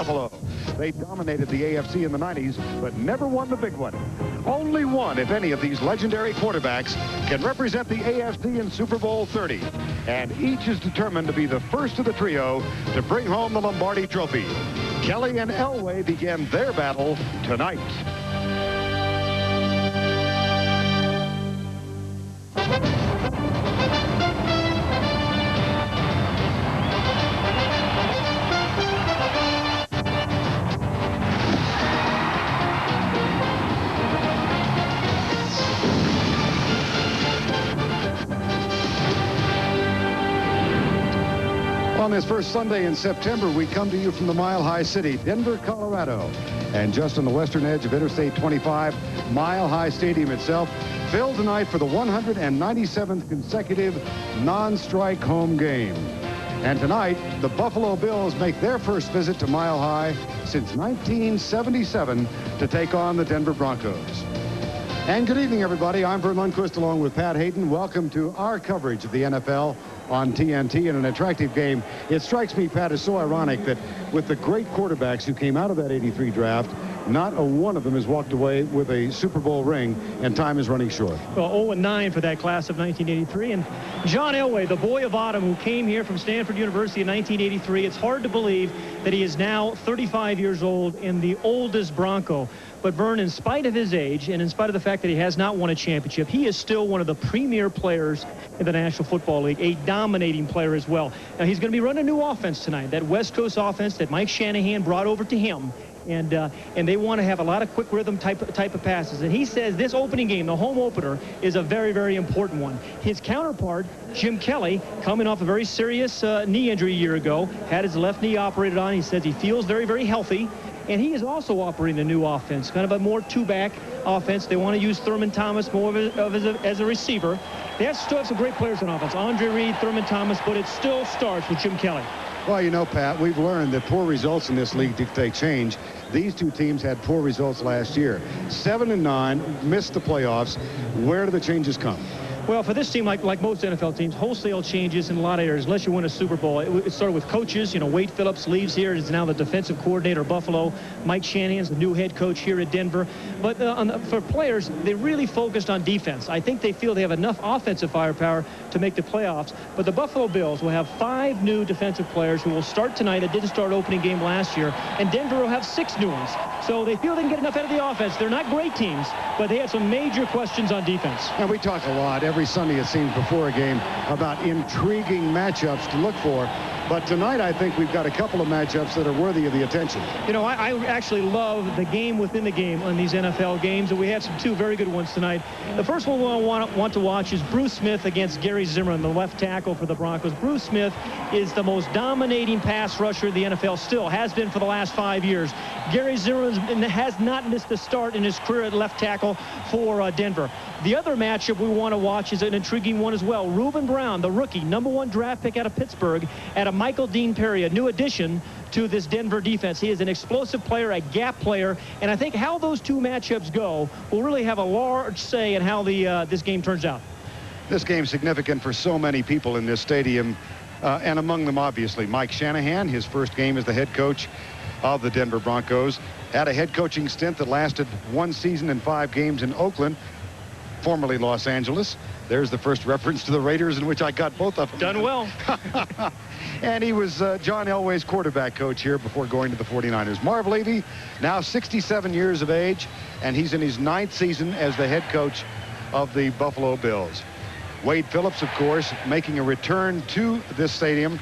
Buffalo. They dominated the AFC in the 90s, but never won the big one. Only one, if any, of these legendary quarterbacks can represent the AFC in Super Bowl 30. And each is determined to be the first of the trio to bring home the Lombardi Trophy. Kelly and Elway begin their battle tonight. On this first Sunday in September, we come to you from the Mile High City, Denver, Colorado. And just on the western edge of Interstate 25, Mile High Stadium itself filled tonight for the 197th consecutive non-strike home game. And tonight, the Buffalo Bills make their first visit to Mile High since 1977 to take on the Denver Broncos. And good evening, everybody. I'm Vern Lundquist along with Pat Hayden. Welcome to our coverage of the NFL on TNT in an attractive game. It strikes me, Pat, is so ironic that with the great quarterbacks who came out of that '83 draft, not a one of them has walked away with a Super Bowl ring, and time is running short. Well, 0-9 for that class of 1983. And John Elway, the boy of autumn who came here from Stanford University in 1983, it's hard to believe that he is now 35 years old and the oldest Bronco. But Vern, in spite of his age and in spite of the fact that he has not won a championship, he is still one of the premier players in the National Football League, a dominating player as well. Now, he's going to be running a new offense tonight, that West Coast offense that Mike Shanahan brought over to him. And they want to have a lot of quick rhythm type of passes. And he says this opening game, the home opener, is a very, very important one. His counterpart, Jim Kelly, coming off a very serious knee injury a year ago, had his left knee operated on. He says he feels very, very healthy. And he is also operating a new offense, kind of a more two-back offense. They want to use Thurman Thomas more as a receiver. They still have some great players on offense. Andre Reed, Thurman Thomas, but it still starts with Jim Kelly. Well, you know, Pat, we've learned that poor results in this league dictate change. These two teams had poor results last year. 7-9, missed the playoffs. Where do the changes come? Well, for this team, like most NFL teams, wholesale changes in a lot of areas, unless you win a Super Bowl. It started with coaches. You know, Wade Phillips leaves here. He's now the defensive coordinator of Buffalo. Mike Shanahan's the new head coach here at Denver. But for players, they really focused on defense. I think they feel they have enough offensive firepower to make the playoffs. But the Buffalo Bills will have 5 new defensive players who will start tonight that didn't start opening game last year. And Denver will have 6 new ones. So they feel they can get enough out of the offense. They're not great teams, but they have some major questions on defense. And we talk a lot every Sunday, it seems, before a game about intriguing matchups to look for. But tonight, I think we've got a couple of matchups that are worthy of the attention. You know, I actually love the game within the game on these NFL games, and we have some 2 very good ones tonight. The first one we'll want to watch is Bruce Smith against Gary Zimmerman, the left tackle for the Broncos. Bruce Smith is the most dominating pass rusher in the NFL, still has been for the last 5 years. Gary Zimmerman has not missed a start in his career at left tackle for Denver. The other matchup we want to watch is an intriguing one as well. Reuben Brown, the rookie, #1 draft pick out of Pittsburgh, at a Michael Dean Perry, a new addition to this Denver defense. He is an explosive player, a gap player, and I think how those 2 matchups go will really have a large say in how this game turns out. This game's significant for so many people in this stadium, and among them, obviously, Mike Shanahan, his first game as the head coach of the Denver Broncos, had a head coaching stint that lasted 1 season and 5 games in Oakland, formerly Los Angeles. There's the first reference to the Raiders, in which I got both of them. Done well. And he was John Elway's quarterback coach here before going to the 49ers. Marv Levy, now 67 years of age, and he's in his 9th season as the head coach of the Buffalo Bills. Wade Phillips, of course, making a return to this stadium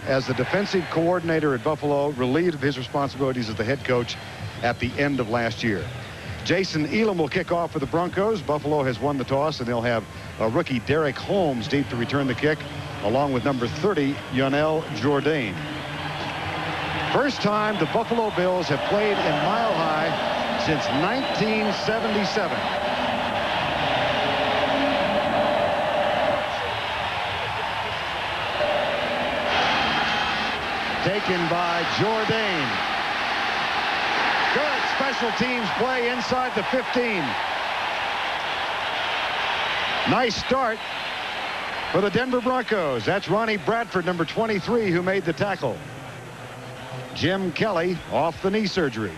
as the defensive coordinator at Buffalo, relieved of his responsibilities as the head coach at the end of last year. Jason Elam will kick off for the Broncos. Buffalo has won the toss, and they'll have a rookie Derek Holmes deep to return the kick, along with number 30, Yonel Jourdain. First time the Buffalo Bills have played in Mile High since 1977. Taken by Jourdain. Good special teams play inside the 15. Nice start for the Denver Broncos. That's Ronnie Bradford, number 23, who made the tackle. Jim Kelly off the knee surgery.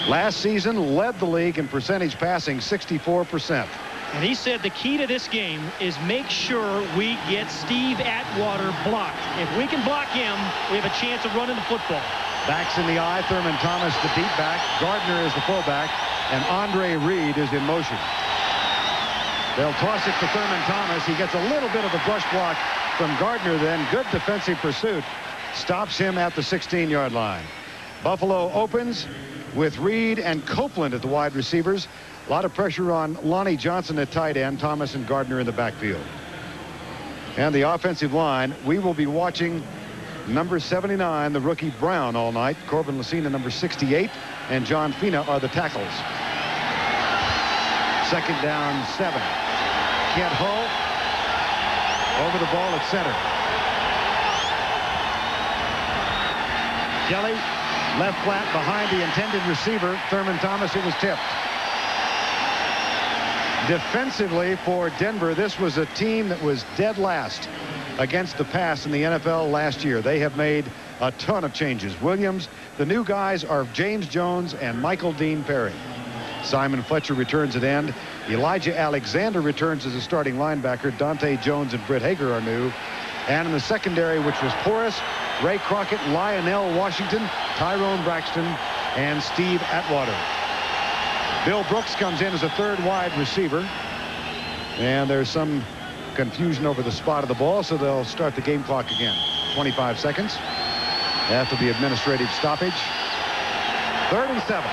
Last season led the league in percentage passing, 64%. And he said the key to this game is make sure we get Steve Atwater blocked. If we can block him, we have a chance of running the football. Backs in the eye. Thurman Thomas, the deep back. Gardner is the fullback. And Andre Reed is in motion. They'll toss it to Thurman Thomas. He gets a little bit of a brush block from Gardner then. Good defensive pursuit. Stops him at the 16-yard line. Buffalo opens with Reed and Copeland at the wide receivers. A lot of pressure on Lonnie Johnson at tight end. Thomas and Gardner in the backfield. And the offensive line, we will be watching number 79, the rookie Brown, all night. Corbin Lucina, number 68, and John Fina are the tackles. Second down, 7. Kent Hull over the ball at center. Kelly left flat behind the intended receiver, Thurman Thomas. It was tipped. Defensively for Denver, this was a team that was dead last against the pass in the NFL last year. They have made a ton of changes. Williams, the new guys are James Jones and Michael Dean Perry. Simon Fletcher returns at end. Elijah Alexander returns as a starting linebacker. Dante Jones and Britt Hager are new. And in the secondary, which was porous, Ray Crockett, Lionel Washington, Tyrone Braxton, and Steve Atwater. Bill Brooks comes in as a third wide receiver. And there's some confusion over the spot of the ball, so they'll start the game clock again. 25 seconds after the administrative stoppage. 3rd and 7.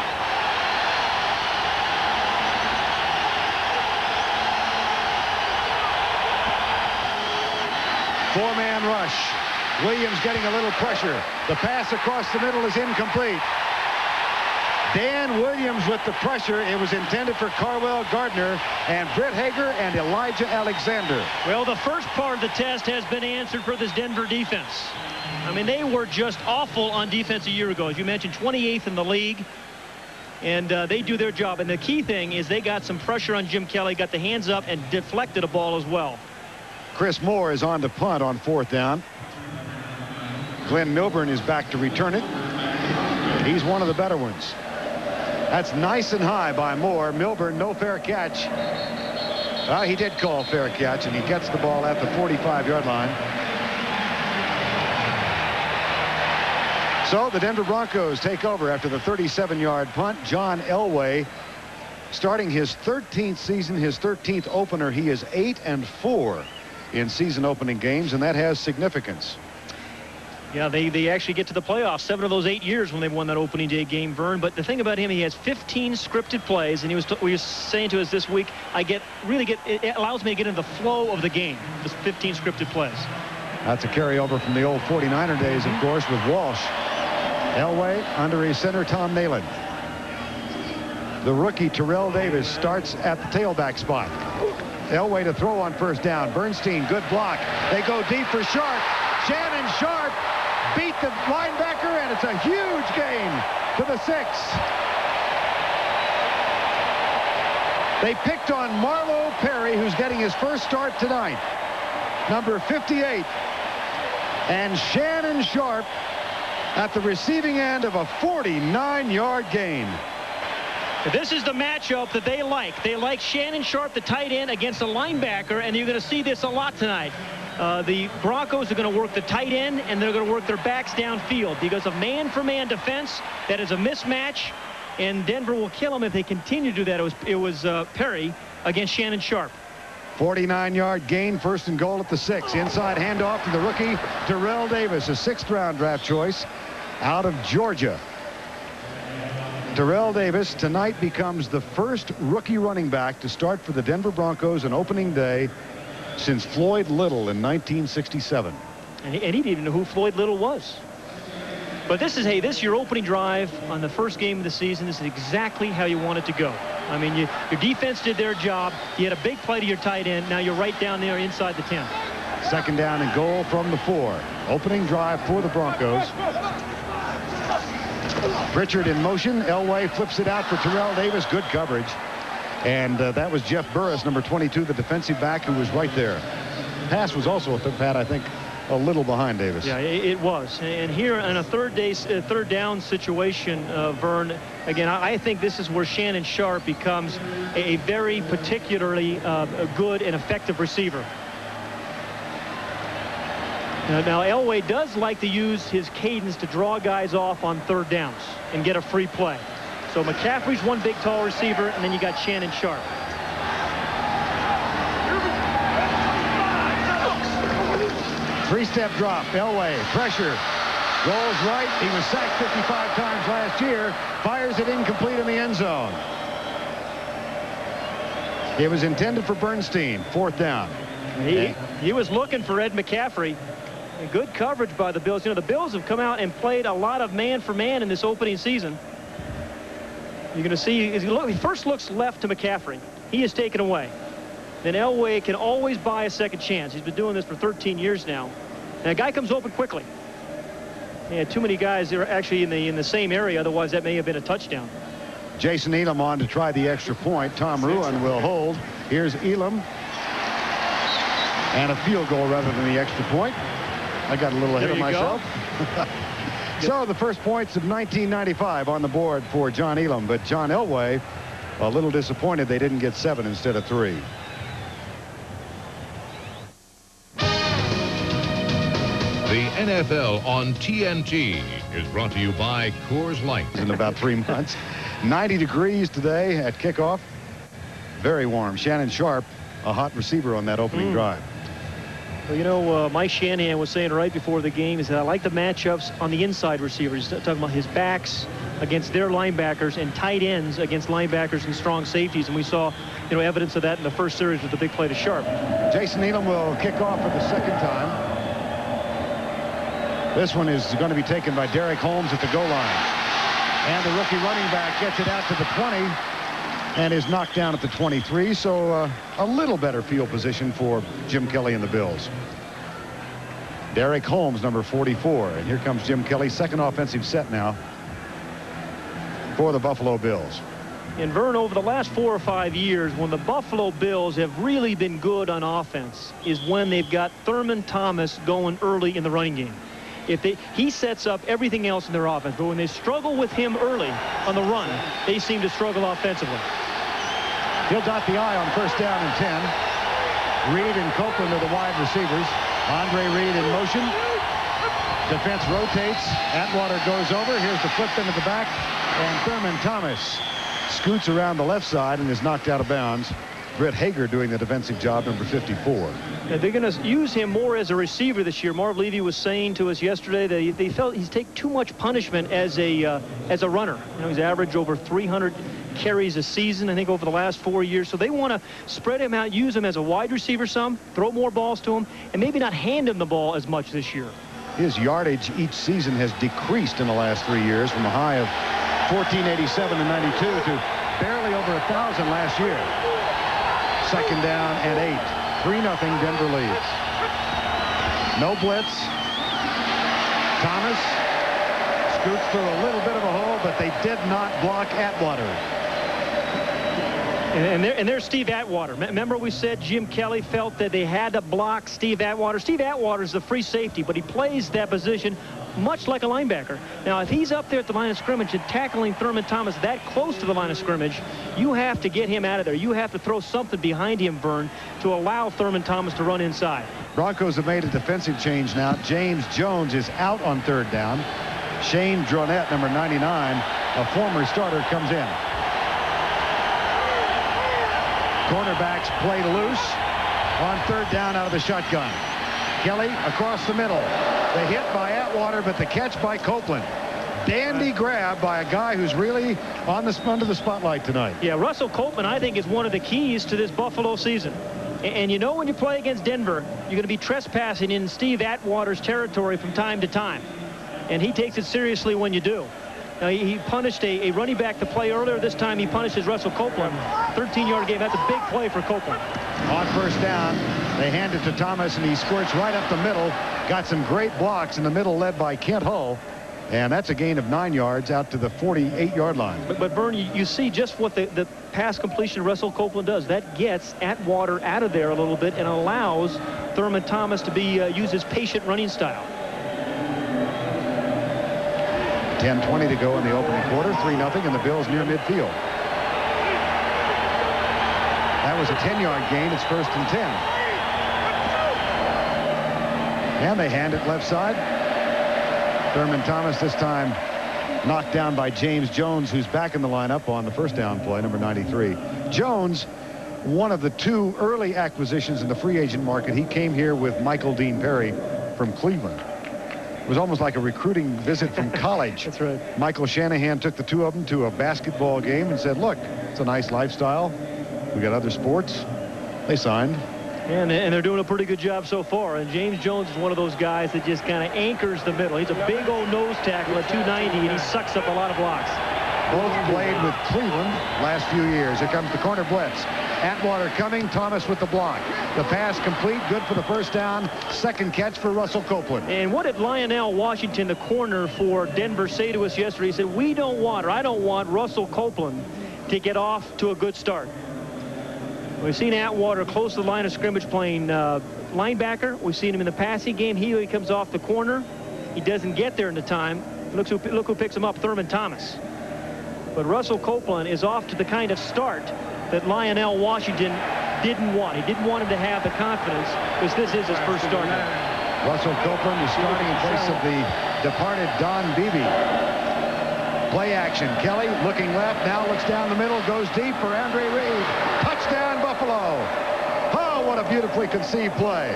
Four-man rush. Williams getting a little pressure. The pass across the middle is incomplete. Dan Williams with the pressure. It was intended for Carwell Gardner and Britt Hager and Elijah Alexander. Well, the first part of the test has been answered for this Denver defense. I mean, they were just awful on defense a year ago. As you mentioned, 28th in the league. And they do their job. And the key thing is they got some pressure on Jim Kelly, got the hands up, and deflected a ball as well. Chris Moore is on to punt on 4th down. Glenn Milburn is back to return it. He's one of the better ones. That's nice and high by Moore. Milburn, no fair catch. He did call fair catch, and he gets the ball at the 45-yard line. So the Denver Broncos take over after the 37-yard punt. John Elway starting his 13th season, his 13th opener. He is 8-4 in season opening games, and that has significance. Yeah, they actually get to the playoffs 7 of those 8 years when they won that opening day game, Vern. But the thing about him, he has 15 scripted plays, and he was saying to us this week, it allows me to get into the flow of the game, just 15 scripted plays. That's a carryover from the old 49er days, of course, with Walsh. Elway under his center, Tom Nalen. The rookie Terrell Davis starts at the tailback spot. Elway to throw on 1st down. Bernstein, good block. They go deep for Sharp. Shannon Sharp beat the linebacker, and it's a huge gain to the 6. They picked on Marlo Perry, who's getting his first start tonight. Number 58. And Shannon Sharp at the receiving end of a 49-yard gain. This is the matchup that they like. They like Shannon Sharp, the tight end, against a linebacker, and you're going to see this a lot tonight. The Broncos are going to work the tight end, and they're going to work their backs downfield because of man-for-man defense. That is a mismatch, and Denver will kill them if they continue to do that. It was Perry against Shannon Sharp. 49-yard gain, 1st and goal at the 6. Inside handoff to the rookie Terrell Davis, a 6th-round draft choice out of Georgia. Terrell Davis tonight becomes the first rookie running back to start for the Denver Broncos on opening day since Floyd Little in 1967. And he didn't even know who Floyd Little was. But this is your opening drive on the first game of the season. This is exactly how you want it to go. I mean, your defense did their job. You had a big play to your tight end. Now you're right down there inside the 10. 2nd down and goal from the 4. Opening drive for the Broncos. Pritchard in motion. Elway flips it out for Terrell Davis. Good coverage. And that was Jeff Burris, number 22, the defensive back, who was right there. Pass was also a Pat, I think, a little behind Davis. Yeah, it was. And here in a third down situation, Vern, again, I think this is where Shannon Sharpe becomes a very particularly good and effective receiver. Now Elway does like to use his cadence to draw guys off on third downs and get a free play. So McCaffrey's one big tall receiver, and then you got Shannon Sharpe. Three-step drop. Elway, pressure. Rolls right. He was sacked 55 times last year. Fires it incomplete in the end zone. It was intended for Bernstein. Fourth down. He was looking for Ed McCaffrey. Good coverage by the Bills. You know, the Bills have come out and played a lot of man-for-man in this opening season. You're going to see, he first looks left to McCaffrey. He is taken away. Then Elway can always buy a second chance. He's been doing this for 13 years now. And a guy comes open quickly. Yeah, too many guys that are actually in the same area. Otherwise, that may have been a touchdown. Jason Elam on to try the extra point. Tom Ruan will hold. Here's Elam. And a field goal rather than the extra point. I got a little ahead of myself. So the first points of 1995 on the board for John Elam. But John Elway, a little disappointed they didn't get 7 instead of 3. The NFL on TNT is brought to you by Coors Light. In about 3 months. 90 degrees today at kickoff. Very warm. Shannon Sharpe, a hot receiver on that opening drive. Well, you know, Mike Shanahan was saying right before the game is that I like the matchups on the inside receivers. He's talking about his backs against their linebackers and tight ends against linebackers and strong safeties. And we saw, you know, evidence of that in the first series with the big play to Sharpe. Jason Elam will kick off for the second time. This one is going to be taken by Derek Holmes at the goal line. And the rookie running back gets it out to the 20 and is knocked down at the 23. So a little better field position for Jim Kelly and the Bills. Derek Holmes, number 44. And here comes Jim Kelly, second offensive set now for the Buffalo Bills. And Vern, over the last 4 or 5 years, when the Buffalo Bills have really been good on offense is when they've got Thurman Thomas going early in the running game. He sets up everything else in their offense, but when they struggle with him early on the run, they seem to struggle offensively. He'll dot the I on first down and 10. Reed and Copeland are the wide receivers. Andre Reed in motion. Defense rotates. Atwater goes over. Here's the flip into the back. And Thurman Thomas scoots around the left side and is knocked out of bounds. Britt Hager doing the defensive job, number 54. Yeah, they're going to use him more as a receiver this year. Marv Levy was saying to us yesterday that they felt he's taken too much punishment as a runner. You know, he's averaged over 300 carries a season, I think, over the last 4 years. So they want to spread him out, use him as a wide receiver some, throw more balls to him, and maybe not hand him the ball as much this year. His yardage each season has decreased in the last 3 years from a high of 1487 in 92 to barely over 1,000 last year. Second down and 8. 3-0 Denver leads. No blitz. Thomas scoots through a little bit of a hole, but they did not block Atwater. And there's Steve Atwater. Remember we said Jim Kelly felt that they had to block Steve Atwater. Steve Atwater is the free safety, but he plays that position much like a linebacker. Now, if he's up there at the line of scrimmage and tackling Thurman Thomas that close to the line of scrimmage, you have to get him out of there. You have to throw something behind him, Vern, to allow Thurman Thomas to run inside. Broncos have made a defensive change now. James Jones is out on third down. Shane Dronette, number 99, a former starter, comes in. Cornerbacks played loose on third down out of the shotgun. Kelly across the middle. The hit by Atwater, but the catch by Copeland. Dandy grab by a guy who's really under the spotlight tonight. Yeah, Russell Copeland, I think, is one of the keys to this Buffalo season. And you know, when you play against Denver, you're going to be trespassing in Steve Atwater's territory from time to time. And he takes it seriously when you do. Now, he punished a running back to play earlier. This time he punishes Russell Copeland. 13-yard game. That's a big play for Copeland. On first down, they hand it to Thomas, and he squirts right up the middle. Got some great blocks in the middle, led by Kent Hull. And that's a gain of 9 yards out to the 48-yard line. But Vern, you see just what the pass completion Russell Copeland does. That gets Atwater out of there a little bit and allows Thurman Thomas to use his patient running style. 10:20 to go in the opening quarter. 3-0, and the Bills near midfield. That was a 10-yard gain. It's 1st and 10. And they hand it left side. Thurman Thomas this time knocked down by James Jones, who's back in the lineup on the first down play, number 93. Jones, one of the 2 early acquisitions in the free agent market. He came here with Michael Dean Perry from Cleveland. It was almost like a recruiting visit from college. That's right. Michael Shanahan took the 2 of them to a basketball game and said, look, it's a nice lifestyle. We got other sports. They signed. And they're doing a pretty good job so far. And James Jones is one of those guys that just kind of anchors the middle. He's a big old nose tackle at 290, and he sucks up a lot of blocks. Both played with Cleveland last few years. Here comes the corner blitz. Atwater coming. Thomas with the block. The pass complete. Good for the first down. Second catch for Russell Copeland. And what did Lionel Washington, the corner for Denver, say to us yesterday? He said, I don't want Russell Copeland to get off to a good start. We've seen Atwater close to the line of scrimmage playing linebacker. We've seen him in the passing game. He comes off the corner. He doesn't get there in the time. Look who picks him up, Thurman Thomas. But Russell Copeland is off to the kind of start that Lionel Washington didn't want. He didn't want him to have the confidence because this is his first start. Russell Copeland is starting in place of the departed Don Beebe. Play action. Kelly looking left, now looks down the middle, goes deep for Andre Reed. Touchdown, Buffalo. Oh, what a beautifully conceived play.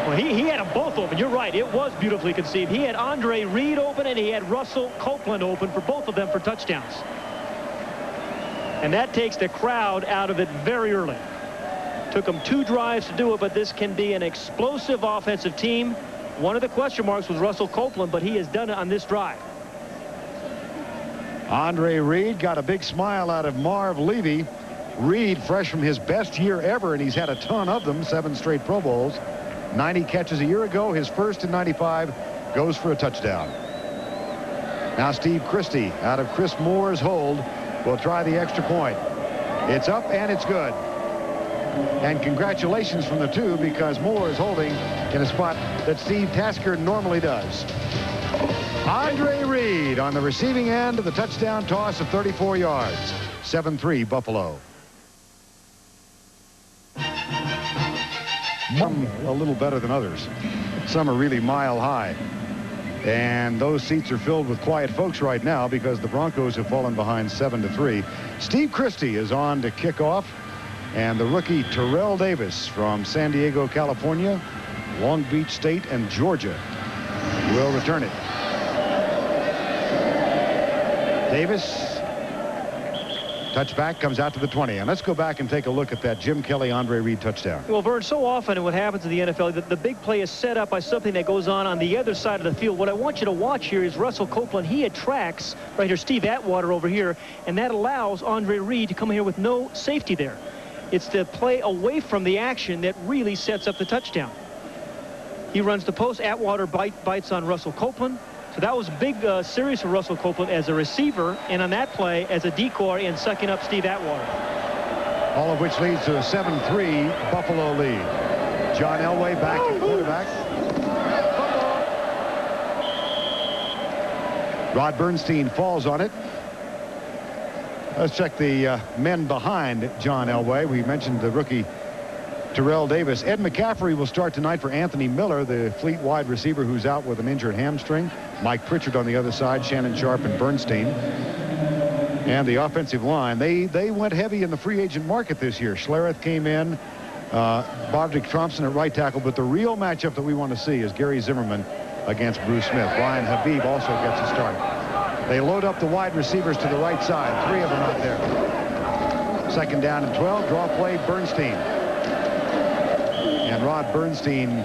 Well, he had them both open. You're right. It was beautifully conceived. He had Andre Reed open, and he had Russell Copeland open for both of them for touchdowns. And that takes the crowd out of it very early. Took them 2 drives to do it, but this can be an explosive offensive team. One of the question marks was Russell Copeland, but he has done it on this drive. Andre Reed got a big smile out of Marv Levy. Reed, fresh from his best year ever, and he's had a ton of them, 7 straight Pro Bowls. 90 catches a year ago. His first in 95 goes for a touchdown. Now Steve Christie, out of Chris Moore's hold, will try the extra point. It's up and it's good. And congratulations from the 2, because Moore is holding in a spot that Steve Tasker normally does. Andre Reed on the receiving end of the touchdown toss of 34 yards. 7-3 Buffalo. Some a little better than others. Some are really mile high. And those seats are filled with quiet folks right now because the Broncos have fallen behind 7-3. Steve Christie is on to kick off. And the rookie Terrell Davis from San Diego, California, Long Beach State, and Georgia will return it. Davis, touchback, comes out to the 20. And let's go back and take a look at that Jim Kelly, Andre Reed touchdown. Well, Vern, so often what happens in the NFL, the big play is set up by something that goes on the other side of the field. What I want you to watch here is Russell Copeland. He attracts right here Steve Atwater over here, and that allows Andre Reed to come here with no safety there. It's the play away from the action that really sets up the touchdown. He runs the post. Atwater bites on Russell Copeland. So that was a big series for Russell Copeland as a receiver, and on that play as a decoy and sucking up Steve Atwater. All of which leads to a 7-3 Buffalo lead. John Elway back at quarterback. Rod Bernstein falls on it. Let's check the men behind John Elway. We mentioned the rookie Terrell Davis. Ed McCaffrey will start tonight for Anthony Miller, the Fleet wide receiver who's out with an injured hamstring. Mike Pritchard on the other side, Shannon Sharp and Bernstein. And the offensive line, they went heavy in the free agent market this year. Schlereth came in, Bodrick Thompson at right tackle, but the real matchup that we want to see is Gary Zimmerman against Bruce Smith. Brian Habib also gets a start. They load up the wide receivers to the right side. 3 of them out there. Second down and 12. Draw play, Bernstein. And Rod Bernstein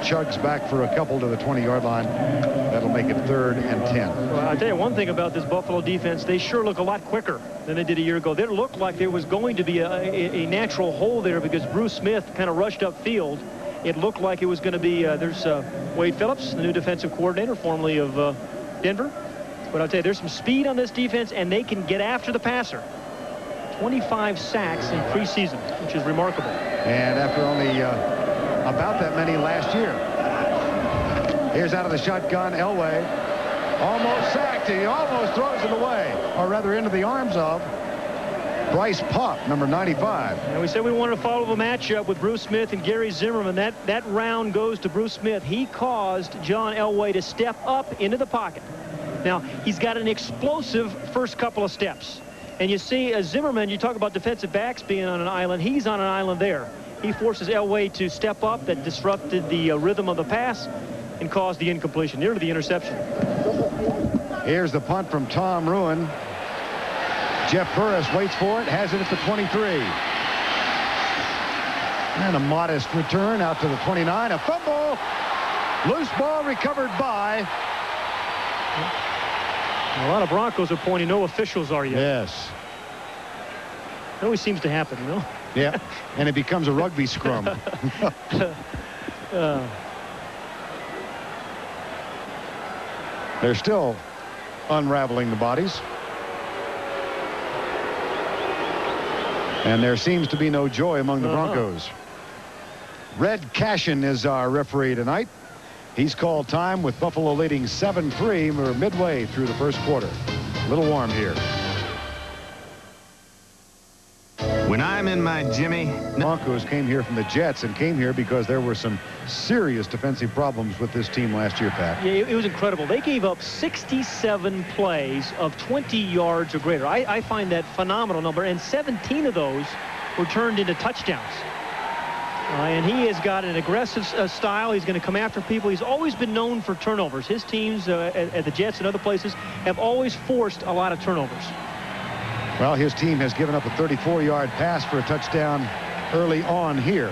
chugs back for a couple to the 20-yard line. That'll make it 3rd and 10. Well, I'll tell you one thing about this Buffalo defense. They sure look a lot quicker than they did a year ago. They looked like there was going to be a natural hole there because Bruce Smith kind of rushed upfield. It looked like it was going to be, there's Wade Phillips, the new defensive coordinator, formerly of Denver, but I'll tell you, there's some speed on this defense, and they can get after the passer. 25 sacks in preseason, which is remarkable. And after only about that many last year. Here's out of the shotgun, Elway. Almost sacked. He almost throws it away, or rather into the arms of Bryce Pop, number 95. And we said we wanted to follow the matchup with Bruce Smith and Gary Zimmerman. That round goes to Bruce Smith. He caused John Elway to step up into the pocket. Now, he's got an explosive first couple of steps. And you see, Zimmerman, you talk about defensive backs being on an island. He's on an island there. He forces Elway to step up. That disrupted the rhythm of the pass and caused the incompletion, nearly the interception. Here's the punt from Tom Ruin. Jeff Burris waits for it, has it at the 23. And a modest return out to the 29. A fumble. Loose ball recovered by. A lot of Broncos are pointing, no officials are yet. Yes. It always seems to happen, you know? Yeah, and it becomes a rugby scrum. They're still unraveling the bodies. And there seems to be no joy among the Broncos. Red Cashin is our referee tonight. He's called time with Buffalo leading 7-3. We're midway through the first quarter. A little warm here. When I'm in my Jimmy. Broncos came here from the Jets and came here because there were some serious defensive problems with this team last year, Pat. Yeah, it was incredible. They gave up 67 plays of 20 yards or greater. I find that phenomenal number, and 17 of those were turned into touchdowns. And he has got an aggressive style. He's going to come after people. He's always been known for turnovers. His teams at the Jets and other places have always forced a lot of turnovers. Well, his team has given up a 34-yard pass for a touchdown early on here.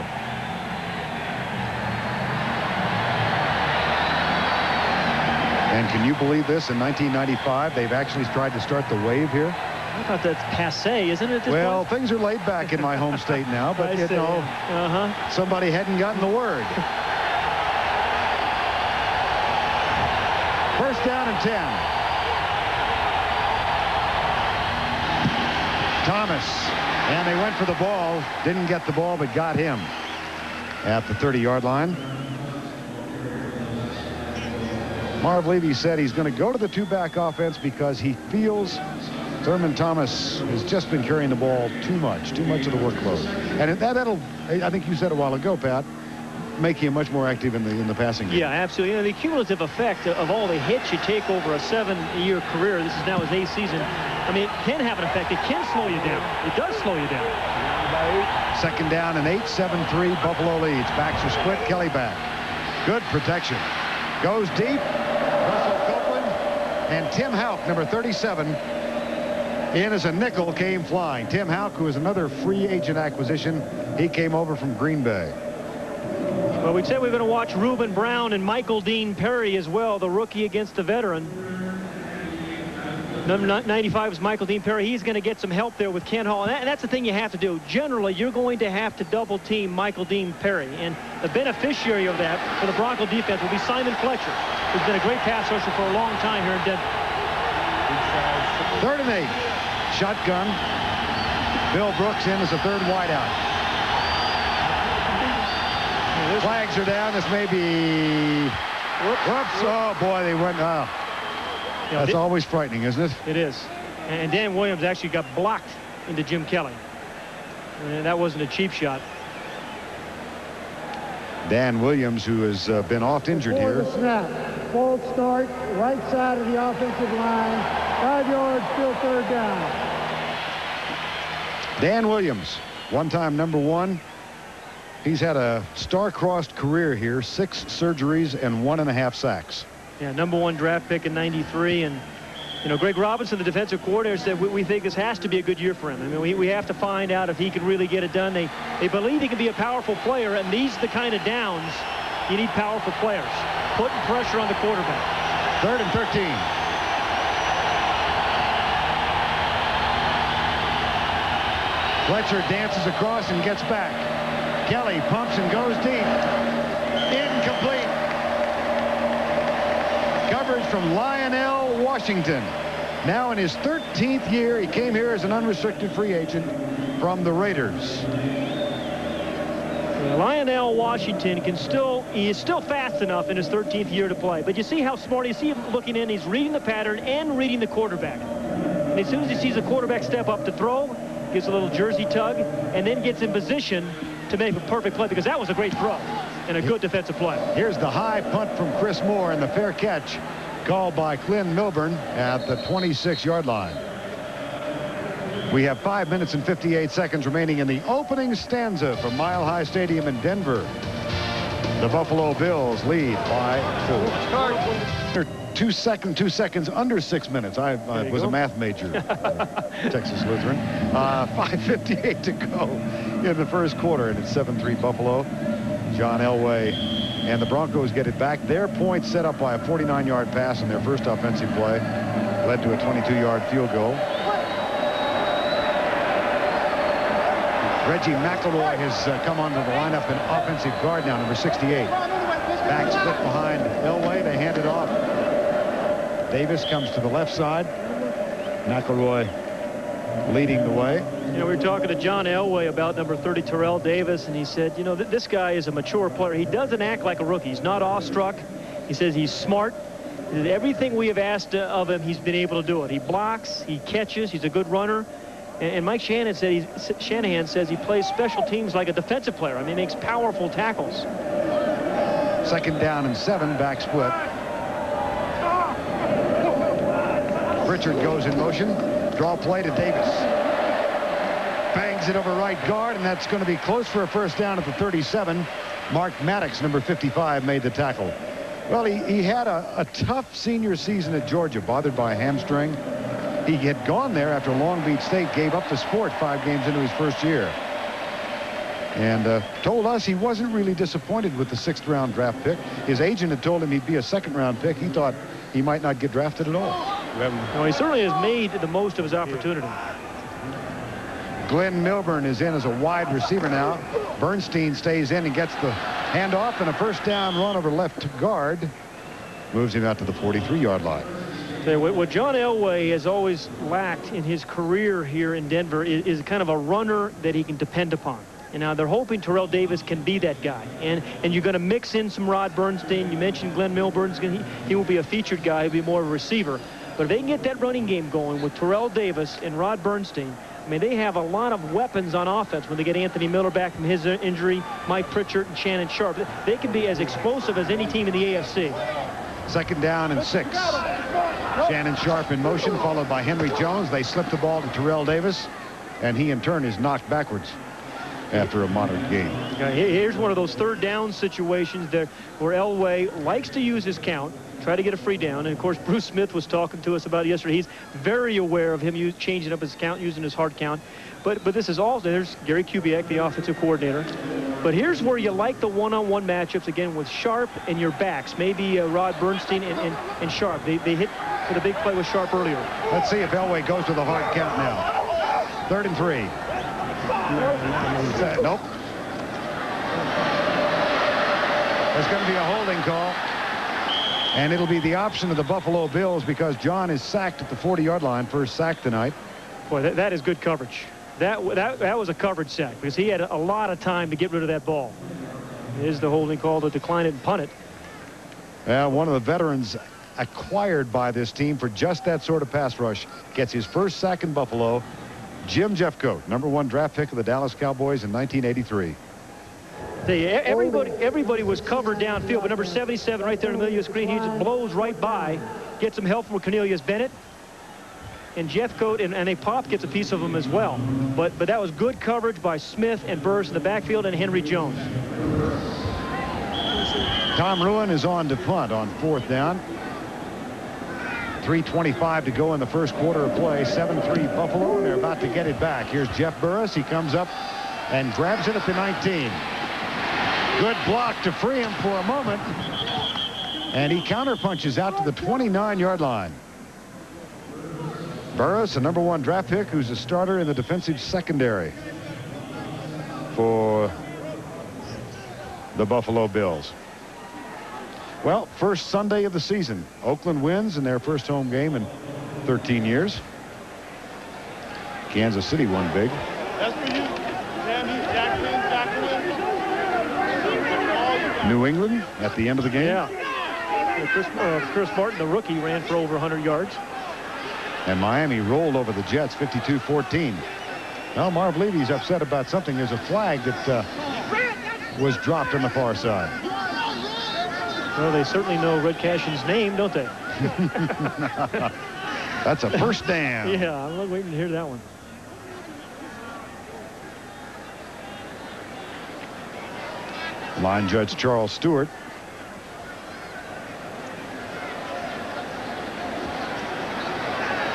And can you believe this? In 1995, they've actually tried to start the wave here. I thought that's passé, isn't it? Well, things are laid back in my home state now, but you know, somebody hadn't gotten the word. First down and 10. Thomas, and they went for the ball, didn't get the ball, but got him at the 30-yard line. Marv Levy said he's going to go to the two-back offense because he feels Thurman Thomas has just been carrying the ball too much of the workload. And that'll, I think you said a while ago, Pat, make him much more active in the passing game. Yeah, absolutely. You know, the cumulative effect of all the hits you take over a 7-year career, this is now his 8th season, I mean, it can have an effect. It can slow you down. It does slow you down. Second down and 8, 7-3, Buffalo leads. Backs are split, Kelly back. Good protection. Goes deep. Russell Copeland and Tim Houck, number 37, in as a nickel, came flying. Tim Houck, who is another free agent acquisition. He came over from Green Bay. Well, we said we were going to watch Reuben Brown and Michael Dean Perry as well, the rookie against the veteran. Number 95 is Michael Dean Perry. He's going to get some help there with Ken Hall. And that's the thing you have to do. Generally, you're going to have to double team Michael Dean Perry. And the beneficiary of that for the Bronco defense will be Simon Fletcher, who's been a great pass rusher for a long time here in Denver. 3rd and 8. Shotgun. Bill Brooks in as a third wideout. Flags are down. This may be. Whoops. Oh, boy, they went. That's always frightening, isn't it? It is. And Dan Williams actually got blocked into Jim Kelly. And that wasn't a cheap shot. Dan Williams, who has been oft injured here. The snap. False start, right side of the offensive line. 5 yards, still third down. Dan Williams, one-time number 1. He's had a star-crossed career here, 6 surgeries and 1.5 sacks. Yeah, number 1 draft pick in '93, and you know, Greg Robinson, the defensive coordinator, said we think this has to be a good year for him. I mean, we have to find out if he can really get it done. They believe he can be a powerful player, and these are the kind of downs you need powerful players, putting pressure on the quarterback. 3rd and 13. Fletcher dances across and gets back. Kelly pumps and goes deep. Incomplete. Coverage from Lionel Washington, now in his 13th year. He came here as an unrestricted free agent from the Raiders. Lionel Washington he is still fast enough in his 13th year to play. But you see how smart, you see him looking in, he's reading the pattern and reading the quarterback. And as soon as he sees the quarterback step up to throw, gives a little jersey tug, and then gets in position to make a perfect play, because that was a great throw and a good defensive play. Here's the high punt from Chris Moore, and the fair catch called by Glenn Milburn at the 26-yard line. We have 5 minutes and 58 seconds remaining in the opening stanza from Mile High Stadium in Denver. The Buffalo Bills lead by 4. 2 seconds under 6 minutes. I was a math major at Texas Lutheran. 5:58 to go in the first quarter, and it's 7-3 Buffalo. John Elway and the Broncos get it back. Their point set up by a 49-yard pass in their first offensive play led to a 22-yard field goal. Reggie McElroy has come onto the lineup in offensive guard now, number 68. Back split behind Elway. They hand it off. Davis comes to the left side. McElroy leading the way. You know, we were talking to John Elway about number 30, Terrell Davis, and he said, you know, this guy is a mature player. He doesn't act like a rookie. He's not awestruck. He says he's smart. Everything we have asked of him, he's been able to do it. He blocks, he catches, he's a good runner. And Mike Shanahan says he plays special teams like a defensive player. I mean, he makes powerful tackles. 2nd down and 7, back split. Richard goes in motion. Draw play to Davis. Bangs it over right guard, and that's going to be close for a first down at the 37. Mark Maddox, number 55, made the tackle. Well, he had a tough senior season at Georgia, bothered by a hamstring. He had gone there after Long Beach State gave up the sport 5 games into his first year. And told us he wasn't really disappointed with the 6th-round draft pick. His agent had told him he'd be a 2nd-round pick. He thought he might not get drafted at all. No, he certainly has made the most of his opportunity. Glenn Milburn is in as a wide receiver now. Bernstein stays in and gets the handoff, and a first down run over left guard moves him out to the 43-yard line. What John Elway has always lacked in his career here in Denver is kind of a runner that he can depend upon. And now they're hoping Terrell Davis can be that guy. And you're going to mix in some Rod Bernstein. You mentioned Glenn Milburn. He will be a featured guy. He'll be more of a receiver. But if they can get that running game going with Terrell Davis and Rod Bernstein, I mean, they have a lot of weapons on offense when they get Anthony Miller back from his injury, Mike Pritchard and Shannon Sharp. They can be as explosive as any team in the AFC. 2nd down and 6. Shannon Sharp in motion, followed by Henry Jones. They slip the ball to Terrell Davis, and he in turn is knocked backwards after a moderate gain. Here's one of those 3rd down situations there where Elway likes to use his count, try to get a free down. And of course, Bruce Smith was talking to us about it yesterday. He's very aware of him changing up his count, using his hard count. But this is also, there's Gary Kubiak, the offensive coordinator. But here's where you like the one-on-one matchups again with Sharp and your backs. Maybe Rod Bernstein and Sharp. They hit for the big play with Sharp earlier. Let's see if Elway goes to the hard count now. 3rd and 3. Nope. There's going to be a holding call. And it'll be the option of the Buffalo Bills because John is sacked at the 40-yard line. First sack tonight. Boy, that is good coverage. That was a coverage sack because he had a lot of time to get rid of that ball. Here's the holding call to decline it and punt it. Well, one of the veterans acquired by this team for just that sort of pass rush gets his first sack in Buffalo. Jim Jeffcoat, number 1 draft pick of the Dallas Cowboys in 1983. Everybody was covered downfield, but number 77 right there in the middle of the screen, he just blows right by, gets some help from Cornelius Bennett. And Jeffcoat and a pop gets a piece of him as well. But that was good coverage by Smith and Burris in the backfield and Henry Jones. Tom Ruin is on to punt on 4th down. 3:25 to go in the first quarter of play. 7-3 Buffalo, and they're about to get it back. Here's Jeff Burris. He comes up and grabs it at the 19. Good block to free him for a moment. And he counterpunches out to the 29-yard line. Burris, a number 1 draft pick, who's a starter in the defensive secondary for the Buffalo Bills. Well, first Sunday of the season. Oakland wins in their first home game in 13 years. Kansas City won big. That's for you. New England at the end of the game. Yeah. Chris Martin, the rookie, ran for over 100 yards. And Miami rolled over the Jets 52-14. Well, Marv Levy's upset about something. There's a flag that was dropped on the far side. Well, they certainly know Red Cashin's name, don't they? That's a first down. Yeah, I'm waiting to hear that one. Line judge Charles Stewart.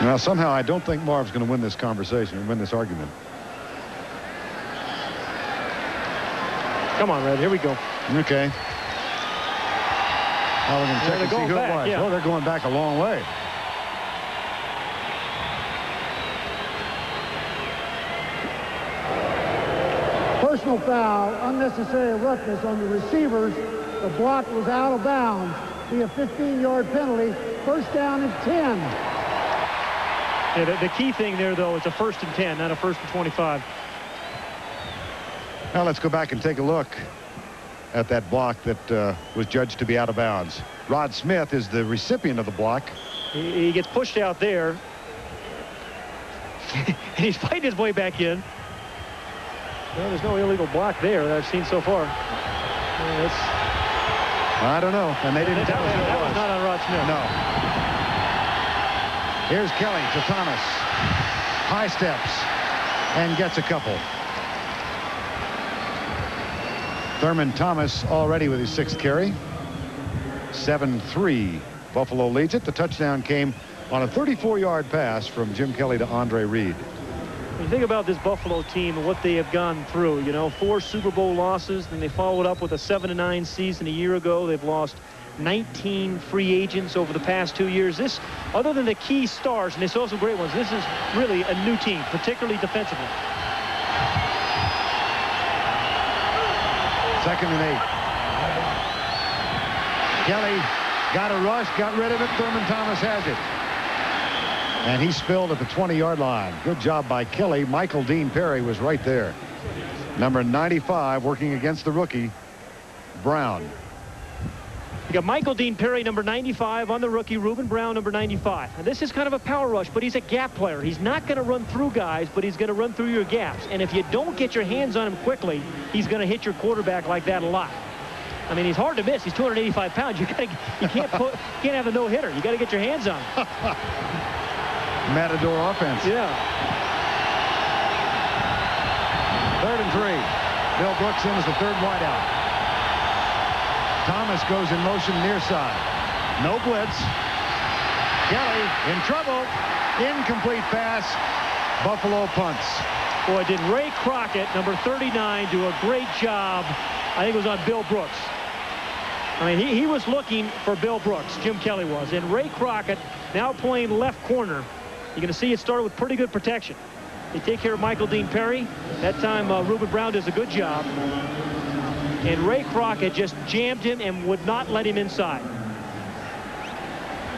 Now, somehow, I don't think Marv's going to win this conversation or win this argument. Come on, Red. Here we go. Okay. Now we're going to check and see who it was. Yeah. Oh, they're going back a long way. Personal foul, unnecessary roughness on the receivers. The block was out of bounds. Be a 15-yard penalty. First down and 10. Yeah, the key thing there, though, is a 1st and 10, not a 1st and 25. Now let's go back and take a look at that block that was judged to be out of bounds. Rod Smith is the recipient of the block. He gets pushed out there. And he's fighting his way back in. Well, there's no illegal block there that I've seen so far. I don't know. And they didn't tell us who it That was not on Rod Smith. No. Here's Kelly to Thomas. High steps and gets a couple. Thurman Thomas already with his 6th carry. 7-3. Buffalo leads it. The touchdown came on a 34-yard pass from Jim Kelly to Andre Reed. When you think about this Buffalo team and what they have gone through, you know, 4 Super Bowl losses, and they followed up with a 7-9 season a year ago. They've lost 19 free agents over the past 2 years. This, other than the key stars, and they saw some great ones, this is really a new team, particularly defensively. 2nd and 8. Kelly got a rush, got rid of it. Thurman Thomas has it. And he spilled at the 20-yard line. Good job by Kelly. Michael Dean Perry was right there. Number 95 working against the rookie, Brown. You got Michael Dean Perry, number 95, on the rookie. Reuben Brown, number 95. And this is kind of a power rush, but he's a gap player. He's not going to run through guys, but he's going to run through your gaps. And if you don't get your hands on him quickly, he's going to hit your quarterback like that a lot. I mean, he's hard to miss. He's 285 pounds. You can't have a no-hitter. You got to get your hands on him. Matador offense. Yeah. 3rd and 3. Bill Brooks in as the 3rd wideout. Thomas goes in motion near side. No blitz. Kelly in trouble. Incomplete pass. Buffalo punts. Boy, did Ray Crockett, number 39, do a great job. I think it was on Bill Brooks. I mean, he was looking for Bill Brooks. Jim Kelly was. And Ray Crockett now playing left corner. You're going to see it started with pretty good protection. They take care of Michael Dean Perry. That time, Reuben Brown does a good job. And Ray Crockett just jammed him and would not let him inside.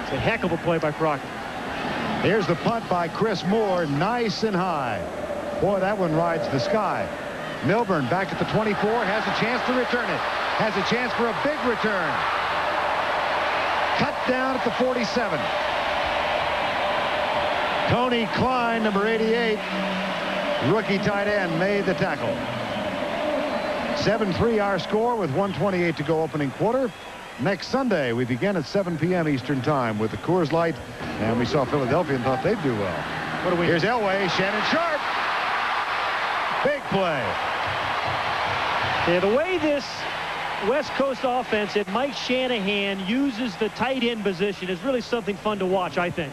It's a heck of a play by Crockett. Here's the punt by Chris Moore. Nice and high. Boy, that one rides the sky. Milburn back at the 24. Has a chance to return it. Has a chance for a big return. Cut down at the 47. Tony Klein, number 88, rookie tight end, made the tackle. 7-3 our score with 1:28 to go opening quarter. Next Sunday, we begin at 7 p.m. Eastern Time with the Coors Light, and we saw Philadelphia and thought they'd do well. What do we? Here's Elway, Shannon Sharp. Big play. Yeah, the way this West Coast offense that Mike Shanahan uses the tight end position is really something fun to watch, I think.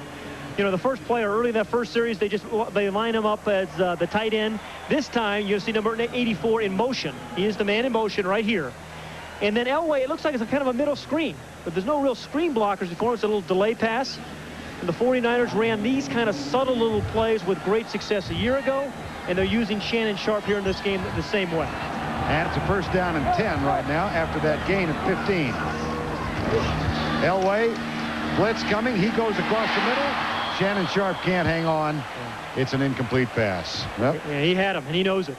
You know, the first player early in that first series, they line him up as the tight end. This time, you'll see number 84 in motion. He is the man in motion right here. And then Elway, it looks like it's a kind of a middle screen, but there's no real screen blockers before. It's a little delay pass. And the 49ers ran these kind of subtle little plays with great success a year ago, and they're using Shannon Sharp here in this game the same way. And it's a first down and 10 right now after that gain of 15. Elway, blitz coming. He goes across the middle. Shannon Sharp can't hang on. It's an incomplete pass. Yep. Yeah, he had him, and he knows it.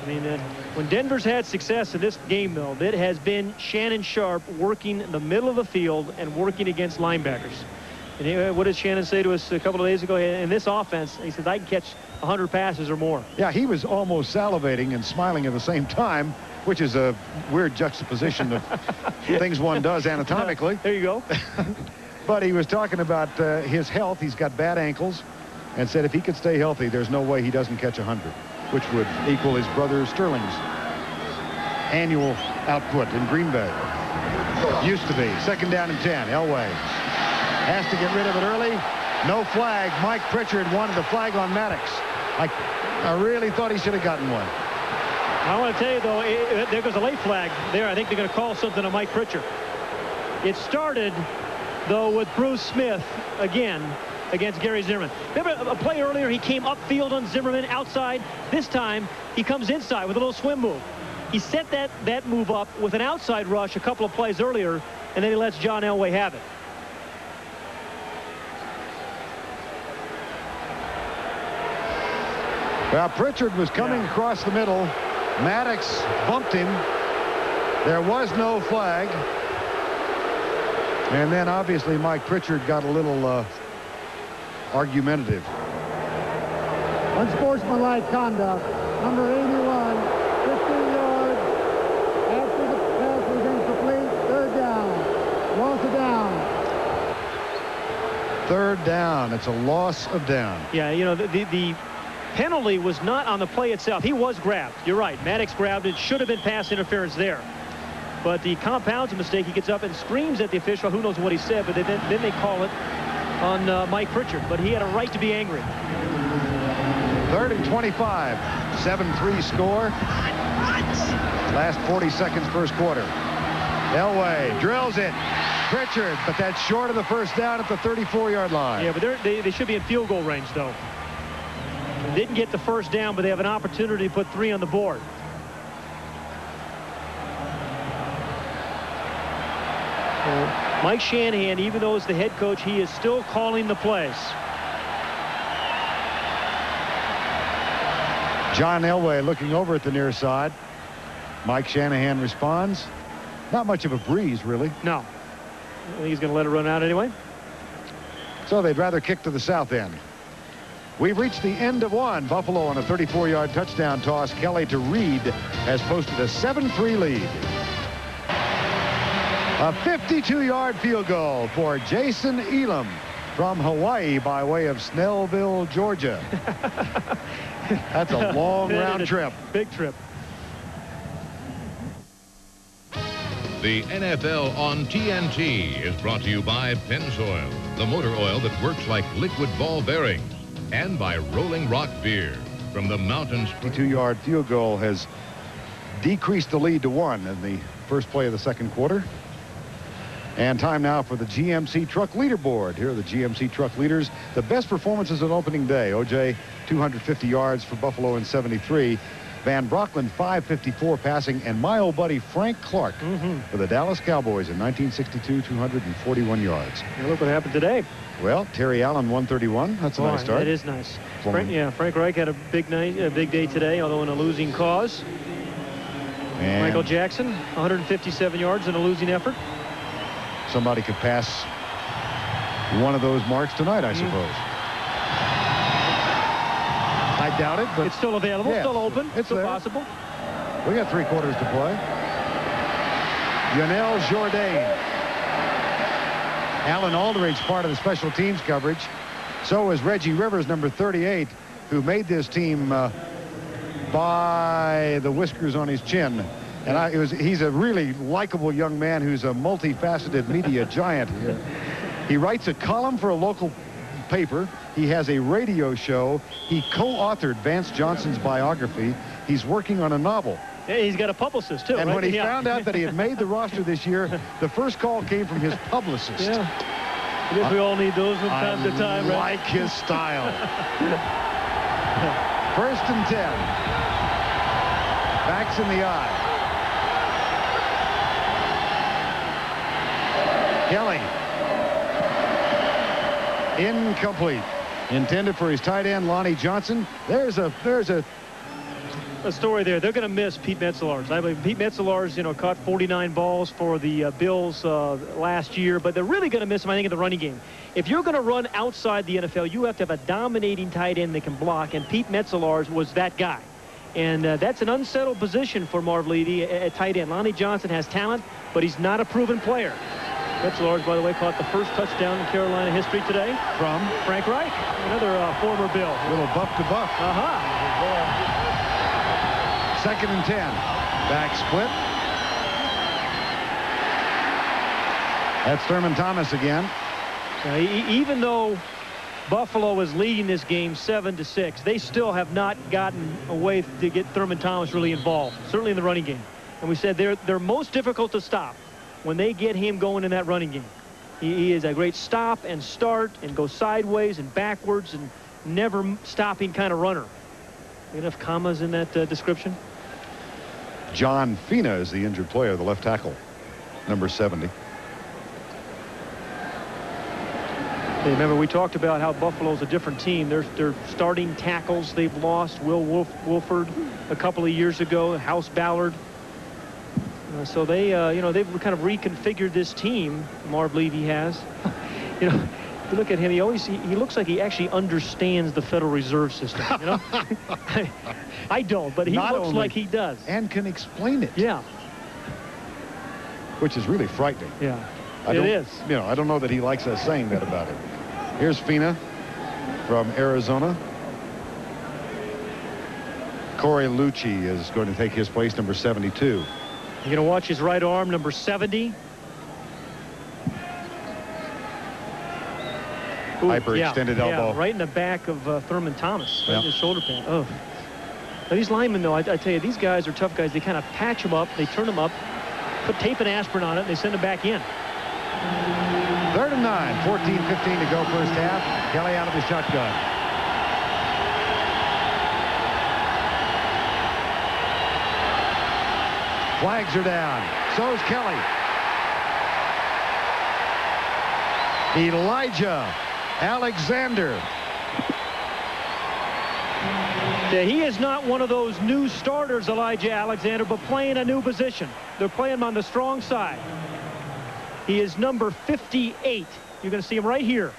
I mean, when Denver's had success in this game, though, it has been Shannon Sharp working in the middle of the field and working against linebackers. And what did Shannon say to us a couple of days ago? In this offense, he said, I can catch 100 passes or more. Yeah, he was almost salivating and smiling at the same time, which is a weird juxtaposition of things one does anatomically. There you go. But he was talking about his health. He's got bad ankles, and said if he could stay healthy, there's no way he doesn't catch 100, which would equal his brother Sterling's annual output in Green Bay. Used to be. 2nd down and 10. Elway has to get rid of it early. No flag. Mike Pritchard wanted the flag on Maddox. I really thought he should have gotten one. I want to tell you, though, there goes a late flag there. I think they're going to call something on Mike Pritchard. It started, though, with Bruce Smith again against Gary Zimmerman. Remember a play earlier, he came upfield on Zimmerman outside. This time, he comes inside with a little swim move. He set that move up with an outside rush a couple of plays earlier, and then he lets John Elway have it. Well, Pritchard was coming across the middle. Maddox bumped him. There was no flag. And then obviously Mike Pritchard got a little argumentative. Unsportsmanlike conduct. Number 81, 15 yards. After the pass was incomplete. 3rd down. Loss of down. 3rd down. It's a loss of down. Yeah, you know, the penalty was not on the play itself. He was grabbed. You're right. Maddox grabbed it. Should have been pass interference there. But the compounds a mistake. He gets up and screams at the official. Who knows what he said, but then they call it on Mike Pritchard. But he had a right to be angry. 3rd and 25. 7-3 score. Last 40 seconds first quarter. Elway drills it. Pritchard, but that's short of the 1st down at the 34-yard line. Yeah, but they should be in field goal range, though. They didn't get the 1st down, but they have an opportunity to put 3 on the board. Mike Shanahan, even though he's the head coach, he is still calling the plays. John Elway looking over at the near side. Mike Shanahan responds. Not much of a breeze, really. No. I think he's going to let it run out anyway. So they'd rather kick to the south end. We've reached the end of one. Buffalo on a 34-yard touchdown toss. Kelly to Reed has posted a 7-3 lead. A 52-yard field goal for Jason Elam from Hawaii by way of Snellville, Georgia. That's a long round trip. Big trip. The NFL on TNT is brought to you by Pennzoil, the motor oil that works like liquid ball bearings, and by Rolling Rock Beer from the mountains. 52-yard field goal has decreased the lead to 1 in the first play of the second quarter. And time now for the GMC Truck Leaderboard. Here are the GMC Truck Leaders. The best performances on opening day. OJ, 250 yards for Buffalo in 73. Van Brocklin, 554 passing. And my old buddy Frank Clark for the Dallas Cowboys in 1962, 241 yards. Now look what happened today. Well, Terry Allen, 131. That's a nice start. That is nice. Frank Reich had a big night, a big day today, although in a losing cause. And Michael Jackson, 157 yards in a losing effort. Somebody could pass one of those marks tonight, I suppose. I doubt it, but it's still available, still open, it's still possible. We got 3 quarters to play. Yonel Jourdain. Alan Aldridge, part of the special teams coverage. So is Reggie Rivers, number 38, who made this team by the whiskers on his chin. And he's a really likable young man who's a multifaceted media giant. He writes a column for a local paper. He has a radio show. He co-authored Vance Johnson's biography. He's working on a novel. Yeah, he's got a publicist, too. And when he found out that he had made the roster this year, the first call came from his publicist. Yeah. I guess we all need those from time to time, right? Like his style. 1st and 10. Backs in the eye. Kelly. Incomplete. Intended for his tight end, Lonnie Johnson. There's a story there. They're going to miss Pete Metzelaars. I believe Pete Metzelaars, caught 49 balls for the Bills last year, but they're really going to miss him, I think, in the running game. If you're going to run outside the NFL, you have to have a dominating tight end that can block, and Pete Metzelaars was that guy. And that's an unsettled position for Marv Levy at tight end. Lonnie Johnson has talent, but he's not a proven player. Metzelaars, by the way, caught the first touchdown in Carolina history today from Frank Reich, another former Bill. A little buff to buff. Second and 10. Back split. That's Thurman Thomas again. Even though Buffalo is leading this game 7-6, they still have not gotten a way to get Thurman Thomas really involved, certainly in the running game. And we said they're most difficult to stop when they get him going in that running game. He is a great stop and start and go sideways and backwards and never stopping kind of runner. Enough commas in that description? John Fina is the injured player, the left tackle, number 70. Hey, remember, we talked about how Buffalo's a different team. Their starting tackles they've lost. Will Wolford a couple of years ago, House Ballard. So they, they've kind of reconfigured this team. Marv Levy has. You look at him. He looks like he actually understands the Federal Reserve System. I don't, but he looks like he does. And can explain it. Yeah. Which is really frightening. Yeah. It is. I don't know that he likes us saying that about him. Here's Fina from Arizona. Corey Lucci is going to take his place, number 72. You're going to watch his right arm, number 70. Hyperextended elbow. Yeah, right in the back of Thurman Thomas. Right in his shoulder pad. Oh. Now, these linemen, though, I tell you, these guys are tough guys. They kind of patch them up. They turn them up, put tape and aspirin on it, and they send them back in. 3rd and 9. 14-15 to go first half. Kelly out of the shotgun. Flags are down. So's Kelly. Elijah Alexander. Yeah, he is not one of those new starters, Elijah Alexander, but playing a new position. They're playing him on the strong side. He is number 58. You're going to see him right here.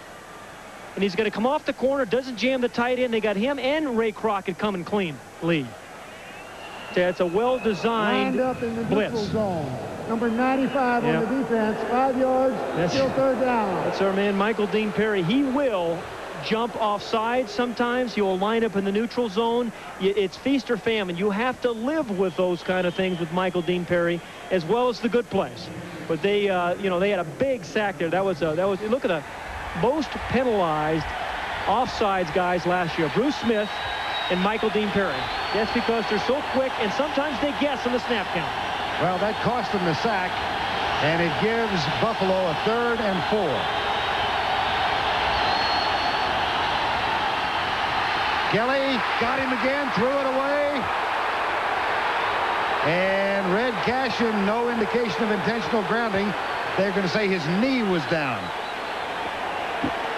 And he's going to come off the corner, doesn't jam the tight end. They got him and Ray Crockett coming clean. Lee. It's a well-designed lined up in the blitz. neutral zone. Number 95 on the defense, 5 yards, still 3rd down. That's our man, Michael Dean Perry. He will jump offside sometimes. He will line up in the neutral zone. It's feast or famine. You have to live with those kind of things with Michael Dean Perry, as well as the good plays. But they, they had a big sack there. That was look at the most penalized offsides guys last year. Bruce Smith and Michael Dean Perry. That's because they're so quick, and sometimes they guess on the snap count. Well, that cost them the sack, and it gives Buffalo a 3rd and 4. Kelly got him again, threw it away. And Red Cashin, no indication of intentional grounding. They're going to say his knee was down.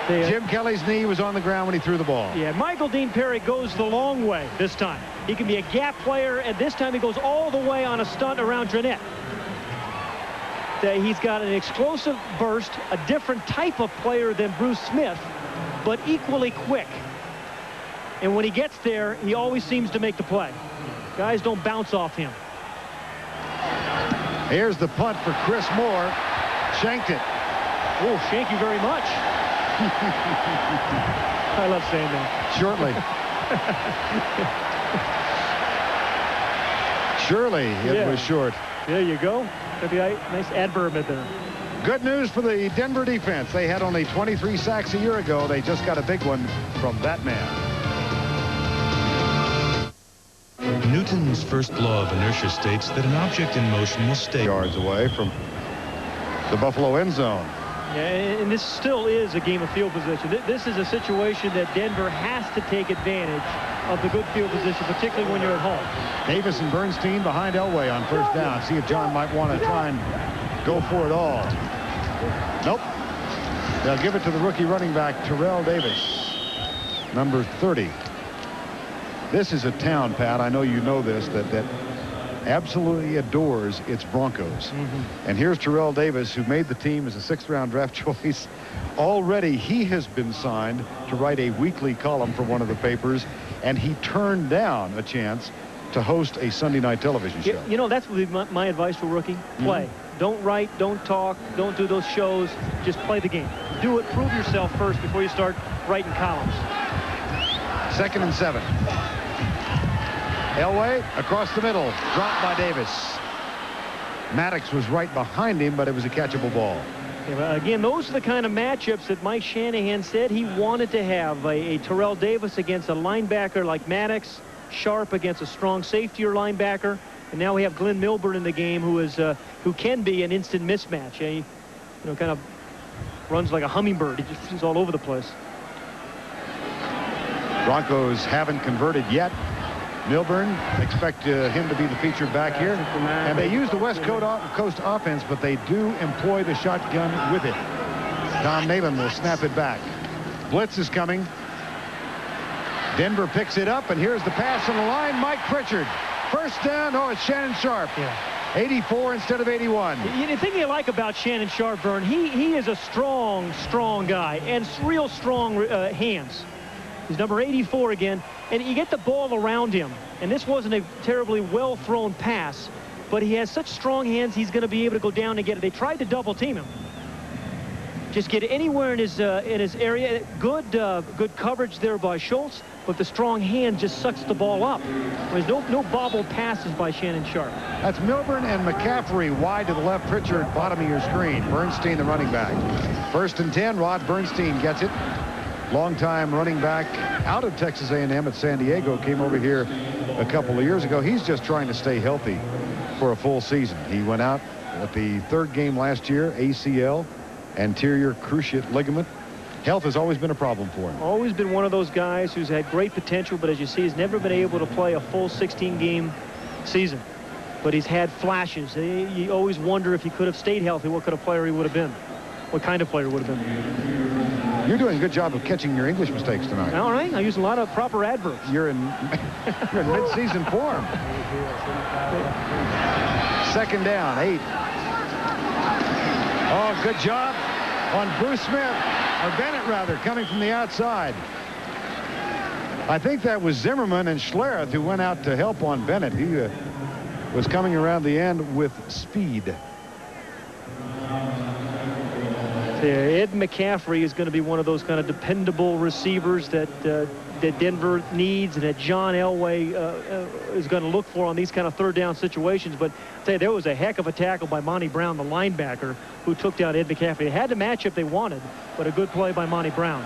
Jim Kelly's knee was on the ground when he threw the ball. Yeah, Michael Dean Perry goes the long way this time. He can be a gap player, and this time he goes all the way on a stunt around Jeanette. He's got an explosive burst, a different type of player than Bruce Smith, but equally quick. And when he gets there, he always seems to make the play. Guys don't bounce off him. Here's the punt for Chris Moore. Shanked it. Oh, thank you very much. I love saying that. Shortly. Surely it was short. There you go. That'd be a nice adverb in there. Good news for the Denver defense. They had only 23 sacks a year ago. They just got a big one from that man. Newton's first law of inertia states that an object in motion will stay yards away from the Buffalo end zone. Yeah, and this still is a game of field position. This is a situation that Denver has to take advantage of the good field position, particularly when you're at home. Davis and Bernstein behind Elway on first down. See if John might want to try and go for it all. Nope. They'll give it to the rookie running back, Terrell Davis, number 30. This is a town, Pat, I know you know this, that absolutely adores its Broncos. And here's Terrell Davis, who made the team as a 6th-round draft choice. Already he has been signed to write a weekly column for one of the papers, and he turned down a chance to host a Sunday night television show. You know, that's my advice for rookie. Play. Don't write, don't talk, don't do those shows. Just play the game. Do it, prove yourself first before you start writing columns. 2nd and 7. Elway across the middle, dropped by Davis. Maddox was right behind him, but it was a catchable ball. Yeah, again, those are the kind of matchups that Mike Shanahan said he wanted to have. A Terrell Davis against a linebacker like Maddox, Sharp against a strong safety or linebacker, and now we have Glenn Milburn in the game, who can be an instant mismatch. He, kind of runs like a hummingbird. He's all over the place. Broncos haven't converted yet. Milburn, expect him to be the featured back here. And they use the West Coast offense, but they do employ the shotgun with it. Tom Nalen will snap it back. Blitz is coming. Denver picks it up, and here's the pass on the line. Mike Pritchard. First down. Oh, it's Shannon Sharp. 84 instead of 81. The thing you like about Shannon Sharp, Vern, he is a strong guy and real strong hands. He's number 84 again, and you get the ball around him. And this wasn't a terribly well-thrown pass, but he has such strong hands, he's going to be able to go down and get it. They tried to double team him. Just get anywhere in his area. Good coverage there by Schultz, but the strong hand just sucks the ball up. There's no bobble passes by Shannon Sharp. That's Milburn and McCaffrey wide to the left. Pritchard, bottom of your screen. Bernstein, the running back. 1st and 10. Rod Bernstein gets it. Longtime running back out of Texas A&M at San Diego, came over here a couple of years ago. He's just trying to stay healthy for a full season. He went out at the 3rd game last year, ACL, anterior cruciate ligament. Health has always been a problem for him. Always been one of those guys who's had great potential, but as you see, he's never been able to play a full 16-game season. But he's had flashes. You always wonder if he could have stayed healthy, what kind of player he would have been. What kind of player would have been. You're doing a good job of catching your English mistakes tonight. All right. I use a lot of proper adverbs. You're in mid-season form. 2nd down, 8. Oh, good job on Bruce Smith, or Bennett rather, coming from the outside. I think that was Zimmerman and Schlereth who went out to help on Bennett. He was coming around the end with speed. Ed McCaffrey is going to be one of those kind of dependable receivers that Denver needs, and that John Elway is going to look for on these kind of 3rd down situations. But I'll tell you, there was a heck of a tackle by Monty Brown, the linebacker, who took down Ed McCaffrey. They had the matchup they wanted, but a good play by Monty Brown.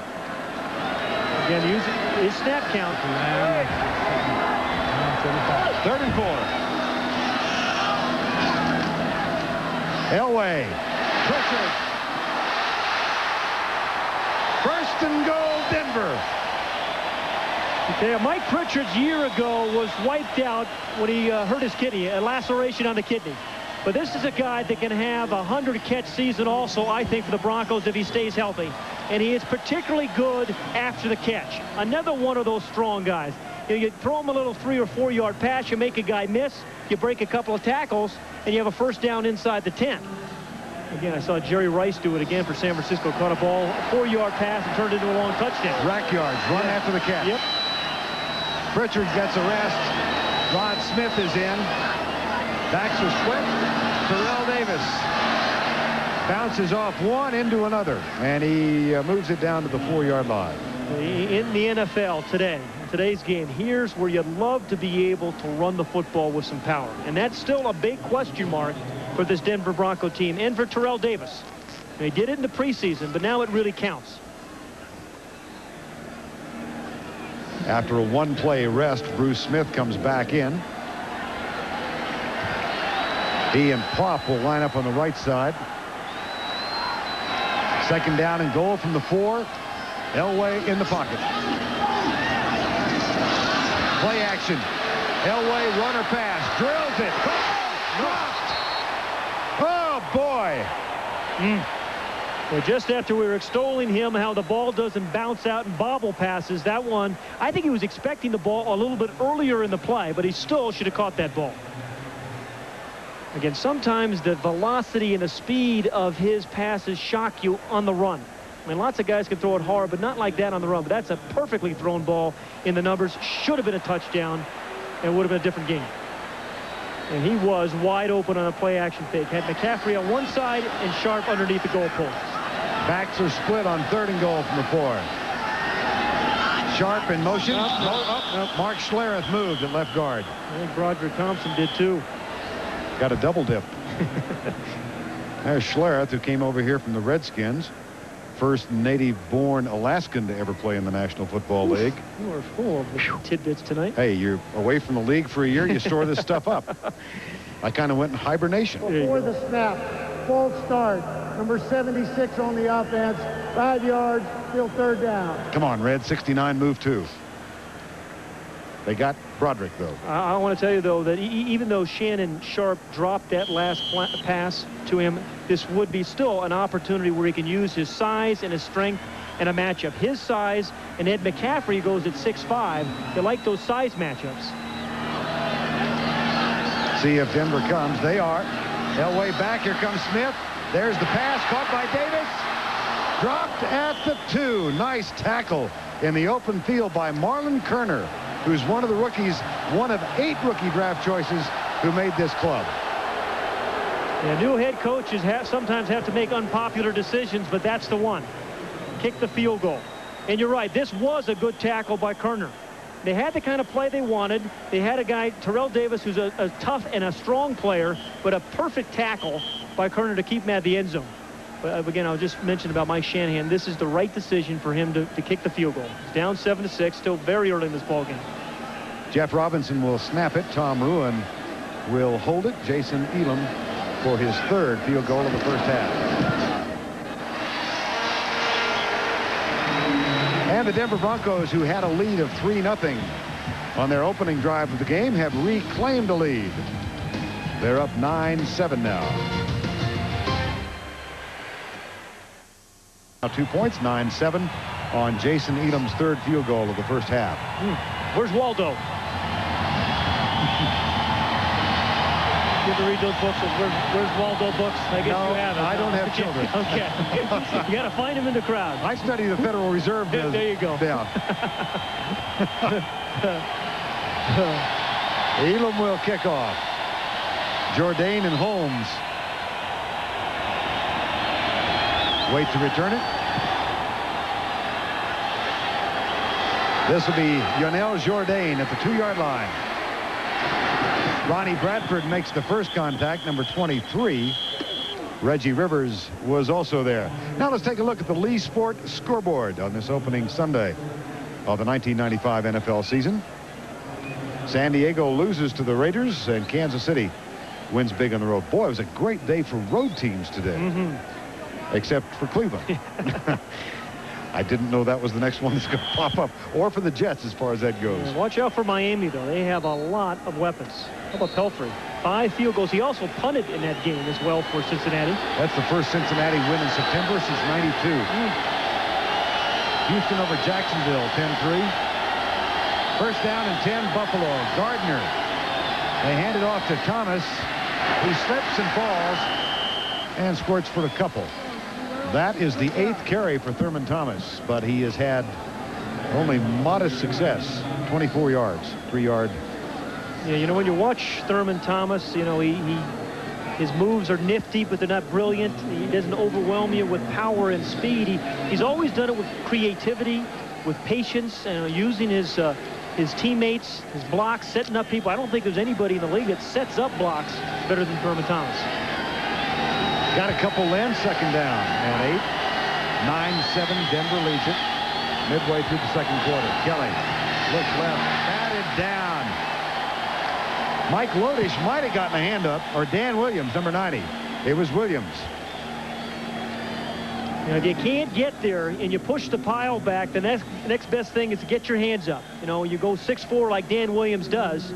Again, using his snap count. 3rd and 4. Elway. Pritchard. 1st and goal, Denver. Okay, Mike Pritchard's year ago was wiped out when he hurt his kidney, a laceration on the kidney. But this is a guy that can have a 100-catch season also, I think, for the Broncos if he stays healthy. And he is particularly good after the catch. Another one of those strong guys. You throw him a little 3 or 4 yard pass, you make a guy miss, you break a couple of tackles, and you have a 1st down inside the 10. Again, I saw Jerry Rice do it again for San Francisco. Caught a ball, a 4-yard pass, and turned it into a long touchdown. Rack yards, run after the catch. Yep. Pritchard gets a rest. Rod Smith is in. Backs are split. Terrell Davis bounces off one into another, and he moves it down to the 4-yard line. In the NFL today, in today's game, here's where you'd love to be able to run the football with some power. And that's still a big question mark for this Denver Bronco team and for Terrell Davis. They did it in the preseason, but now it really counts. After a 1-play rest, Bruce Smith comes back in. He and Pop will line up on the right side. 2nd down and goal from the 4. Elway in the pocket. Play action. Elway, runner pass, drills it. Dropped. Oh, boy. Well, just after we were extolling him, how the ball doesn't bounce out and bobble passes, that one, I think he was expecting the ball a little bit earlier in the play, but he still should have caught that ball. Again, sometimes the velocity and the speed of his passes shock you on the run. I mean, lots of guys can throw it hard, but not like that on the run. But that's a perfectly thrown ball in the numbers. Should have been a touchdown and would have been a different game. And he was wide open on a play action fake. Had McCaffrey on one side and Sharp underneath the goalpost. Backs are split on 3rd and goal from the 4. Sharp in motion. Mark Schlereth moved at left guard. I think Broderick Thompson did too. Got a double dip. There's Schlereth, who came over here from the Redskins. First native-born Alaskan to ever play in the National Football League. You are full of tidbits tonight. Hey, you're away from the league for a year. You store this stuff up. I kind of went in hibernation. Before the snap, false start. Number 76 on the offense. 5 yards, still 3rd down. Come on, Red. 69, move 2. They got Broderick, though. I want to tell you, though, that even though Shannon Sharp dropped that last pass to him, this would be still an opportunity where he can use his size and his strength in a matchup. His size, and Ed McCaffrey goes at 6'5". They like those size matchups. See if Denver comes. They are. Elway back. Here comes Smith. There's the pass caught by Davis. Dropped at the 2. Nice tackle in the open field by Marlon Kerner, who's one of the rookies, one of 8 rookie draft choices who made this club. Yeah, new head coaches sometimes have to make unpopular decisions, but that's the one. Kick the field goal. And you're right, this was a good tackle by Kerner. They had the kind of play they wanted. They had a guy, Terrell Davis, who's a tough and a strong player, but a perfect tackle by Kerner to keep him at the end zone. But again, I'll just mention about Mike Shanahan. This is the right decision for him to kick the field goal. It's down 7-6, still very early in this ball game. Jeff Robinson will snap it. Tom Ruin will hold it. Jason Elam for his 3rd field goal of the first half. And the Denver Broncos, who had a lead of 3-0 on their opening drive of the game, have reclaimed a lead. They're up 9-7 now. 2 points, 9-7 on Jason Elam's 3rd field goal of the first half. Where's Waldo? You have to read those books. Where's Waldo books? I guess No, you have it. I don't have children. Okay. You got to find him in the crowd. I study the Federal Reserve. There you go. Yeah. Elam will kick off. Jourdain and Holmes wait to return it. This will be Yonel Jourdain at the 2-yard line. Ronnie Bradford makes the first contact, number 23. Reggie Rivers was also there. Now let's take a look at the Lee Sport scoreboard on this opening Sunday of the 1995 NFL season. San Diego loses to the Raiders, and Kansas City wins big on the road. Boy, it was a great day for road teams today. Except for Cleveland. I didn't know that was the next one that's going to pop up, or for the Jets as far as that goes. Yeah, watch out for Miami, though. They have a lot of weapons. How about Pelfrey? 5 field goals. He also punted in that game as well for Cincinnati. That's the first Cincinnati win in September since '92. Houston over Jacksonville, 10-3. First down and 10, Buffalo. Gardner. They hand it off to Thomas. He slips and falls and squirts for a couple. That is the 8th carry for Thurman Thomas, but he has had only modest success. 24 yards, 3-yard. Yeah, you know, when you watch Thurman Thomas, you know, his moves are nifty, but they're not brilliant. He doesn't overwhelm you with power and speed. He's always done it with creativity, with patience, and using his teammates, his blocks, setting up people. I don't think there's anybody in the league that sets up blocks better than Thurman Thomas. Got a couple then, 2nd down and 8. 9-7, Denver leads it midway through the 2nd quarter. Kelly looks left, batted down. Mike Lodish might have gotten a hand up, or Dan Williams, number 90. It was Williams. You know, if you can't get there and you push the pile back, the next best thing is to get your hands up. You know, you go 6'4" like Dan Williams does.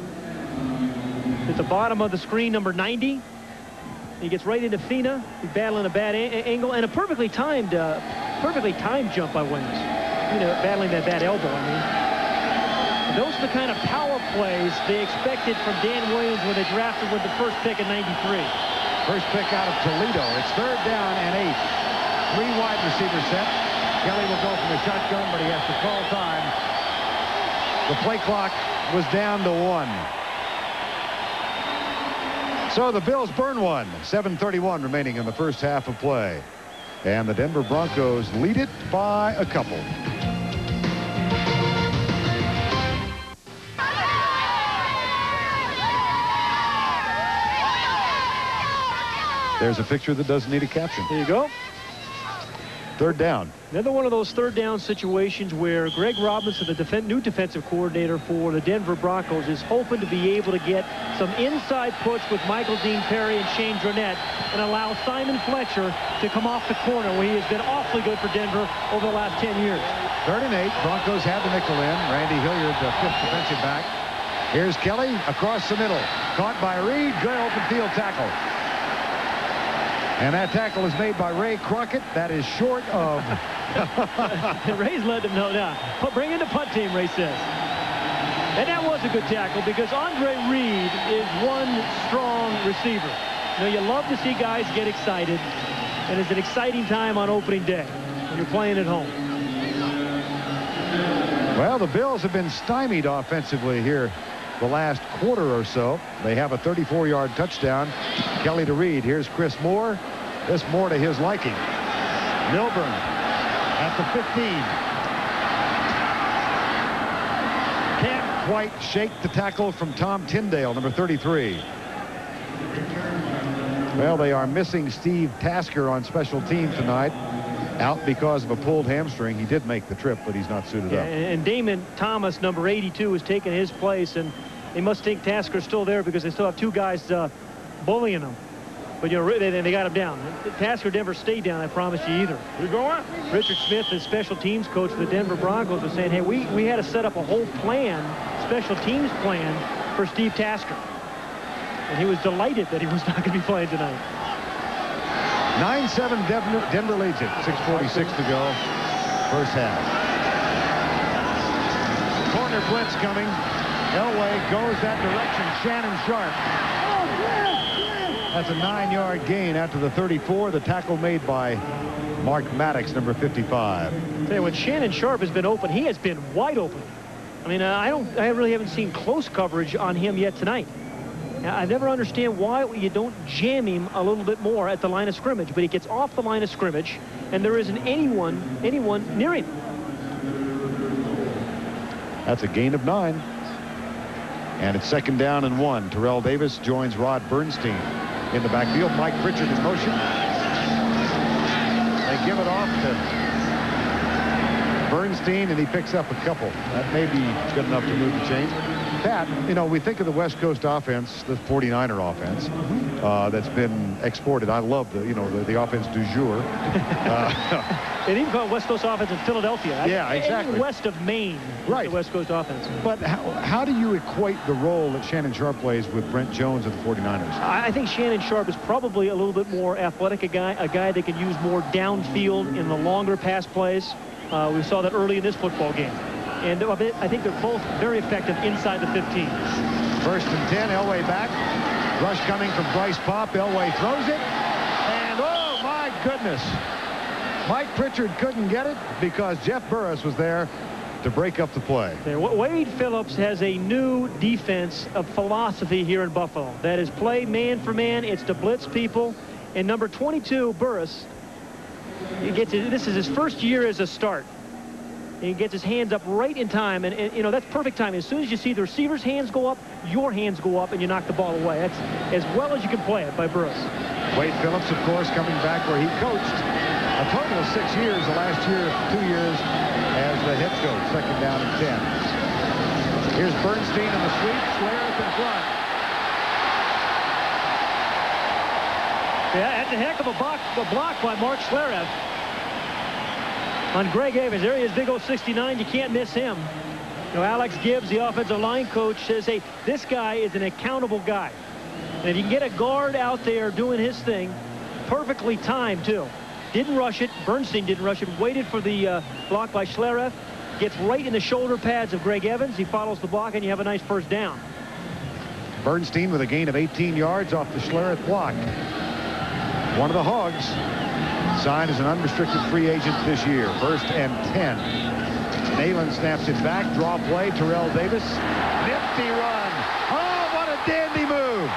At the bottom of the screen, number 90. He gets right into Fina. He's battling a bad angle and a perfectly timed jump by Williams. You know, battling that bad elbow, I mean. Those are the kind of power plays they expected from Dan Williams when they drafted with the first pick in '93. First pick out of Toledo. It's 3rd down and 8. 3 wide receiver set. Kelly will go from the shotgun, but he has to call time. The play clock was down to 1. So the Bills burn one. 7:31 remaining in the first half of play. And the Denver Broncos lead it by a couple. There's a picture that doesn't need a caption. There you go. 3rd down. Another one of those 3rd down situations where Greg Robinson, the new defensive coordinator for the Denver Broncos, is hoping to be able to get some inside push with Michael Dean Perry and Shane Dronette and allow Simon Fletcher to come off the corner, where he has been awfully good for Denver over the last 10 years. 3rd and 8. Broncos had the nickel in. Randy Hilliard, the 5th defensive back. Here's Kelly across the middle. Caught by Reed. Good open field tackle. And that tackle is made by Ray Crockett. That is short of... Ray's let them know now. Bring in the punt team, Ray says. And that was a good tackle because Andre Reed is one strong receiver. You know, you love to see guys get excited. And it's an exciting time on opening day when you're playing at home. Well, the Bills have been stymied offensively here the last quarter or so. They have a 34-yard touchdown. Kelly to Reed. Here's Chris Moore. This Moore to his liking. Milburn at the 15. Can't quite shake the tackle from Tom Tyndale, number 33. Well, they are missing Steve Tasker on special teams tonight. Out because of a pulled hamstring. He did make the trip, but he's not suited up. And Damon Thomas, number 82, is taking his place, and they must think Tasker's still there because they still have 2 guys bullying him. But, you know, they got him down. Tasker never stayed down, I promise you, either. You going? Richard Smith, the special teams coach for the Denver Broncos, was saying, hey, we had to set up a whole plan, special teams plan, for Steve Tasker. And he was delighted that he was not going to be playing tonight. 9-7 Denver leads it. 6:46 to go. First half. Corner blitz coming. Elway goes that direction. Shannon Sharp. That's a 9-yard gain after the 34. The tackle made by Mark Maddox, number 55. When Shannon Sharp has been open, he has been wide open. I mean, I really haven't seen close coverage on him yet tonight. I never understand why you don't jam him a little bit more at the line of scrimmage, but he gets off the line of scrimmage, and there isn't anyone near him. That's a gain of 9. And it's 2nd down and 1. Terrell Davis joins Rod Bernstein in the backfield. Mike Pritchard in motion. They give it off to Bernstein, and he picks up a couple. That may be good enough to move the chains. Pat, you know, we think of the West Coast offense, the 49er offense, that's been exported. I love the offense du jour. They even call it West Coast offense in Philadelphia. Yeah, exactly. West of Maine, right? The West Coast offense. But how do you equate the role that Shannon Sharp plays with Brent Jones of the 49ers? I think Shannon Sharp is probably a little bit more athletic, a guy that can use more downfield in the longer pass plays. We saw that early in this football game. And I think they're both very effective inside the 15. 1st and 10, Elway back. Rush coming from Bryce Popp. Elway throws it. And, oh, my goodness. Mike Pritchard couldn't get it because Jeff Burris was there to break up the play. Wade Phillips has a new defense of philosophy here in Buffalo. That is play man for man. It's to blitz people. And number 22, Burris, this is his first year as a start. And he gets his hands up right in time, and you know, that's perfect timing. As soon as you see the receiver's hands go up, your hands go up, and you knock the ball away. That's as well as you can play it by Burris. Wade Phillips, of course, coming back where he coached a total of 6 years. The last year, 2 years as the head coach. 2nd down and 10. Here's Bernstein in the sweep. Schlereth in front. Yeah, that's a heck of a block by Mark Schlereth. On Greg Evans, there he is, big old 69. You can't miss him. You know, Alex Gibbs, the offensive line coach, says, hey, this guy is an accountable guy. And if you can get a guard out there doing his thing, perfectly timed, too. Didn't rush it. Bernstein didn't rush it. Waited for the block by Schlereth. Gets right in the shoulder pads of Greg Evans. He follows the block, and you have a nice first down. Bernstein with a gain of 18 yards off the Schlereth block. One of the Hogs signed as an unrestricted free agent this year. 1st and 10. Nalen snaps it back. Draw play. Terrell Davis. Nifty run. Oh, what a dandy move.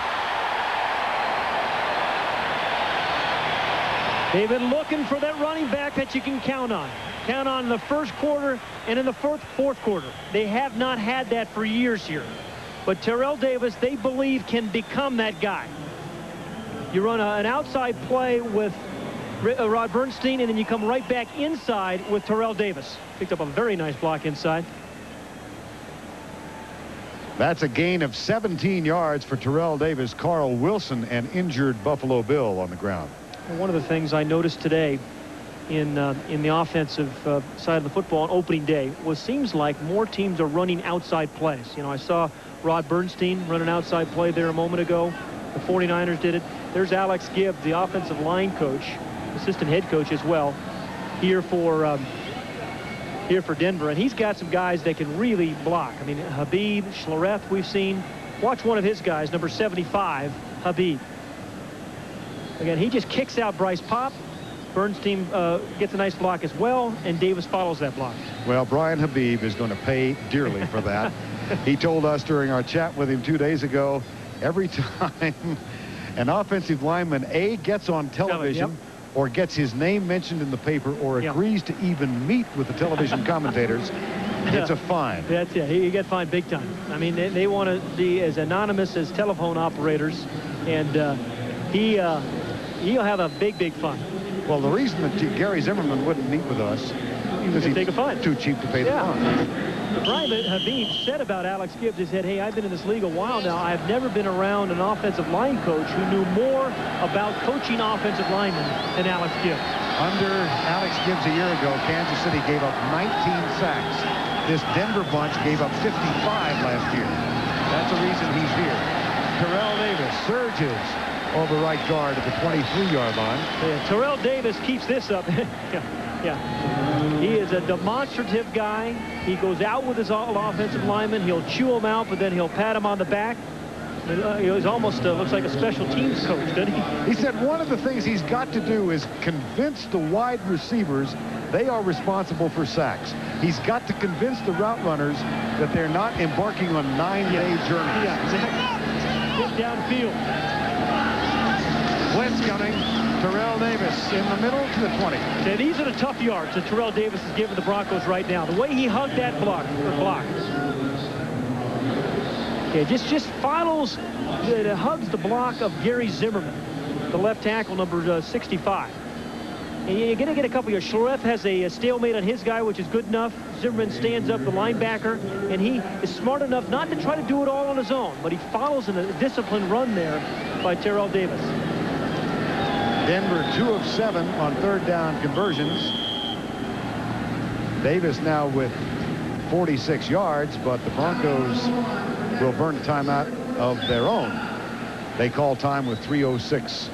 They've been looking for that running back that you can count on. Count on in the first quarter and in the fourth quarter. They have not had that for years here. But Terrell Davis, they believe, can become that guy. You run an outside play with Rod Bernstein, and then you come right back inside with Terrell Davis. Picked up a very nice block inside. That's a gain of 17 yards for Terrell Davis. Carl Wilson, an injured Buffalo Bill, on the ground. One of the things I noticed today in the offensive side of the football on opening day was seems like more teams are running outside plays. You know, I saw Rod Bernstein run an outside play there a moment ago. The 49ers did it. There's Alex Gibbs, the offensive line coach, assistant head coach as well, here for Denver, and he's got some guys that can really block. I mean, Habib, Schlereth, we've seen. Watch one of his guys, number 75, Habib. Again, he just kicks out Bryce Pop. Bernstein gets a nice block as well, and Davis follows that block. Well, Brian Habib is going to pay dearly for that. He told us during our chat with him 2 days ago, every time an offensive lineman gets on television or gets his name mentioned in the paper or agrees to even meet with the television commentators, it's a fine. That's it. He get fined big time. I mean, they want to be as anonymous as telephone operators, and he'll have a big fine. Well, the reason that Gary Zimmerman wouldn't meet with us is he's take a fine. Too cheap to pay the fine. Brian Habib said about Alex Gibbs, he said, hey, I've been in this league a while now. I've never been around an offensive line coach who knew more about coaching offensive linemen than Alex Gibbs. Under Alex Gibbs a year ago, Kansas City gave up 19 sacks. This Denver bunch gave up 55 last year. That's the reason he's here. Terrell Davis surges over right guard at the 23-yard line. Yeah, Terrell Davis keeps this up. He is a demonstrative guy. He goes out with his offensive lineman. He'll chew him out, but then he'll pat him on the back. He's almost looks like a special teams coach, doesn't he? He said one of the things he's got to do is convince the wide receivers they are responsible for sacks. He's got to convince the route runners that they're not embarking on 9-day journeys. Yeah, exactly. Get downfield. Blitz coming. Terrell Davis in the middle to the 20. Okay, these are the tough yards that Terrell Davis is giving the Broncos right now. The way he hugged that block. Okay, just follows, hugs the block of Gary Zimmerman, the left tackle, number 65. And you're going to get a couple here. Schlereth has a stalemate on his guy, which is good enough. Zimmerman stands up, the linebacker, and he is smart enough not to try to do it all on his own, but he follows in a disciplined run there by Terrell Davis. Denver 2 of 7 on third down conversions. Davis now with 46 yards, but the Broncos will burn a timeout of their own. They call time with 3:06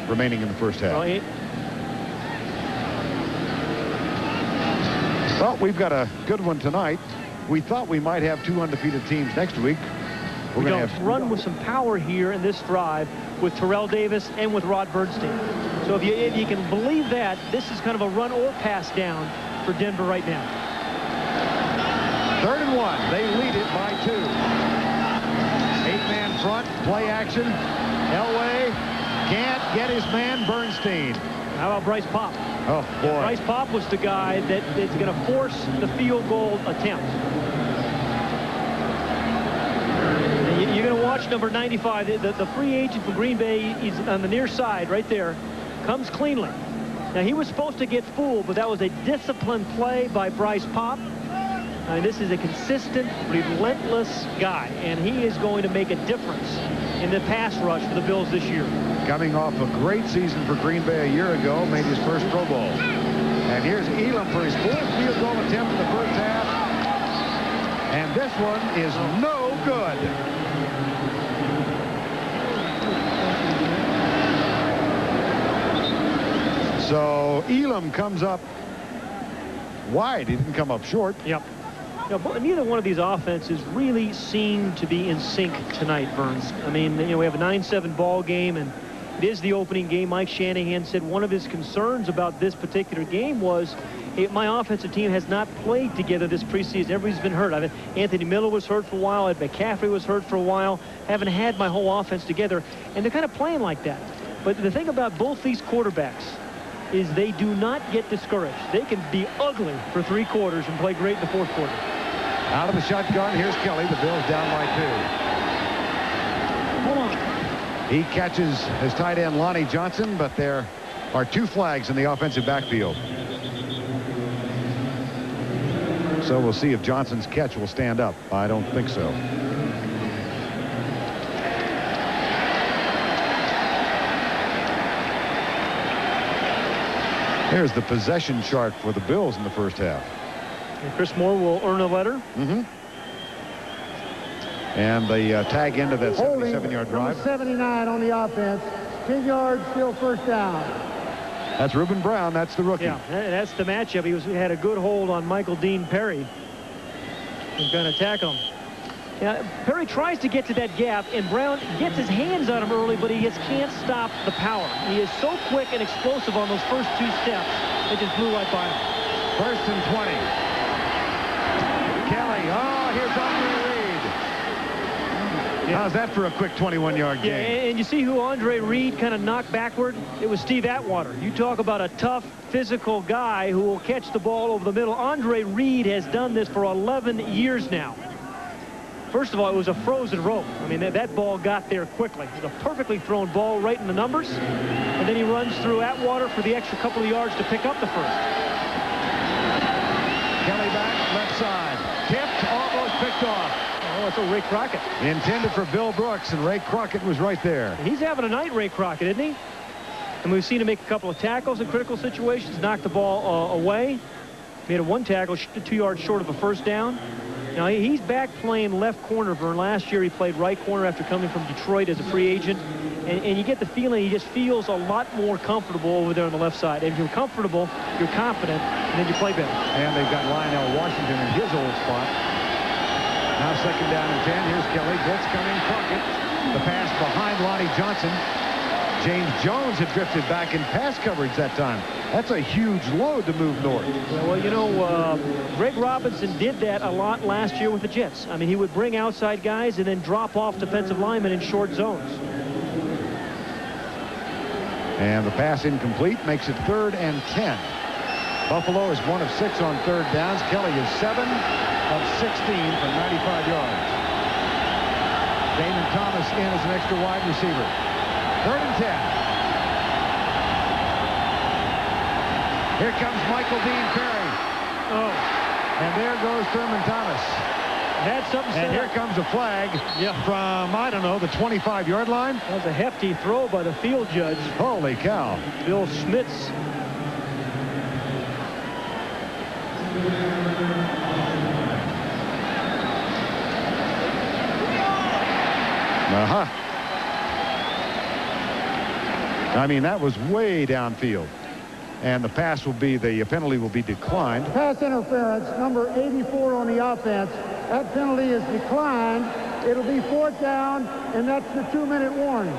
remaining in the first half. Well, we've got a good one tonight. We thought we might have 2 undefeated teams next week. We're going to have run with some power here in this drive with Terrell Davis and with Rod Bernstein. So if you can believe that, this is kind of a run or pass down for Denver right now. 3rd and 1. They lead it by 2. 8-man front, play action. Elway can't get his man Bernstein. How about Bryce Pop? Oh, boy. Bryce Pop was the guy that is going to force the field goal attempt. You're going to watch number 95. The free agent from Green Bay, he's on the near side right there. Comes cleanly. Now, he was supposed to get fooled, but that was a disciplined play by Bryce Pop. This is a consistent, relentless guy, and he is going to make a difference in the pass rush for the Bills this year. Coming off a great season for Green Bay a year ago, made his first Pro Bowl. And here's Elam for his 4th field goal attempt in the first half. And this one is no good. So Elam comes up wide. He didn't come up short. Yep. Neither one of these offenses really seem to be in sync tonight, Burns. I mean, we have a 9-7 ball game, and it is the opening game. Mike Shanahan said one of his concerns about this particular game was my offensive team has not played together this preseason. Everybody's been hurt. Anthony Miller was hurt for a while. Ed McCaffrey was hurt for a while. Haven't had my whole offense together, and they're kind of playing like that. But the thing about both these quarterbacks is they do not get discouraged. They can be ugly for 3 quarters and play great in the 4th quarter. Out of the shotgun, here's Kelly. The Bills down by 2. Hold on. He catches his tight end Lonnie Johnson, but there are 2 flags in the offensive backfield. So we'll see if Johnson's catch will stand up. I don't think so. Here's the possession chart for the Bills in the first half. And Chris Moore will earn a letter. And they tag into that 77-yard drive. 79 on the offense. 10 yards, still first down. That's Reuben Brown. That's the rookie. Yeah, that's the matchup. He had a good hold on Michael Dean Perry. He's going to tackle him. Yeah, Perry tries to get to that gap, and Brown gets his hands on him early, but he just can't stop the power. He is so quick and explosive on those first 2 steps. It just blew right by him. 1st and 20. Kelly. Oh, here's Andre Reed. How's that for a quick 21-yard Yeah, gain? and you see who Andre Reed kind of knocked backward? It was Steve Atwater. You talk about a tough, physical guy who will catch the ball over the middle. Andre Reed has done this for 11 years now. First of all, it was a frozen rope. I mean, that ball got there quickly. It was a perfectly thrown ball right in the numbers. And then he runs through Atwater for the extra couple of yards to pick up the first. Kelly back, left side. Tipped, almost picked off. Oh, it's a Ray Crockett. Intended for Bill Brooks, and Ray Crockett was right there. He's having a night, Ray Crockett, isn't he? And we've seen him make a couple of tackles in critical situations, knock the ball away. Made a 1 tackle, 2 yards short of a first down. Now, he's back playing left corner. Vern, last year he played right corner after coming from Detroit as a free agent. And you get the feeling he just feels a lot more comfortable over there on the left side. If you're comfortable, you're confident, and then you play better. And they've got Lionel Washington in his old spot. Now 2nd down and 10. Here's Kelly. Blitz coming. Crockett. The pass behind Lonnie Johnson. James Jones had drifted back in pass coverage that time. That's a huge load to move north. Yeah, well, Greg Robinson did that a lot last year with the Jets. I mean, he would bring outside guys and then drop off defensive linemen in short zones. And the pass incomplete makes it 3rd and 10. Buffalo is 1 of 6 on 3rd downs. Kelly is 7 of 16 from 95 yards. Damon Thomas in as an extra wide receiver. 3rd and 10. Here comes Michael Dean Perry. Oh. And there goes Thurman Thomas. Had something set And here up. comes a flag from, I don't know, the 25-yard line. That was a hefty throw by the field judge. Holy cow. Bill Schmitz. I mean, that was way downfield. And the pass will be, the penalty will be declined. Pass interference, number 84 on the offense. That penalty is declined. It'll be 4th down, and that's the 2-minute warning.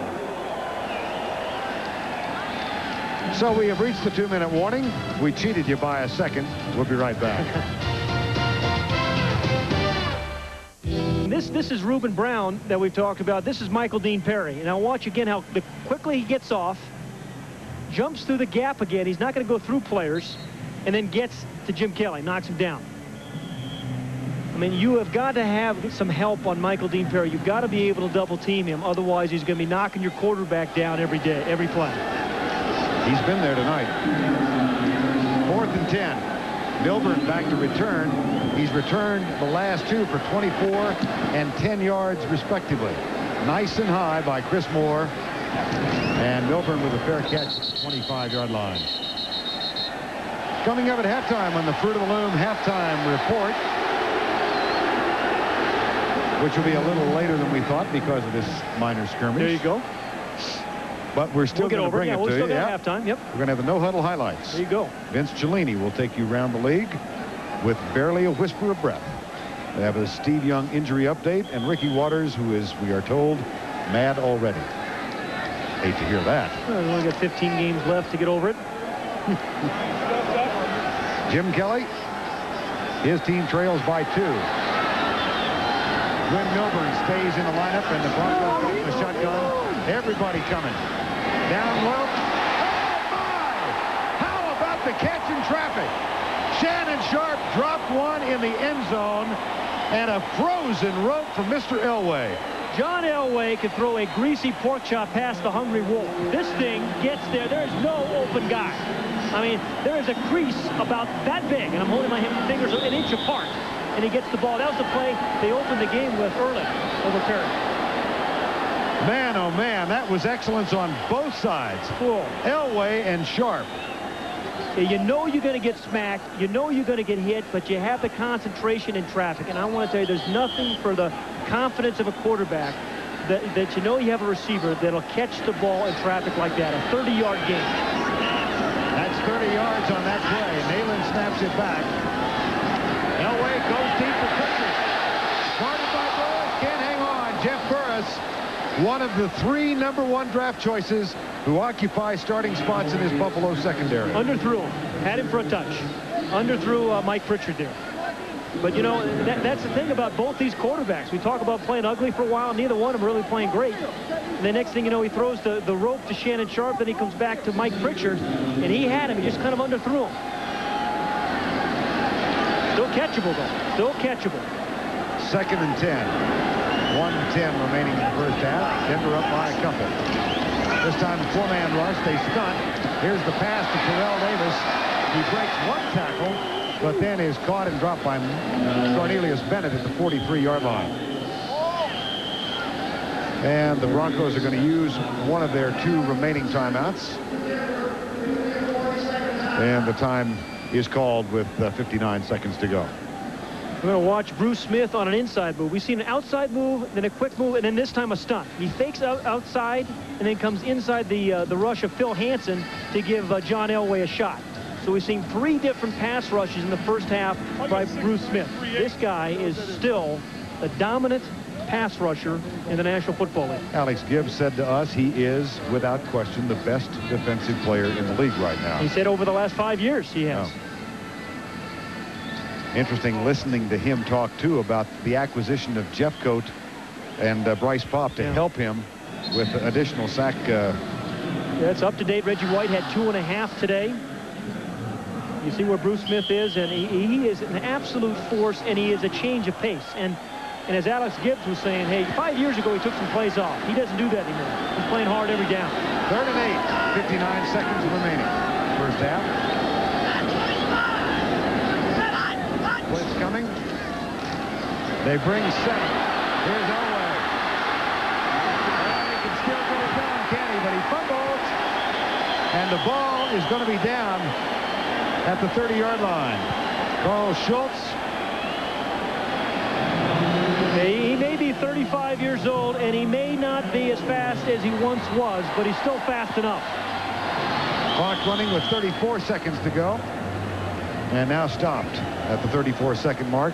So we have reached the 2-minute warning. We cheated you by a second. We'll be right back. This is Reuben Brown that we've talked about. This is Michael Dean Perry. Now watch again how quickly he gets off, jumps through the gap again. He's not going to go through players, and then gets to Jim Kelly, knocks him down. I mean, you have got to have some help on Michael Dean Perry. You've got to be able to double team him. Otherwise, he's going to be knocking your quarterback down every day, every play. He's been there tonight. 4th and 10. Milburn back to return. He's returned the last 2 for 24 and 10 yards respectively. Nice and high by Chris Moore. And Milburn with a fair catch at the 25-yard line. Coming up at halftime on the Fruit of the Loom halftime report, which will be a little later than we thought because of this minor skirmish. There you go. But we're still going to bring it to you. We'll still get halftime. Yep. We're going to have the no-huddle highlights. There you go. Vince Cellini will take you around the league with barely a whisper of breath. They have a Steve Young injury update, and Ricky Waters, who is, we are told, mad already. Hate to hear that. Well, we only got 15 games left to get over it. Jim Kelly, his team trails by 2. Glenn Milburn stays in the lineup, and the Broncos go for the shotgun. Everybody coming. Down low. Oh, my! How about the catch in traffic? Shannon Sharp dropped one in the end zone, and a frozen rope from Mr. Elway. John Elway could throw a greasy pork chop past the hungry wolf. This thing gets there. There's no open guy. I mean, there is a crease about that big, and I'm holding my fingers an inch apart, and he gets the ball. That was the play they opened the game with early over Perry. Man, oh man, that was excellence on both sides. Cool. Elway and Sharp. You know you're going to get smacked. You know you're going to get hit, but you have the concentration in traffic. And I want to tell you, there's nothing for the confidence of a quarterback that you know you have a receiver that'll catch the ball in traffic like that. A 30-yard gain. That's 30 yards on that play. Neyland snaps it back. Elway goes deep for Pritchard. Guarded by Burris. Can't hang on. Jeff Burris, one of the 3 #1 draft choices who occupy starting spots in his Buffalo secondary. Underthrew him. Had him for a touch. Underthrew Mike Pritchard there. But, you know, that's the thing about both these quarterbacks. We talk about playing ugly for a while. Neither one of them really playing great. And the next thing you know, he throws the rope to Shannon Sharp. Then he comes back to Mike Pritchard. And he had him. He just kind of underthrew him. Still catchable, though. Still catchable. 2nd and 10. 1:10 remaining in the first half. Denver up by a couple. This time, 4-man rush. They stunt. Here's the pass to Terrell Davis. He breaks 1 tackle, but then is caught and dropped by Cornelius Bennett at the 43-yard line. And the Broncos are going to use one of their 2 remaining timeouts. And the time is called with 59 seconds to go. We're going to watch Bruce Smith on an inside move. We've seen an outside move, then a quick move, and then this time a stunt. He fakes outside and then comes inside the rush of Phil Hansen to give John Elway a shot. So we've seen 3 different pass rushes in the first half by Bruce Smith. This guy is still the dominant pass rusher in the National Football League. Alex Gibbs said to us he is, without question, the best defensive player in the league right now. He said over the last 5 years he has. Oh. Interesting listening to him talk, too, about the acquisition of Jeffcoat and Bryce Popp to help him with additional sack. That's up to date. Reggie White had 2.5 today. You see where Bruce Smith is, and he is an absolute force, and he is a change of pace. And as Alex Gibbs was saying, hey, 5 years ago he took some plays off. He doesn't do that anymore. He's playing hard every down. 3rd and 8, 59 seconds remaining. First half. Blitz coming. They bring 7. Here's Elway. He can still get it done, can he? But he fumbles. And the ball is going to be down at the 30-yard line. Carl Schultz. He may be 35 years old, and he may not be as fast as he once was, but he's still fast enough. Clock running with 34 seconds to go. And now stopped at the 34-second mark.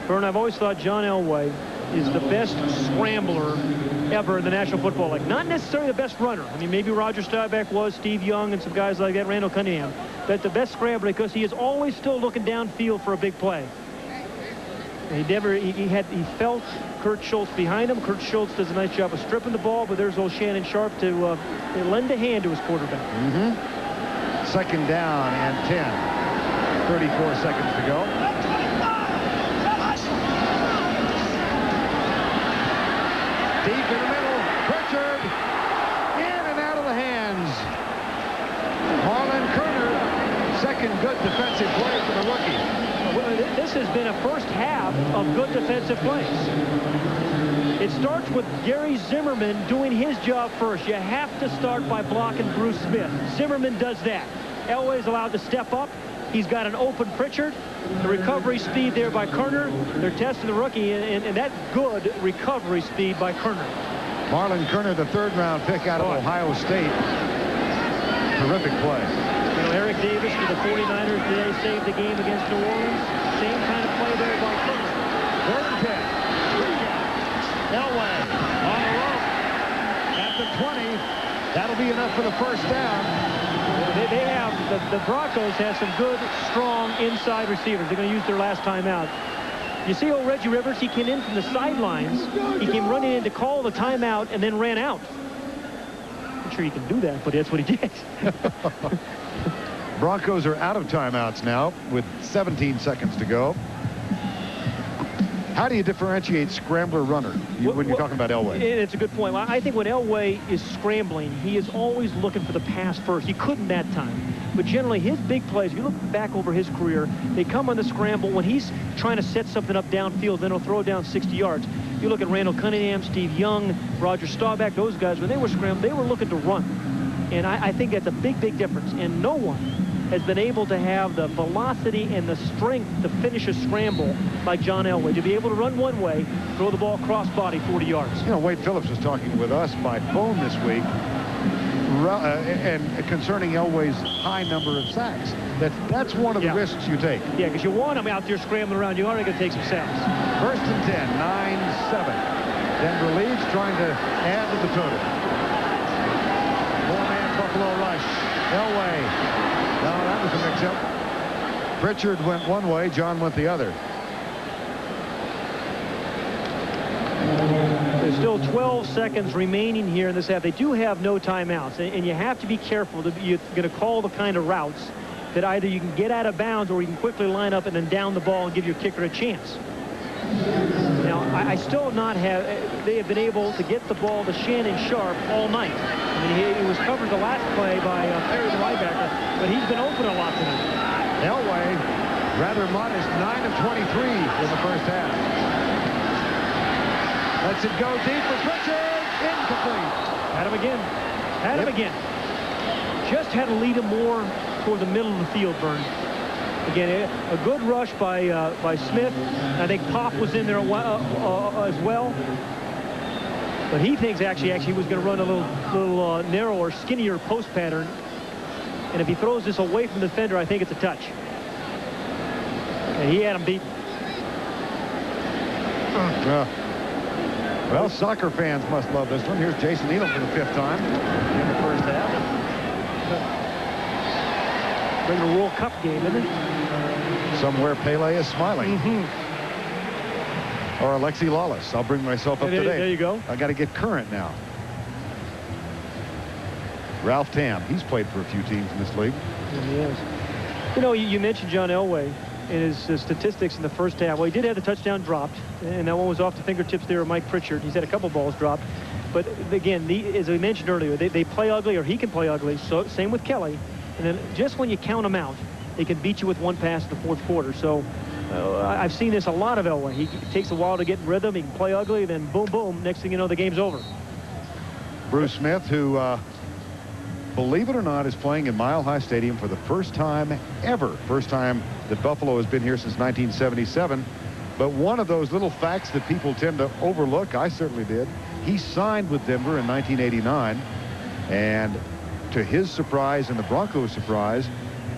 Vern, I've always thought John Elway is the best scrambler ever in the National Football League. Not necessarily the best runner. I mean, maybe Roger Staubach was, Steve Young, and some guys like that, Randall Cunningham. But the best scrambler because he is always still looking downfield for a big play. And he felt Kurt Schultz behind him. Kurt Schultz does a nice job of stripping the ball, but there's old Shannon Sharp to lend a hand to his quarterback. 2nd down and 10. 34 seconds to go. Deep in the middle, Pritchard in and out of the hands. Marlon Kerner, 2nd good defensive play for the rookie. Well, this has been a first half of good defensive plays. It starts with Gary Zimmerman doing his job first. You have to start by blocking Bruce Smith. Zimmerman does that. Elway's allowed to step up. He's got an open Pritchard. The recovery speed there by Kerner. They're testing the rookie, and that good recovery speed by Kerner. Marlon Kerner, the third-round pick out of Ohio State. Terrific play. You know, Eric Davis for the 49ers today saved the game against New Orleans. Same kind of play there by Kerner. Third and 10. Elway on the rope at the 20. That'll be enough for the first down. They have, the Broncos have some good, strong inside receivers. They're going to use their last time out. You see old Reggie Rivers, he came in from the sidelines. He came running in to call the timeout and then ran out. I'm sure he can do that, but that's what he did. Broncos are out of timeouts now with 17 seconds to go. How do you differentiate scrambler runner when you're talking about Elway? It's a good point. I think when Elway is scrambling, he is always looking for the pass first. He couldn't that time. But generally, his big plays, if you look back over his career, they come on the scramble when he's trying to set something up downfield, then he'll throw it down 60 yards. You look at Randall Cunningham, Steve Young, Roger Staubach, those guys, when they were scrambling, they were looking to run. And I think that's a big, big difference. And no one has been able to have the velocity and the strength to finish a scramble like John Elway. To be able to run one way, throw the ball cross body 40 yards. You know, Wade Phillips was talking with us by phone this week and concerning Elway's high number of sacks. That's one of the risks you take. Yeah, because you want him out there scrambling around. You are going to take some sacks. First and 10, 9-7. Denver leads, trying to add to the total. Four-man Buffalo rush. Elway. No, that was a mix-up. Pritchard went one way, John went the other. There's still 12 seconds remaining here in this half. They do have no timeouts, and you have to be careful. You're going to call the kind of routes that either you can get out of bounds or you can quickly line up and then down the ball and give your kicker a chance. Now, I still not have, they have been able to get the ball to Shannon Sharp all night. I mean, he was covered the last play by Perry, the linebacker, but he's been open a lot tonight. Elway, rather modest, 9 of 23 in the first half. Lets it go deep for Pritchard. Incomplete. Had him again. Had him again. Just had to lead him more toward the middle of the field, Vern. Again, a good rush by Smith. I think Pop was in there as well. But he thinks actually he was going to run a little narrower, skinnier post pattern. And if he throws this away from the defender, I think it's a touch. And he had him beat. Well, soccer fans must love this one. Here's Jason Elam for the 5th time in the first half. Bring a World Cup game, isn't it? Somewhere Pele is smiling. Or Alexi Lawless. I'll bring myself up to date. There you go. I got to get current now. Ralph Tam. He's played for a few teams in this league. He is. You know, you mentioned John Elway in his statistics in the first half. Well, he did have the touchdown dropped, and that one was off the fingertips there of Mike Pritchard. He's had a couple balls dropped. But again, as we mentioned earlier, they play ugly, or he can play ugly. So same with Kelly. And then just when you count them out, they can beat you with one pass in the 4th quarter. So I've seen this a lot of Elway. He takes a while to get in rhythm. He can play ugly, then boom, boom. Next thing you know, the game's over. Bruce Smith, who, believe it or not, is playing in Mile High Stadium for the first time ever. First time that Buffalo has been here since 1977. But one of those little facts that people tend to overlook, I certainly did, he signed with Denver in 1989. And to his surprise and the Broncos' surprise,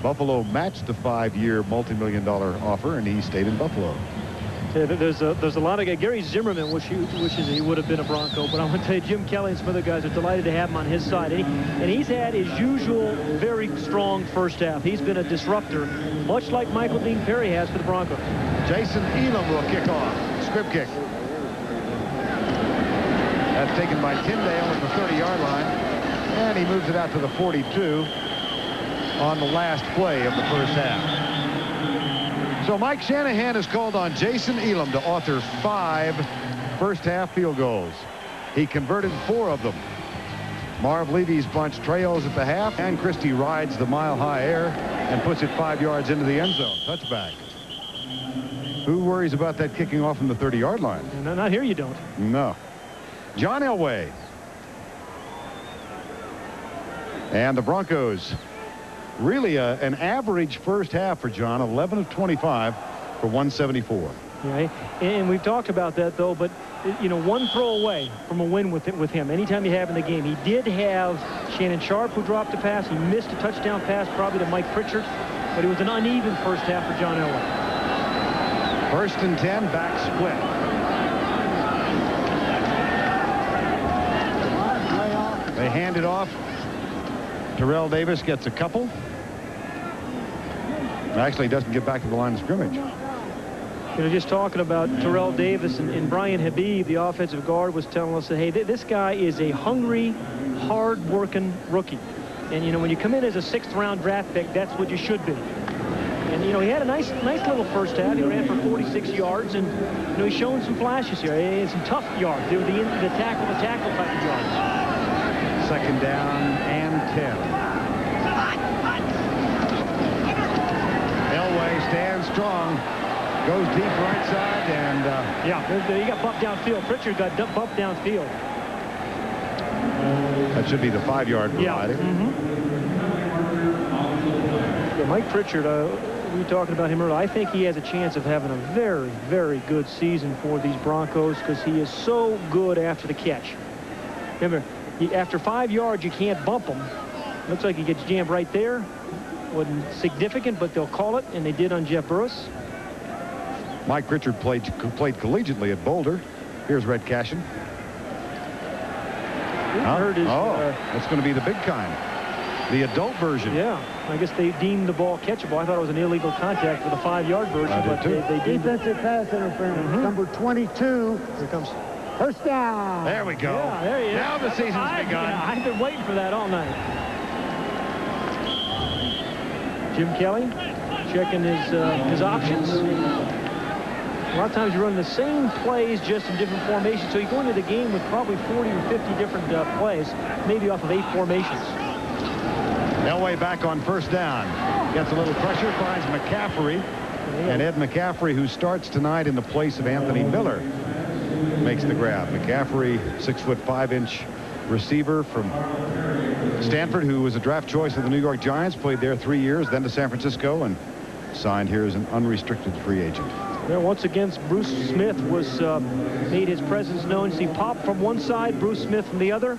Buffalo matched the 5-year multi-million-dollar offer, and he stayed in Buffalo. Yeah, there's a lot of guys. Gary Zimmerman wishes he would have been a Bronco, but I want to tell you, Jim Kelly and some other guys are delighted to have him on his side. And he's had his usual very strong first half. He's been a disruptor, much like Michael Dean Perry has for the Broncos. Jason Elam will kick off. Script kick. That's taken by Tyndale at the 30-yard line. And he moves it out to the 42 on the last play of the first half. So Mike Shanahan has called on Jason Elam to author 5 first-half field goals. He converted 4 of them. Marv Levy's bunch trails at the half, and Christie rides the mile-high air and puts it 5 yards into the end zone. Touchback. Who worries about that kicking off from the 30-yard line? No, not here you don't. No. John Elway. And the Broncos, really an average first half for John, 11 of 25 for 174. Yeah, and we've talked about that, though, but, you know, one throw away from a win with him anytime you have in the game. He did have Shannon Sharpe, who dropped a pass. He missed a touchdown pass, probably to Mike Pritchard, but it was an uneven first half for John Elway. 1st and 10, back split. They hand it off. Terrell Davis gets a couple. Actually, doesn't get back to the line of scrimmage. You know, just talking about Terrell Davis and Brian Habib, the offensive guard, was telling us that, hey, this guy is a hungry, hard-working rookie. And, you know, when you come in as a 6th-round draft pick, that's what you should be. And, you know, he had a nice little first half. He ran for 46 yards, and, you know, he's showing some flashes here. He had some tough yards. They were the tackle type of yards. 2nd down and 10. Elway stands strong. Goes deep right side, and yeah, he got bumped downfield. Pritchard got bumped downfield. That should be the 5-yard variety. Yeah. Yeah, Mike Pritchard, we were talking about him earlier. I think he has a chance of having a very, very good season for these Broncos because he is so good after the catch. Remember, after 5 yards, you can't bump him. Looks like he gets jammed right there. Wasn't significant, but they'll call it, and they did on Jeff Burris. Mike Pritchard played collegiately at Boulder. Here's Red Cashin. That's going to be the big kind. The adult version. Yeah, I guess they deemed the ball catchable. I thought it was an illegal contact for the 5-yard version, but they deemed it. Defensive pass interference. Number 22. Here comes. 1st down. There we go. Yeah, there he is. Now the season's begun. Yeah, I've been waiting for that all night. Jim Kelly checking his options. A lot of times you run the same plays just in different formations, so you go into the game with probably 40 or 50 different plays, maybe off of 8 formations. Elway back on 1st down. Gets a little pressure, finds McCaffrey. And Ed McCaffrey, who starts tonight in the place of Anthony Miller, makes the grab. McCaffrey, 6'5" receiver from Stanford, who was a draft choice of the New York Giants, played there 3 years, then to San Francisco, and signed here as an unrestricted free agent. There once again, Bruce Smith was made his presence known. You see Pop from one side, Bruce Smith from the other.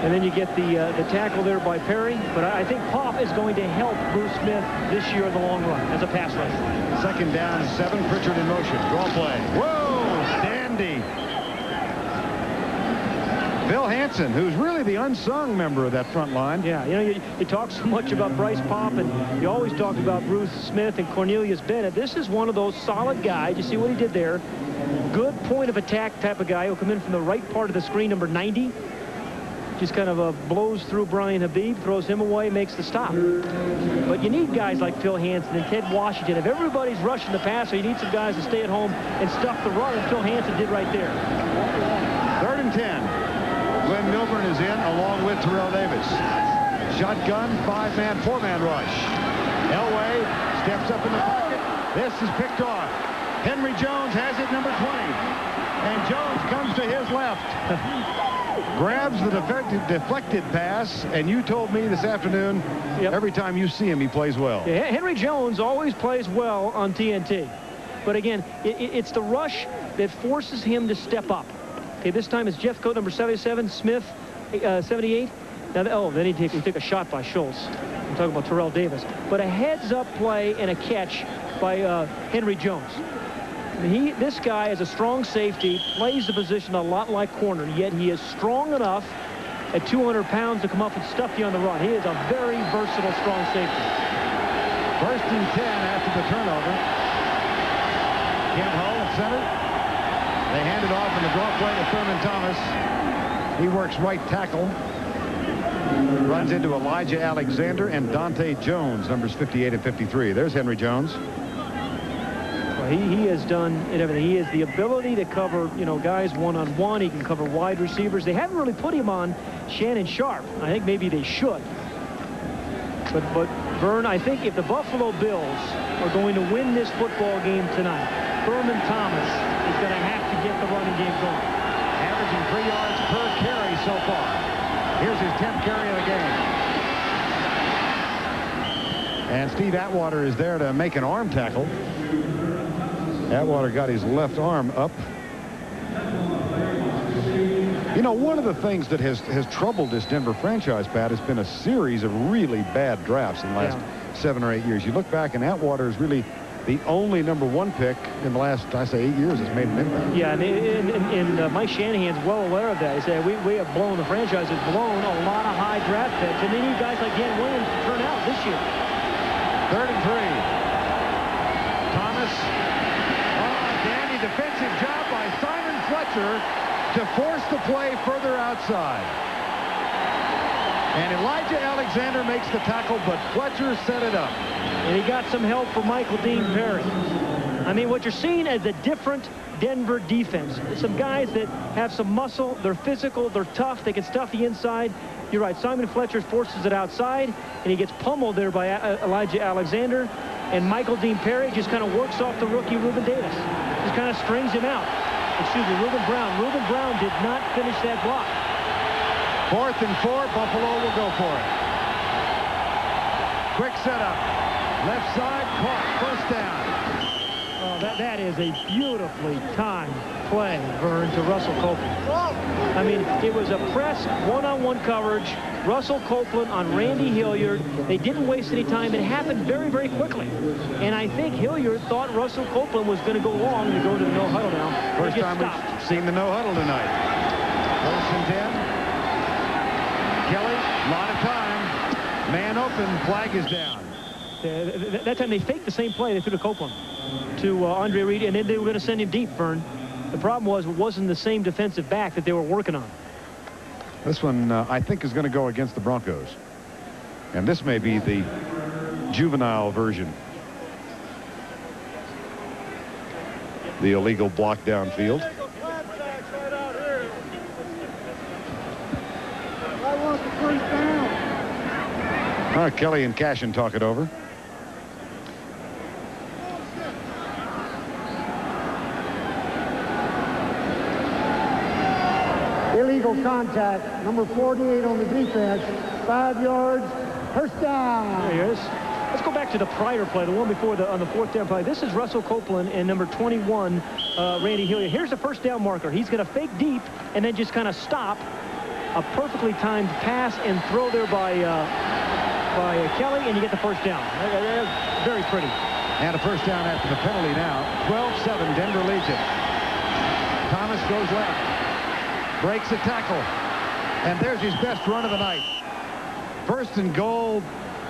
And then you get the tackle there by Perry. But I think Pop is going to help Bruce Smith this year in the long run as a pass rusher. 2nd down and 7. Pritchard in motion. Draw play. Whoa! Dandy. Phil Hansen, who's really the unsung member of that front line. Yeah, you know, you talk so much about Bryce Pop, and you always talk about Bruce Smith and Cornelius Bennett. This is one of those solid guys. You see what he did there. Good point of attack type of guy. He'll come in from the right part of the screen, number 90. Just kind of blows through Brian Habib, throws him away, makes the stop. But you need guys like Phil Hansen and Ted Washington. If everybody's rushing the passer, you need some guys to stay at home and stuff the run, and Phil Hansen did right there. 3rd and 10. Glenn Milburn is in along with Terrell Davis. Shotgun, 5-man, 4-man rush. Elway steps up in the pocket. This is picked off. Henry Jones has it, number 20. And Jones comes to his left. Grabs the deflected pass, and you told me this afternoon, every time you see him, he plays well. Yeah, Henry Jones always plays well on TNT. But again, it's the rush that forces him to step up. Okay, this time it's Jeff Coat, number 77, Smith, 78. Now, then he took a shot by Schultz. I'm talking about Terrell Davis. But a heads-up play and a catch by Henry Jones. I mean, this guy is a strong safety, plays the position a lot like corner, yet he is strong enough at 200 pounds to come up and stuff you on the run. He is a very versatile, strong safety. 1st and 10 after the turnover. Kent Hull at center. They hand it off in the draw play to Thurman Thomas. He works right tackle. Runs into Elijah Alexander and Dante Jones, numbers 58 and 53. There's Henry Jones. Well, he has done it everything. He has the ability to cover, you know, guys one-on-one. He can cover wide receivers. They haven't really put him on Shannon Sharpe. I think maybe they should. But Vern, I think if the Buffalo Bills are going to win this football game tonight, Thurman Thomas is going to have to get the running game going. Averaging 3 yards per carry so far. Here's his 10th carry of the game. And Steve Atwater is there to make an arm tackle. Atwater got his left arm up. You know, one of the things that has troubled this Denver franchise, Pat, has been a series of really bad drafts in the last 7 or 8 years. You look back, and Atwater is really the only #1 pick in the last, I say, 8 years that's made an impact. Yeah, and Mike Shanahan's well aware of that. He said, we have blown, the franchise has blown a lot of high draft picks, and they need guys like Dan Williams to turn out this year. 3rd and 3. Thomas. Dandy defensive job by Simon Fletcher to force the play further outside. And Elijah Alexander makes the tackle, but Fletcher set it up. And he got some help from Michael Dean Perry. I mean, what you're seeing is a different Denver defense. Some guys that have some muscle, they're physical, they're tough, they can stuff the inside. You're right, Simon Fletcher forces it outside, and he gets pummeled there by Elijah Alexander. And Michael Dean Perry just kind of works off the rookie Ruben Davis. Just kind of strings him out. Excuse me, Ruben Brown. Ruben Brown did not finish that block. 4th and 4, Buffalo will go for it. Quick setup. Left side, caught. 1st down. Oh, that is a beautifully timed play, Vern, to Russell Copeland. I mean, it was a press one-on-one coverage. Russell Copeland on Randy Hilliard. They didn't waste any time. It happened very, very quickly. And I think Hilliard thought Russell Copeland was going to go long to go to the no-huddle now. First time we've seen the no-huddle tonight. 1st and 10. Kelly, a lot of time. Man open, flag is down. That time they faked the same play they threw to Copeland, to Andre Reed, and then they were going to send him deep, Vern. The problem was it wasn't the same defensive back that they were working on. This one, I think, is going to go against the Broncos. And this may be the juvenile version. The illegal block downfield. I want the 1st down. All right, Kelly and Cashin talk it over. Illegal contact, number 48 on the defense, 5 yards, 1st down. There he is. Let's go back to the prior play, the one before on the 4th down play. This is Russell Copeland and number 21, Randy Hilliard. Here's the 1st down marker. He's going to fake deep and then just kind of stop. A perfectly timed pass and throw there by Kelly, and you get the 1st down. Very pretty. And a 1st down after the penalty now. 12-7, Denver leads it. Thomas goes left. Breaks a tackle. And there's his best run of the night. 1st and goal,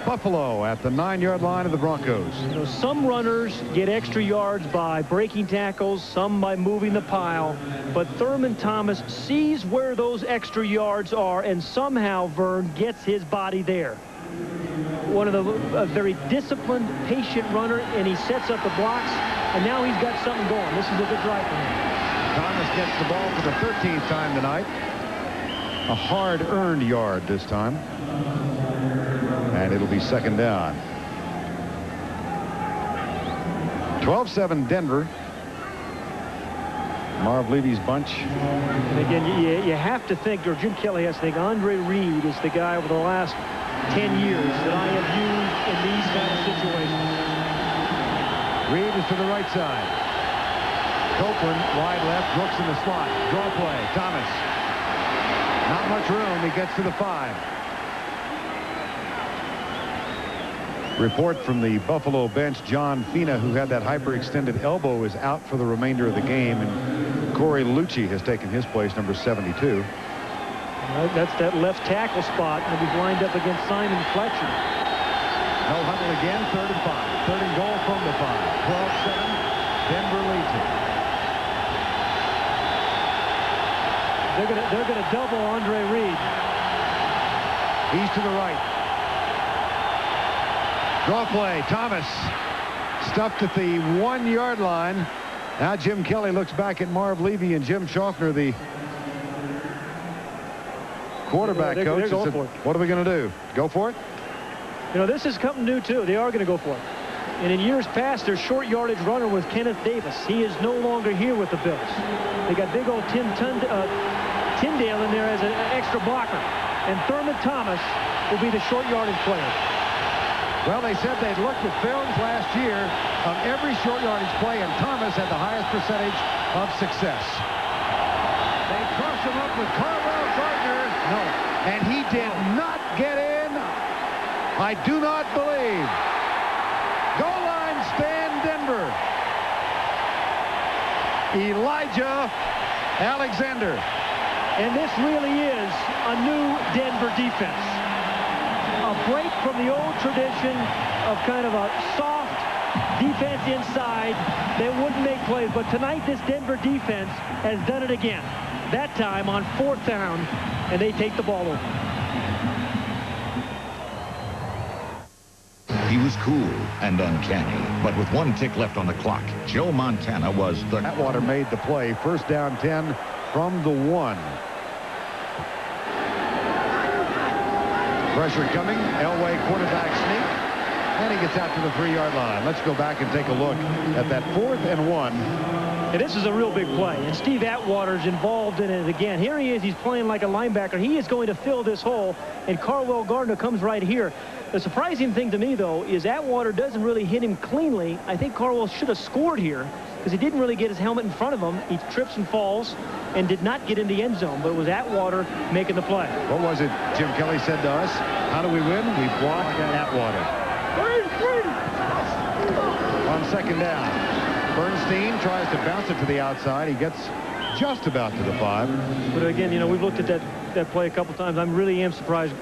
Buffalo at the 9-yard line of the Broncos. You know, some runners get extra yards by breaking tackles, some by moving the pile. But Thurman Thomas sees where those extra yards are and somehow, Vern, gets his body there. One of a very disciplined, patient runner, and he sets up the blocks, and now he's got something going. This is a good drive for him. Thomas gets the ball for the 13th time tonight. A hard-earned yard this time. And it'll be 2nd down. 12-7 Denver. Marv Levy's bunch. And again, you have to think, or Jim Kelly has to think, Andre Reed is the guy over the last 10 years that I have used in these kind of situations. Reed is to the right side. Copeland wide left, Brooks in the slot. Draw play, Thomas. Not much room, he gets to the 5. Report from the Buffalo bench, John Fina, who had that hyperextended elbow, is out for the remainder of the game, and Corey Lucci has taken his place, number 72. That's that left tackle spot, and he's lined up against Simon Fletcher. No huddle again, 3rd and 5. 3rd and goal from the 5. 12-7, Denver leads it. They're gonna double Andre Reed. He's to the right. Draw play, Thomas stuffed at the 1-yard line. Now Jim Kelly looks back at Marv Levy and Jim Schaffner, the quarterback coach. They're going said, for it. what are we going to do? Go for it? You know, this is something new too. They are going to go for it. And in years past, their short yardage runner was Kenneth Davis. He is no longer here with the Bills. They got big old Tyndale in there as an extra blocker. And Thurman Thomas will be the short yardage player. Well, they said they'd looked at films last year of every short yardage play, and Thomas had the highest percentage of success. They cross him up with Carwell Gardner. No. And he did not get in. I do not believe. Goal line stand, Denver. Elijah Alexander. And this really is a new Denver defense. A break from the old tradition of kind of a soft defense inside that wouldn't make plays. But tonight, this Denver defense has done it again. That time on 4th down, and they take the ball over. He was cool and uncanny, but with 1 tick left on the clock, Joe Montana was the... Atwater made the play. 1st down 10 from the 1. Pressure coming. Elway quarterback sneak. And he gets out to the 3-yard line. Let's go back and take a look at that 4th and 1. And this is a real big play. And Steve Atwater's involved in it again. Here he is. He's playing like a linebacker. He is going to fill this hole. And Carwell Gardner comes right here. The surprising thing to me, though, is Atwater doesn't really hit him cleanly. I think Carwell should have scored here because he didn't really get his helmet in front of him. He trips and falls and did not get in the end zone, but it was Atwater making the play. What was it Jim Kelly said to us? How do we win? We block Atwater. On 2nd down, Bernstein tries to bounce it to the outside. He gets just about to the 5. But again, you know, we've looked at that play a couple times. I really am surprised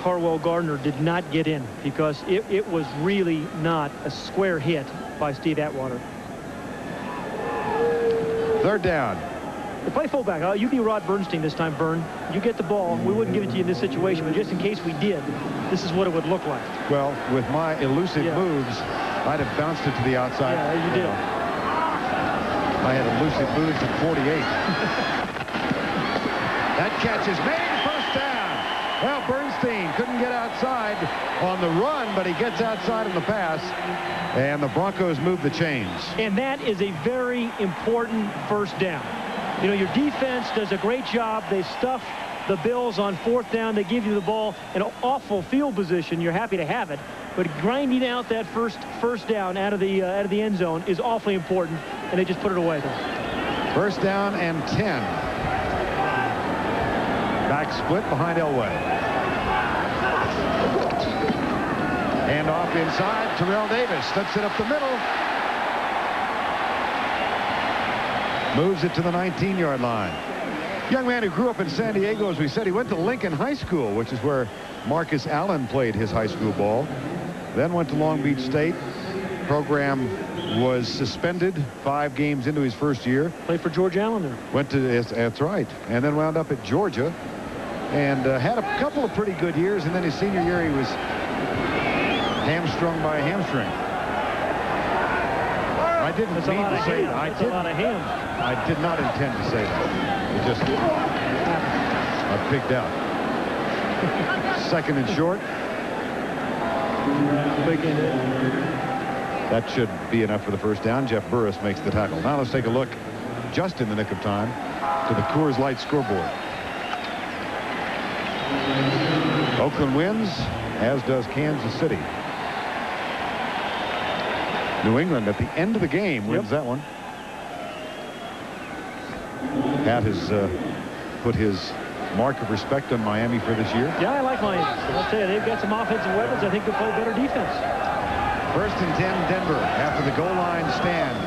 Carwell Gardner did not get in because it was really not a square hit by Steve Atwater. 3rd down. To play fullback, you be Rod Bernstein this time, Bern. You get the ball. We wouldn't give it to you in this situation, but just in case we did, this is what it would look like. Well, with my elusive moves, I'd have bounced it to the outside. Yeah, you did. I had elusive moves at 48. That catch is made. 1st down. Well, Bernstein couldn't get outside on the run, but he gets outside on the pass, and the Broncos move the chains. And that is a very important 1st down. You know, your defense does a great job. They stuff the Bills on 4th down. They give you the ball in an awful field position. You're happy to have it, but grinding out that first down out of the end zone is awfully important, and they just put it away there. 1st down and 10. Back split behind Elway. Hand off inside. Terrell Davis slips it up the middle. Moves it to the 19-yard line. Young man who grew up in San Diego, as we said. He went to Lincoln High School, which is where Marcus Allen played his high school ball. Then went to Long Beach State. Program was suspended 5 games into his 1st year. Played for George Allen there. Went to, that's right. And then wound up at Georgia. And had a couple of pretty good years. And then his senior year, he was hamstrung by a hamstring. I didn't mean to say that. I did not intend to say that. It just I picked out. 2nd and short. That should be enough for the 1st down. Jeff Burris makes the tackle. Now let's take a look, just in the nick of time, to the Coors Light scoreboard. Oakland wins, as does Kansas City. New England at the end of the game wins that one. Pat has put his mark of respect on Miami for this year. Yeah, I like Miami. I'll tell you, they've got some offensive weapons. I think they'll play better defense. 1st and 10, Denver after the goal line stand.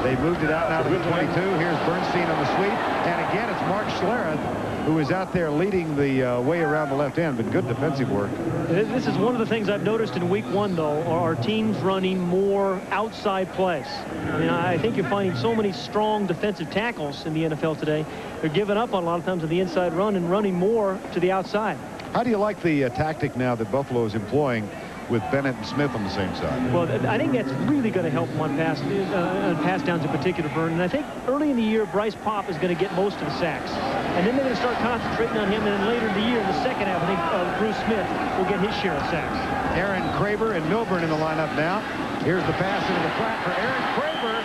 They moved it out now to the 22. Here's Bernstein on the sweep. And again, it's Mark Schlereth who is out there leading the way around the left end, but good defensive work. This is one of the things I've noticed in week 1, though, are our teams running more outside plays. I mean, I think you're finding so many strong defensive tackles in the NFL today. They're giving up on a lot of times on the inside run and running more to the outside. How do you like the tactic now that Buffalo is employing with Bennett and Smith on the same side? Well, I think that's really going to help them on pass downs in particular, Vern. And I think early in the year, Bryce Popp is going to get most of the sacks. And then they're going to start concentrating on him. And then later in the year, in the 2nd half, I think Bruce Smith will get his share of sacks. Aaron Craver and Milburn in the lineup now. Here's the pass into the flat for Aaron Craver.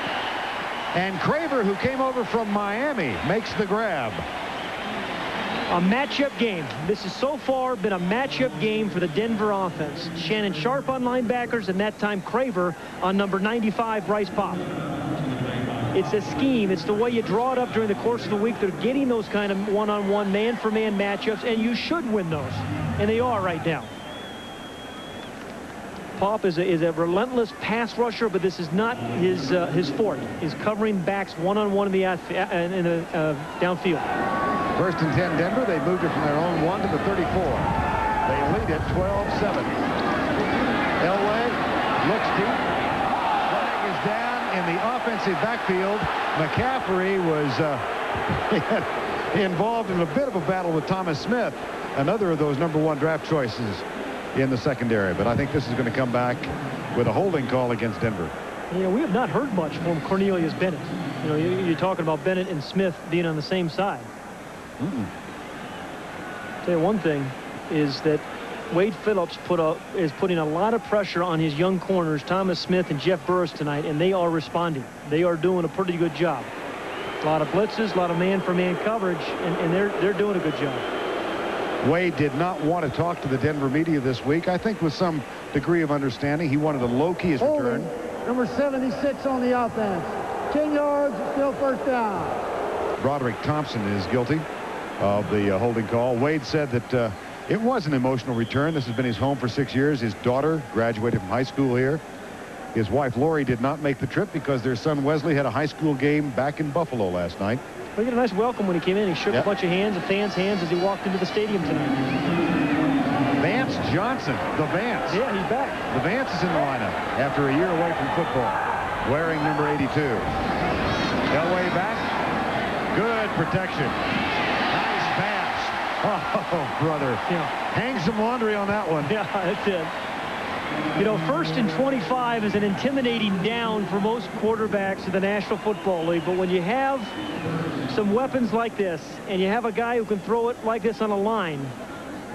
And Craver, who came over from Miami, makes the grab. A matchup game. This has so far been a matchup game for the Denver offense. Shannon Sharp on linebackers, and that time Craver on number 95, Bryce Pop. It's a scheme. It's the way you draw it up during the course of the week. They're getting those kind of one-on-one, man-for-man matchups, and you should win those. And they are right now. Pop is a relentless pass rusher, but this is not his forte. He's covering backs one-on-one in the downfield. First and 10 Denver. They moved it from their own 1 to the 34. They lead it 12-7. Elway looks deep. Flag is down in the offensive backfield. McCaffrey was involved in a bit of a battle with Thomas Smith, another of those #1 draft choices in the secondary. But I think this is going to come back with a holding call against Denver. You know, we have not heard much from Cornelius Bennett. You know, you're talking about Bennett and Smith being on the same side. Tell you one thing is that Wade Phillips is putting a lot of pressure on his young corners, Thomas Smith and Jeff Burris, tonight, and they are responding. They are doing a pretty good job. A lot of blitzes, a lot of man-for-man coverage, and they're doing a good job. Wade did not want to talk to the Denver media this week, I think with some degree of understanding. He wanted to low-key his return. Number 76 on the offense. 10 yards, still first down. Broderick Thompson is guilty of the holding call. Wade said that it was an emotional return. This has been his home for 6 years. His daughter graduated from high school here. His wife Lori did not make the trip because their son Wesley had a high school game back in Buffalo last night. He got a nice welcome when he came in. He shook a bunch of hands, the fans' hands, as he walked into the stadium tonight. Vance Johnson, the Vance. Yeah, he's back. The Vance is in the lineup after a year away from football, wearing number 82. Elway back. Good protection. Nice pass. Oh, brother. Yeah. Hang some laundry on that one. Yeah, that's it. You know, 1st and 25 is an intimidating down for most quarterbacks in the National Football League. But when you have some weapons like this, and you have a guy who can throw it like this on a line,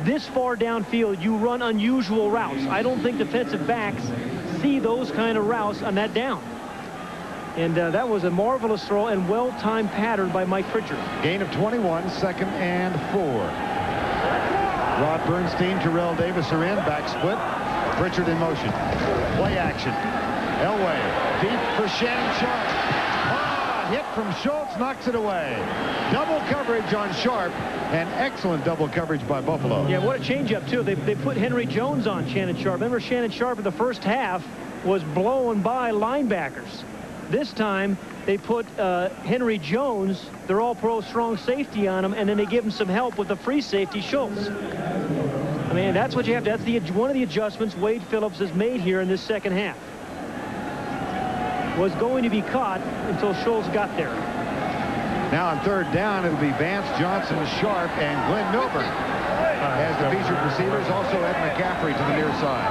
this far downfield, you run unusual routes. I don't think defensive backs see those kind of routes on that down. And that was a marvelous throw and well-timed pattern by Mike Pritchard. Gain of 21, 2nd and 4. Rod Bernstein, Terrell Davis are in. Back split. Pritchard in motion. Play action. Elway deep for Shannon Sharp. Hit from Schultz, knocks it away. Double coverage on Sharp, and excellent double coverage by Buffalo. Yeah, what a changeup too. They put Henry Jones on Shannon Sharp. Remember, Shannon Sharp in the first half was blown by linebackers. This time they put Henry Jones, their all-pro strong safety, on him, and then they give him some help with the free safety, Schultz. I mean, that's what you have to. That's one of the adjustments Wade Phillips has made here in this second half. Was going to be caught until Schultz got there. Now on 3rd down, it'll be Vance Johnson, Sharp, and Glenn Milburn as the featured receivers. Also Ed McCaffrey to the near side.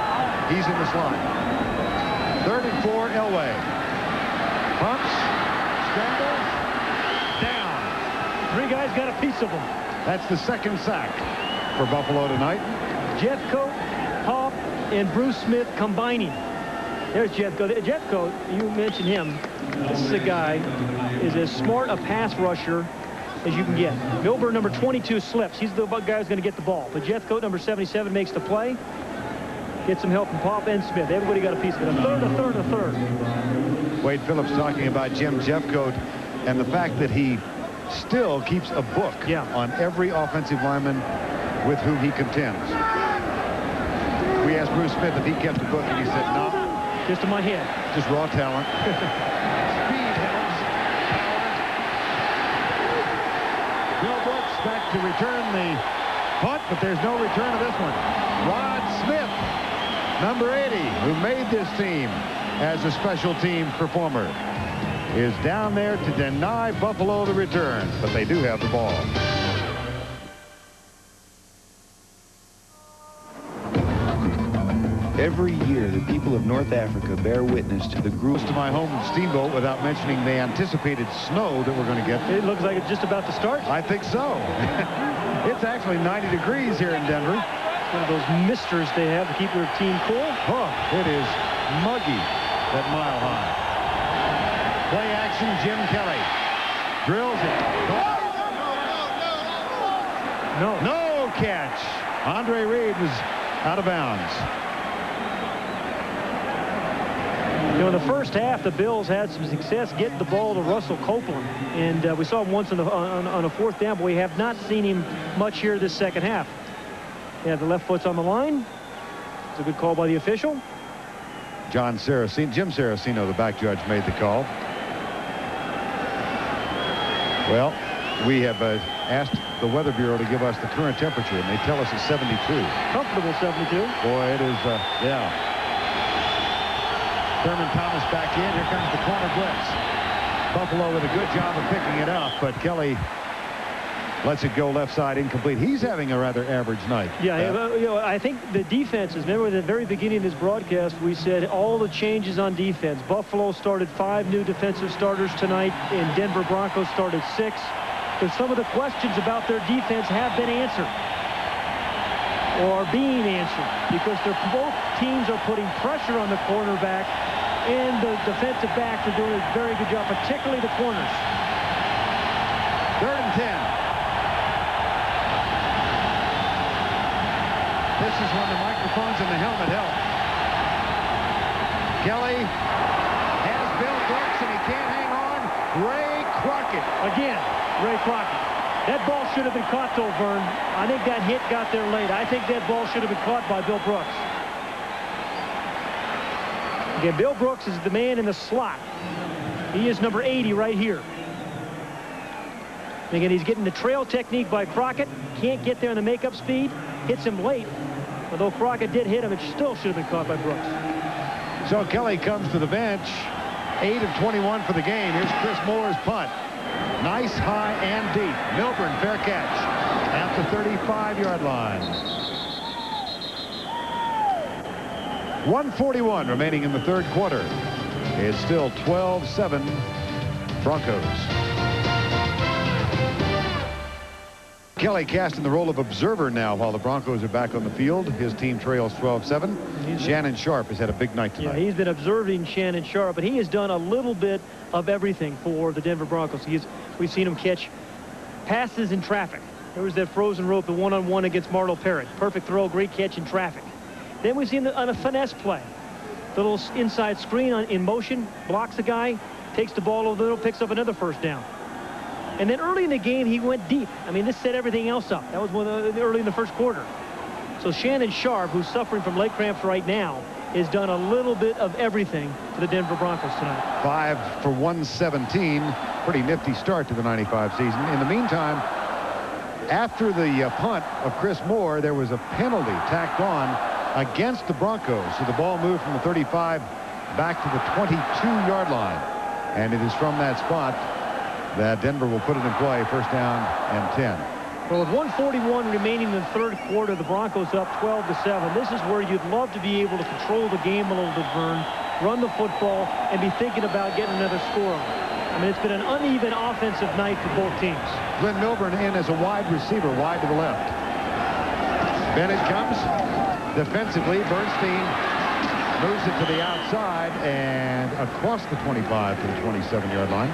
He's in the slot. 3rd and 4, Elway. Pumps, scrambles, down. 3 guys got a piece of him. That's the 2nd sack for Buffalo tonight. Jeffcoat, Pop, and Bruce Smith combining. There's Jeffcoat. Jeffcoat, you mentioned him. This is a guy is as smart a pass rusher as you can get. Milburn, number 22, slips. He's the guy who's going to get the ball. But Jeffcoat, number 77, makes the play. Gets some help from Pop and Smith. Everybody got a piece of it. A third. Wade Phillips talking about Jim Jeffcoat and the fact that he still keeps a book on every offensive lineman with whom he contends. We asked Bruce Smith if he kept a book, and he said, no. Just in my head. Just raw talent. Speed helps. Bill Brooks back to return the punt, but there's no return of this one. Rod Smith, number 80, who made this team as a special teams performer, is down there to deny Buffalo the return, but they do have the ball. Every year, the people of North Africa bear witness to the gruesome to my home Steamboat without mentioning the anticipated snow that we're going to get. It looks like it's just about to start. I think so. It's actually 90 degrees here in Denver. It's one of those misters they have to keep their team cool. Oh, it is muggy at Mile High. Play action, Jim Kelly drills it. No. No catch. Andre Reed was out of bounds. You know, in the first half, the Bills had some success getting the ball to Russell Copeland. And we saw him once on a fourth down, but we have not seen him much here this second half. Yeah, the left foot's on the line. It's a good call by the official. Jim Saraceno, the back judge, made the call. Well, we have asked the Weather Bureau to give us the current temperature, and they tell us it's 72. Comfortable 72. Boy, it is, yeah. Thurman Thomas back in. Here comes the corner blitz. Buffalo with a good job of picking it up, but Kelly lets it go left side incomplete. He's having a rather average night. Yeah, you know, I think the defenses, remember at the very beginning of this broadcast, we said all the changes on defense. Buffalo started 5 new defensive starters tonight, and Denver Broncos started 6. But some of the questions about their defense have been answered or are being answered because both teams are putting pressure on the cornerback, and the defensive backs are doing a very good job, particularly the corners. 3rd and 10. This is when the microphones and the helmet help. Kelly has Bill Brooks, and he can't hang on. Ray Crockett. Again, Ray Crockett. That ball should have been caught, though, Vern. I think that hit got there late. I think that ball should have been caught by Bill Brooks. Again, Bill Brooks is the man in the slot. He is number 80 right here. Again, he's getting the trail technique by Crockett. Can't get there on the makeup speed. Hits him late. Although Crockett did hit him, it still should have been caught by Brooks. So Kelly comes to the bench. 8 of 21 for the game. Here's Chris Moore's punt. Nice, high, and deep. Milburn, fair catch at the 35-yard line. 1:41 remaining in the 3rd quarter. It's still 12-7 Broncos. Kelly cast in the role of observer now while the Broncos are back on the field. His team trails 12-7. Shannon Sharp has had a big night tonight. Yeah, he's been observing Shannon Sharp, but he has done a little bit of everything for the Denver Broncos. We've seen him catch passes in traffic. There was that frozen rope, the one-on-one against Marlo Parrott. Perfect throw, great catch in traffic. Then we've seen on a finesse play. The little inside screen in motion, blocks a guy, takes the ball over the middle, picks up another first down. And then early in the game, he went deep. I mean, this set everything else up. That was early in the 1st quarter. So Shannon Sharp, who's suffering from leg cramps right now, has done a little bit of everything for the Denver Broncos tonight. 5 for 117. Pretty nifty start to the 95 season. In the meantime, after the punt of Chris Moore, there was a penalty tacked on against the Broncos. So the ball moved from the 35 back to the 22-yard line. And it is from that spot that Denver will put it in play. First down and 10. Well, with 1:41 remaining in the 3rd quarter, the Broncos up 12-7. This is where you'd love to be able to control the game a little bit, Vern, run the football, and be thinking about getting another score on it. I mean, it's been an uneven offensive night for both teams. Glenn Milburn in as a wide receiver, wide to the left. Bennett comes defensively. Bernstein moves it to the outside and across the 25 to the 27-yard line.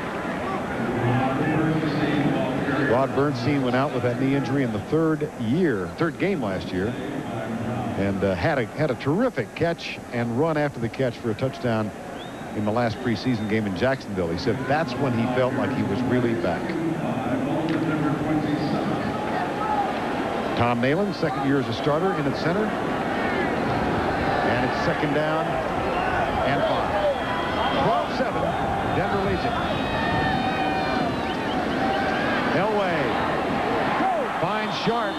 Rod Bernstein went out with that knee injury in the 3rd game last year, and had a terrific catch and run after the catch for a touchdown in the last preseason game in Jacksonville. He said that's when he felt like he was really back. Tom Nalen, 2nd year as a starter, in at center, and it's 2nd down and 5. 12-7. Denver leads it. Elway finds Sharp.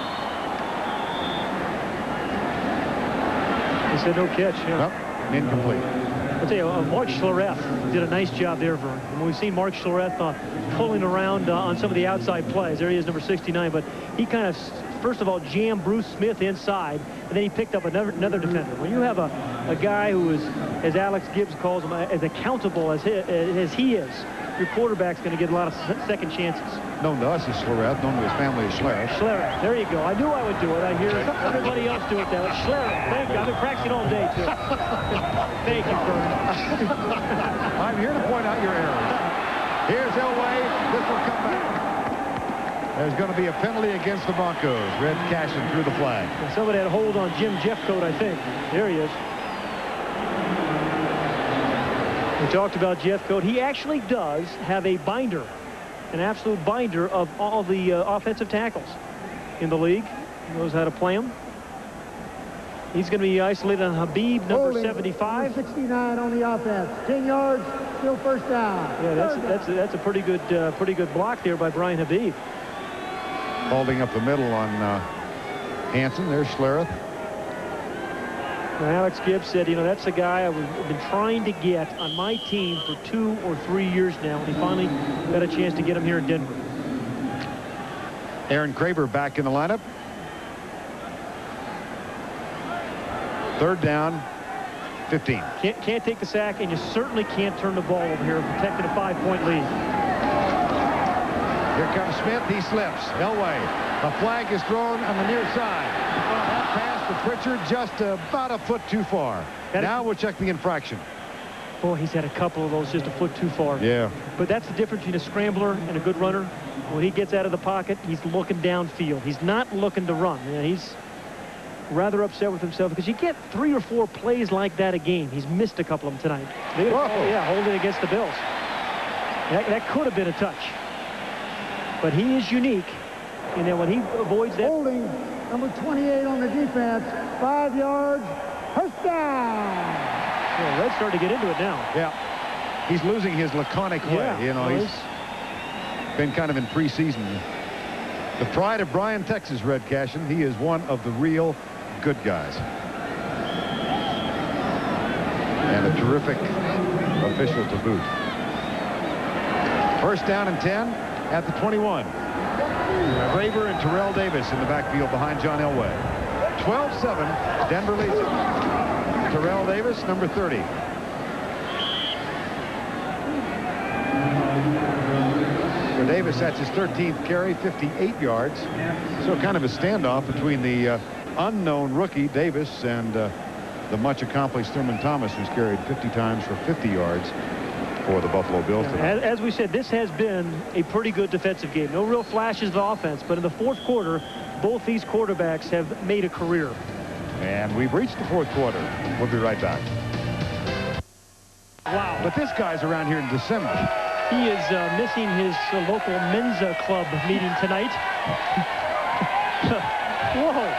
He said no catch. Yeah. Nope, incomplete. I'll tell you, Mark Schlereth did a nice job there, Vern. And we've seen Mark Schlereth pulling around on some of the outside plays. There he is, number 69. But he kind of, first of all, jammed Bruce Smith inside, and then he picked up another defender. When you have a guy who is, as Alex Gibbs calls him, as accountable as he is, your quarterback's going to get a lot of second chances. Known to us as Schlereth, known to his family as Schlereth. Schlereth, there you go. I knew I would do it. I hear everybody else do it that way. Schlereth, thank you. I've been practicing all day, too. Thank you, Vern. I'm here to point out your errors. Here's Elway. This will come back. There's going to be a penalty against the Broncos. Red Cashin threw the flag. And somebody had a hold on Jim Jeffcoat, I think. There he is. We talked about Jeffcoat. He actually does have a binder, an absolute binder of all the offensive tackles in the league. He knows how to play them. He's going to be isolated on Habib, number 75. 69 on the offense. 10 yards, still first down. Yeah, that's a pretty good block there by Brian Habib. Holding up the middle on Hansen. There's Schlereth. Now, Alex Gibbs said, you know, that's the guy I've been trying to get on my team for 2 or 3 years now, and he finally got a chance to get him here in Denver. Aaron Kraber back in the lineup. 3rd down, 15. Can't take the sack, and you certainly can't turn the ball over here, protecting a 5-point lead. Here comes Smith. He slips. Elway. A flag is thrown on the near side. That pass to Pritchard just about a foot too far. Now we'll check the infraction. Boy, he's had a couple of those just a foot too far. Yeah. But that's the difference between a scrambler and a good runner. When he gets out of the pocket, he's looking downfield. He's not looking to run. You know, he's rather upset with himself because you get 3 or 4 plays like that a game. He's missed a couple of them tonight. Yeah, holding against the Bills. That could have been a touch. But he is unique in that when he avoids that. Holding number 28 on the defense. 5 yards. First down. Yeah, Red's starting to get into it now. Yeah. He's losing his laconic way. Yeah, you know, he's been kind of in preseason. The pride of Bryan, Texas, Red Cashin. He is one of the real good guys. And a terrific official to boot. 1st down and 10 at the 21. Kraber and Terrell Davis in the backfield behind John Elway. 12-7. Denver leads it. Terrell Davis, number 30. For Davis, that's his 13th carry, 58 yards. So kind of a standoff between the unknown rookie Davis and the much accomplished Thurman Thomas, who's carried 50 times for 50 yards for the Buffalo Bills tonight. As we said, this has been a pretty good defensive game. No real flashes of offense, but in the 4th quarter, both these quarterbacks have made a career. And we've reached the 4th quarter. We'll be right back. Wow. But this guy's around here in December. He is missing his local Mensa Club meeting tonight. Whoa.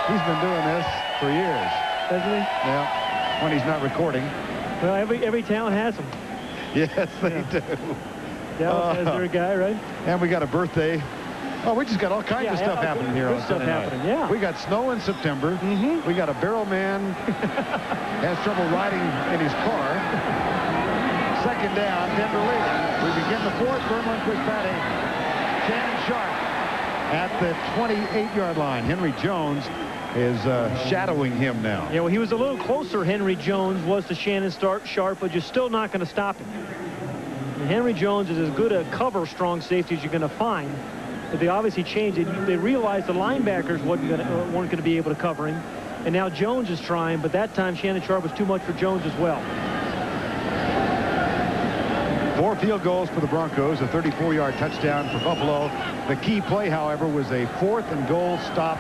He's been doing this for years. Hasn't he? Yeah. When he's not recording. Well, every town has them. Yes, they do. Dallas has their guy, right? And we got a birthday. Oh, we just got all kinds of stuff happening here on Sunday night. Yeah. We got snow in September. We got a barrel man has trouble riding in his car. 2nd down, Denver leading. We begin the 4th. Vermont quick batting. Shannon Sharp at the 28-yard line. Henry Jones is shadowing him now. Yeah, well, he was a little closer, Henry Jones, was to Shannon Sharp, but you're still not going to stop him. And Henry Jones is as good a cover strong safety as you're going to find. But they obviously changed it. They realized the linebackers weren't going to be able to cover him. And now Jones is trying, but that time Shannon Sharp was too much for Jones as well. 4 field goals for the Broncos, a 34-yard touchdown for Buffalo. The key play, however, was a 4th and goal stop.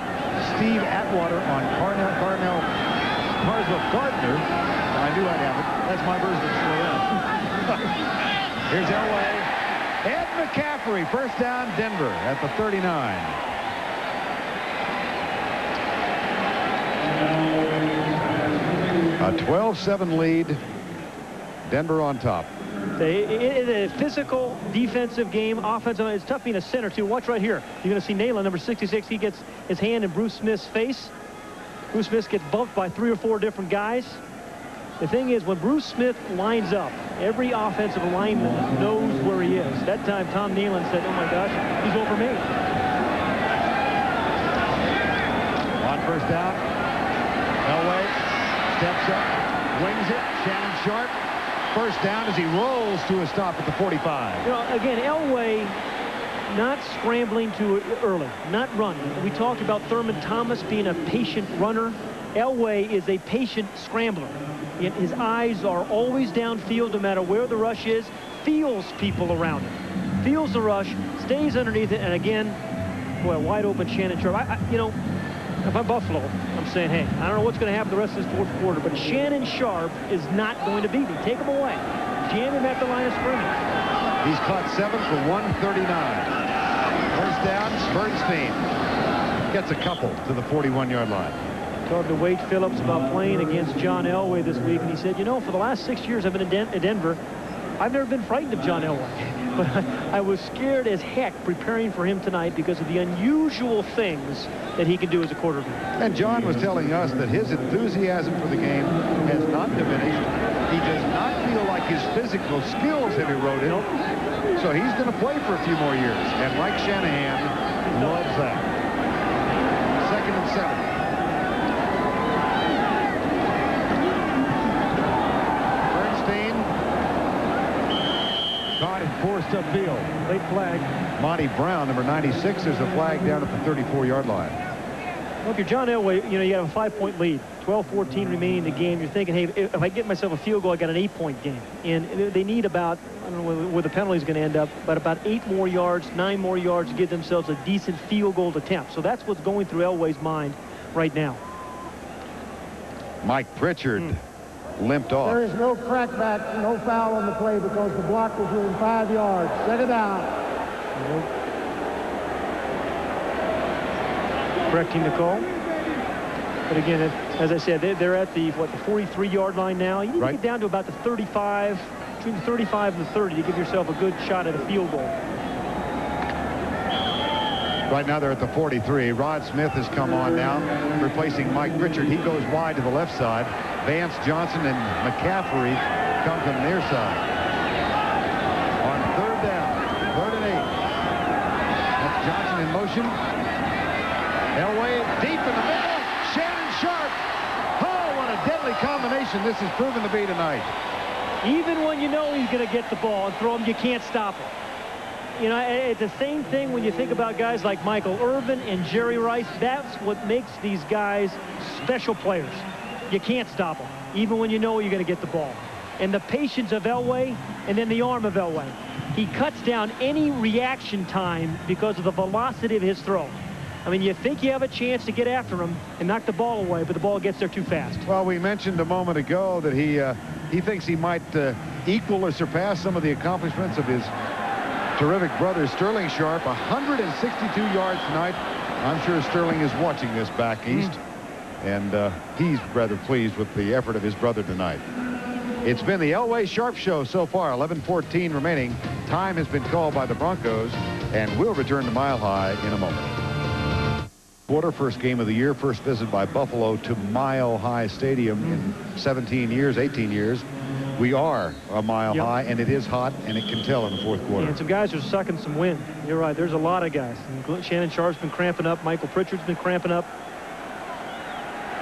Steve Atwater on Carswell Gardner. I knew I'd have it. That's my version of slow. Here's Elway. Ed McCaffrey, 1st down, Denver at the 39. A 12-7 lead. Denver on top. It's a physical defensive game. Offensive, it's tough being a center, too. Watch right here. You're going to see Nayland, number 66. He gets his hand in Bruce Smith's face. Bruce Smith gets bumped by 3 or 4 different guys. The thing is, when Bruce Smith lines up, every offensive lineman knows where he is. That time, Tom Nayland said, oh, my gosh, he's over me. On 1st down, Elway steps up, wings it. Shannon Sharp. 1st down as he rolls to a stop at the 45. You know, again, Elway not scrambling too early, not running. We talked about Thurman Thomas being a patient runner. Elway is a patient scrambler. His eyes are always downfield no matter where the rush is, feels people around him. feels the rush, stays underneath it, and again, boy, a wide open Shannon Sharpe. You know, if I'm Buffalo, I'm saying, hey, I don't know what's going to happen the rest of this fourth quarter, but Shannon Sharpe is not going to beat me. Take him away. Jam him at the line of scrimmage. He's caught 7 for 139. First down, Bernstein gets a couple to the 41-yard line. Talked to Wade Phillips about playing against John Elway this week, and he said, you know, for the last 6 years I've been in Denver, I've never been frightened of John Elway. But I was scared as heck preparing for him tonight because of the unusual things that he can do as a quarterback. And John was telling us that his enthusiasm for the game has not diminished. He does not feel like his physical skills have eroded. So he's going to play for a few more years. And Mike Shanahan loves that. 2nd and 7. Caught and forced upfield. Late flag. Monty Brown, number 96, there's a flag down at the 34-yard line. Well, if you're John Elway, you know, you have a 5-point lead. 12-14 remaining in the game. You're thinking, hey, if I get myself a field goal, I got an 8-point game. And they need about, I don't know where the penalty is going to end up, but about 8 more yards, 9 more yards to give themselves a decent field goal attempt. So that's what's going through Elway's mind right now. Mike Pritchard limped off. There is no crackback, no foul on the play because the block was within 5 yards. 2nd down. Correcting the call. But again, as I said, they're at the, what, the 43-yard line now. You need to get down to about the 35, between the 35 and the 30 to give yourself a good shot at a field goal. Right now they're at the 43. Rod Smith has come on now, replacing Mike Pritchard. He goes wide to the left side. Vance Johnson and McCaffrey come from the near side. On 3rd down, 3rd and 8. That's Johnson in motion. Elway deep in the middle. Shannon Sharpe. Oh, what a deadly combination this has proven to be tonight. Even when you know he's going to get the ball and throw him, you can't stop him. You know, it's the same thing when you think about guys like Michael Irvin and Jerry Rice. That's what makes these guys special players. You can't stop them, even when you know you're going to get the ball. And the patience of Elway, and then the arm of Elway. He cuts down any reaction time because of the velocity of his throw. I mean, you think you have a chance to get after him and knock the ball away, but the ball gets there too fast. Well, we mentioned a moment ago that he thinks he might equal or surpass some of the accomplishments of his terrific brother Sterling Sharpe. 162 yards tonight. I'm sure Sterling is watching this back east, and he's rather pleased with the effort of his brother tonight. It's been the Elway Sharpe Show so far. 11:14 remaining. Time has been called by the Broncos, and we'll return to Mile High in a moment. First game of the year, first visit by Buffalo to Mile High Stadium in 17 years, 18 years. We are a mile high, and it is hot, and it can tell in the fourth quarter. And some guys are sucking some wind. You're right. There's a lot of guys. And Shannon Sharpe's been cramping up. Michael Pritchard's been cramping up.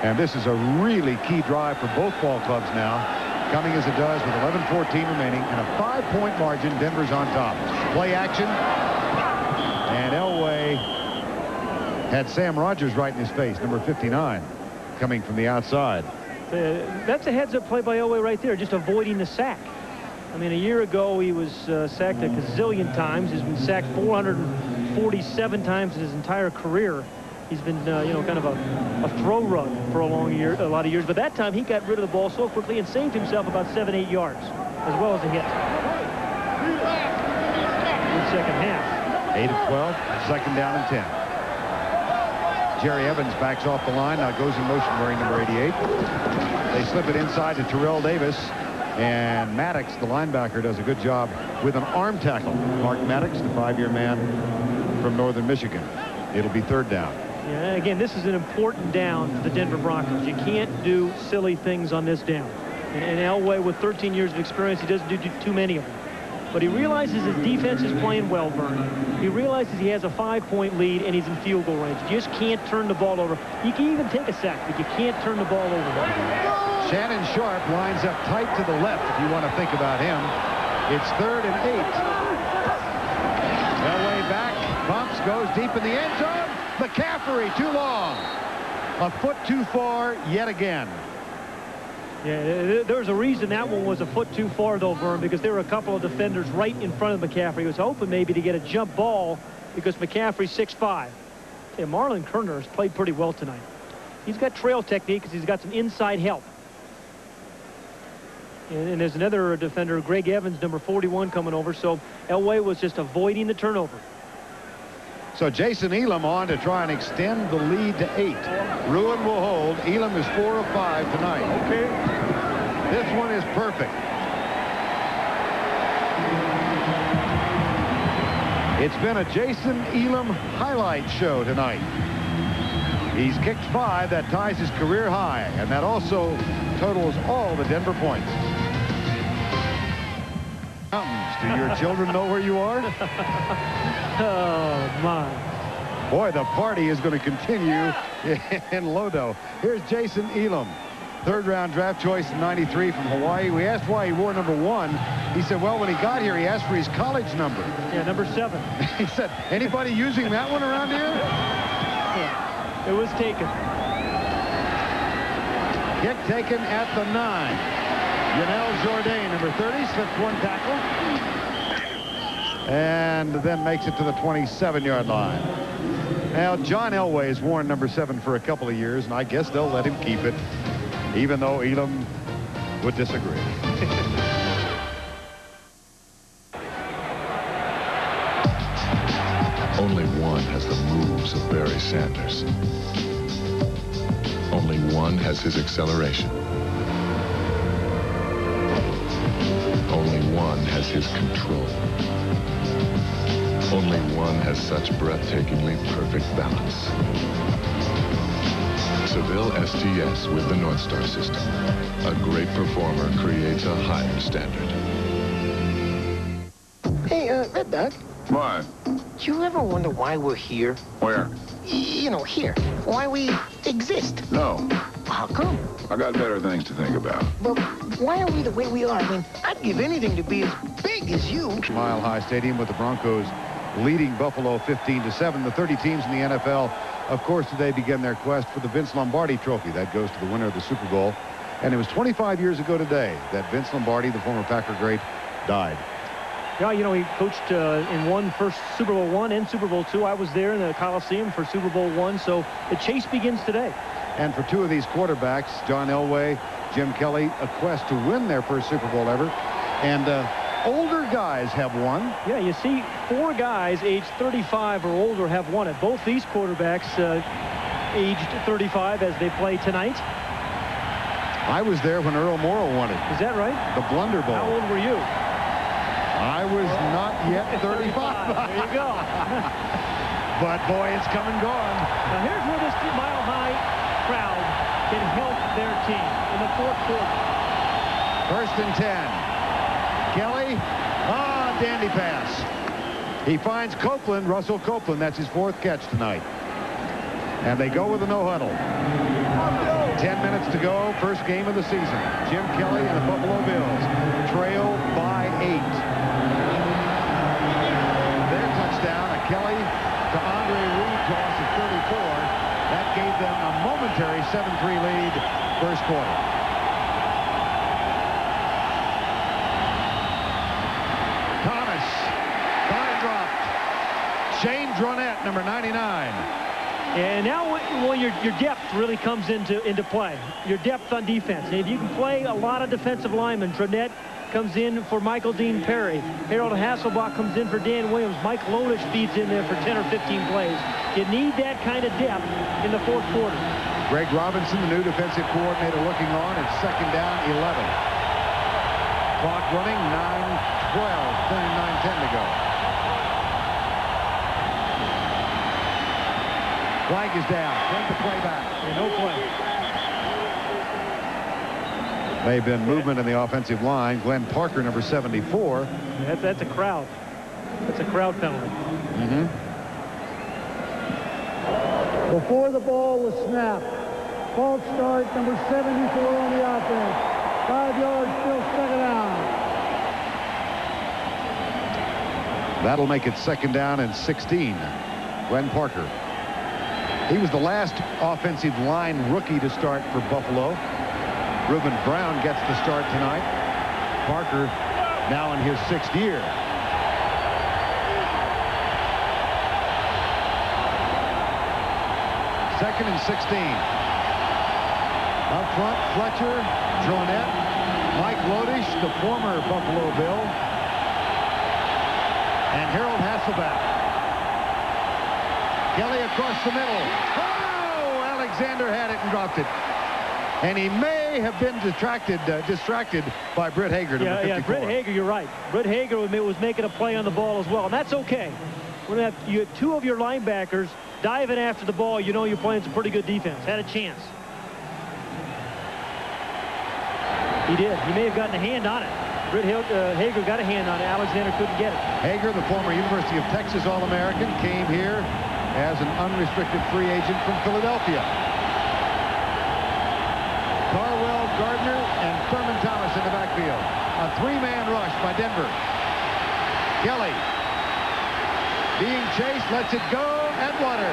And this is a really key drive for both ball clubs now, coming as it does with 11:14 remaining and a 5-point margin. Denver's on top. Play action. And Elway had Sam Rogers right in his face, number 59, coming from the outside. That's a heads-up play by Elway right there, just avoiding the sack. I mean, a year ago he was sacked a gazillion times. He's been sacked 447 times in his entire career. He's been, you know, kind of a throw rug for a lot of years. But that time he got rid of the ball so quickly and saved himself about 7-8 yards, as well as a hit. Good second half. 8 of 12, 2nd down and 10. Jerry Evans backs off the line, now goes in motion wearing number 88. They slip it inside to Terrell Davis, and Maddox, the linebacker, does a good job with an arm tackle. Mark Maddox, the 5-year man from Northern Michigan. It'll be 3rd down. Yeah, again, this is an important down for the Denver Broncos. You can't do silly things on this down. And Elway, with 13 years of experience, he doesn't do too many of them. But he realizes his defense is playing well, Vern. He realizes he has a 5-point lead and he's in field goal range. You just can't turn the ball over. You can even take a sack, but you can't turn the ball over. Shannon Sharpe lines up tight to the left if you want to think about him. It's 3rd and 8. Elway back, bumps, goes deep in the end zone. McCaffrey too long. A foot too far yet again. Yeah, there's a reason that one was a foot too far, though, Vern, because there were a couple of defenders right in front of McCaffrey. He was hoping maybe to get a jump ball because McCaffrey's 6'5". Yeah, Marlon Kerner has played pretty well tonight. He's got trail technique because he's got some inside help. And there's another defender, Greg Evans, number 41, coming over. So Elway was just avoiding the turnover. So Jason Elam on to try and extend the lead to 8. Ruin will hold. Elam is 4 of 5 tonight. Okay. This one is perfect. It's been a Jason Elam highlight show tonight. He's kicked 5. That ties his career high, and that also totals all the Denver points. Mountains, do your children know where you are? Oh, my. Boy, the party is going to continue in Lodo. Here's Jason Elam, third-round draft choice in '93 from Hawaii. We asked why he wore number 1. He said, well, when he got here, he asked for his college number. Yeah, number 7. He said, anybody using that one around here? Yeah, it was taken. Kick taken at the 9. Yanel Jourdain, number 30, slips 1 tackle. And then makes it to the 27-yard line. Now, John Elway has worn number 7 for a couple of years, and I guess they'll let him keep it, even though Elam would disagree. Only one has the moves of Barry Sanders. Only one has his acceleration. Only one has his control. Only one has such breathtakingly perfect balance. Seville STS with the North Star system. A great performer creates a higher standard. Hey, Red Dog. What? Do you ever wonder why we're here? Where? You know, here. Why we exist? No. How come? I got better things to think about. But why are we the way we are? I mean, I'd give anything to be as big as you. Mile High Stadium with the Broncos leading Buffalo 15-7. The 30 teams in the NFL, of course, today begin their quest for the Vince Lombardi Trophy. That goes to the winner of the Super Bowl. And it was 25 years ago today that Vince Lombardi, the former Packer great, died. Yeah, you know, he coached in first Super Bowl I and Super Bowl II. I was there in the Coliseum for Super Bowl I, so the chase begins today. And for 2 of these quarterbacks, John Elway, Jim Kelly, a quest to win their first Super Bowl ever. And older guys have won. Yeah, you see 4 guys aged 35 or older have won it. Both these quarterbacks aged 35 as they play tonight. I was there when Earl Morrow won it. Is that right? The Blunder Bowl. How old were you? I was not yet 35. There you go. But boy, it's come and gone. Now here's where this Mile High crowd can help their team in the 4th quarter. 1st and 10. Kelly, dandy pass. He finds Copeland, Russell Copeland. That's his 4th catch tonight. And they go with a no huddle. 10 minutes to go, first game of the season. Jim Kelly and the Buffalo Bills trail by 8. Their touchdown, a Kelly to Andre Reed toss at 34. That gave them a momentary 7-3 lead first quarter. Thomas, fine dropped. Shane Dronette, number 99. And now your depth really comes into play. Your depth on defense. And if you can play a lot of defensive linemen, Dronette comes in for Michael Dean Perry. Harold Hasselbach comes in for Dan Williams. Mike Lonish feeds in there for 10 or 15 plays. You need that kind of depth in the 4th quarter. Greg Robinson, the new defensive coordinator, looking on. It's 2nd down, 11. Clock running, 9-12, 9-10 to go. Flag is down. Bring the play back. No play. May have been movement in the offensive line. Glenn Parker, number 74. That's a crowd. That's a crowd penalty. Before the ball was snapped. False start, number 74 on the offense. 5 yards, still 2nd down. That'll make it 2nd down and 16. Glenn Parker. He was the last offensive line rookie to start for Buffalo. Reuben Brown gets the start tonight. Parker now in his 6th year. Second and 16. Up front, Fletcher, Dronette, Mike Lodish, the former Buffalo Bill, and Harold Hasselbeck. Kelly across the middle. Oh, Alexander had it and dropped it. And he may have been distracted by Britt Hager. Yeah, Britt Hager, you're right. Britt Hager was making a play on the ball as well, and that's okay. When you have 2 of your linebackers diving after the ball, you know you're playing some pretty good defense. Had a chance. He did. He may have gotten a hand on it. Britt Hager got a hand on it. Alexander couldn't get it. Hager, the former University of Texas All-American, came here as an unrestricted free agent from Philadelphia. Carwell, Gardner, and Thurman Thomas in the backfield. A 3-man rush by Denver. Kelly being chased, lets it go, Atwater.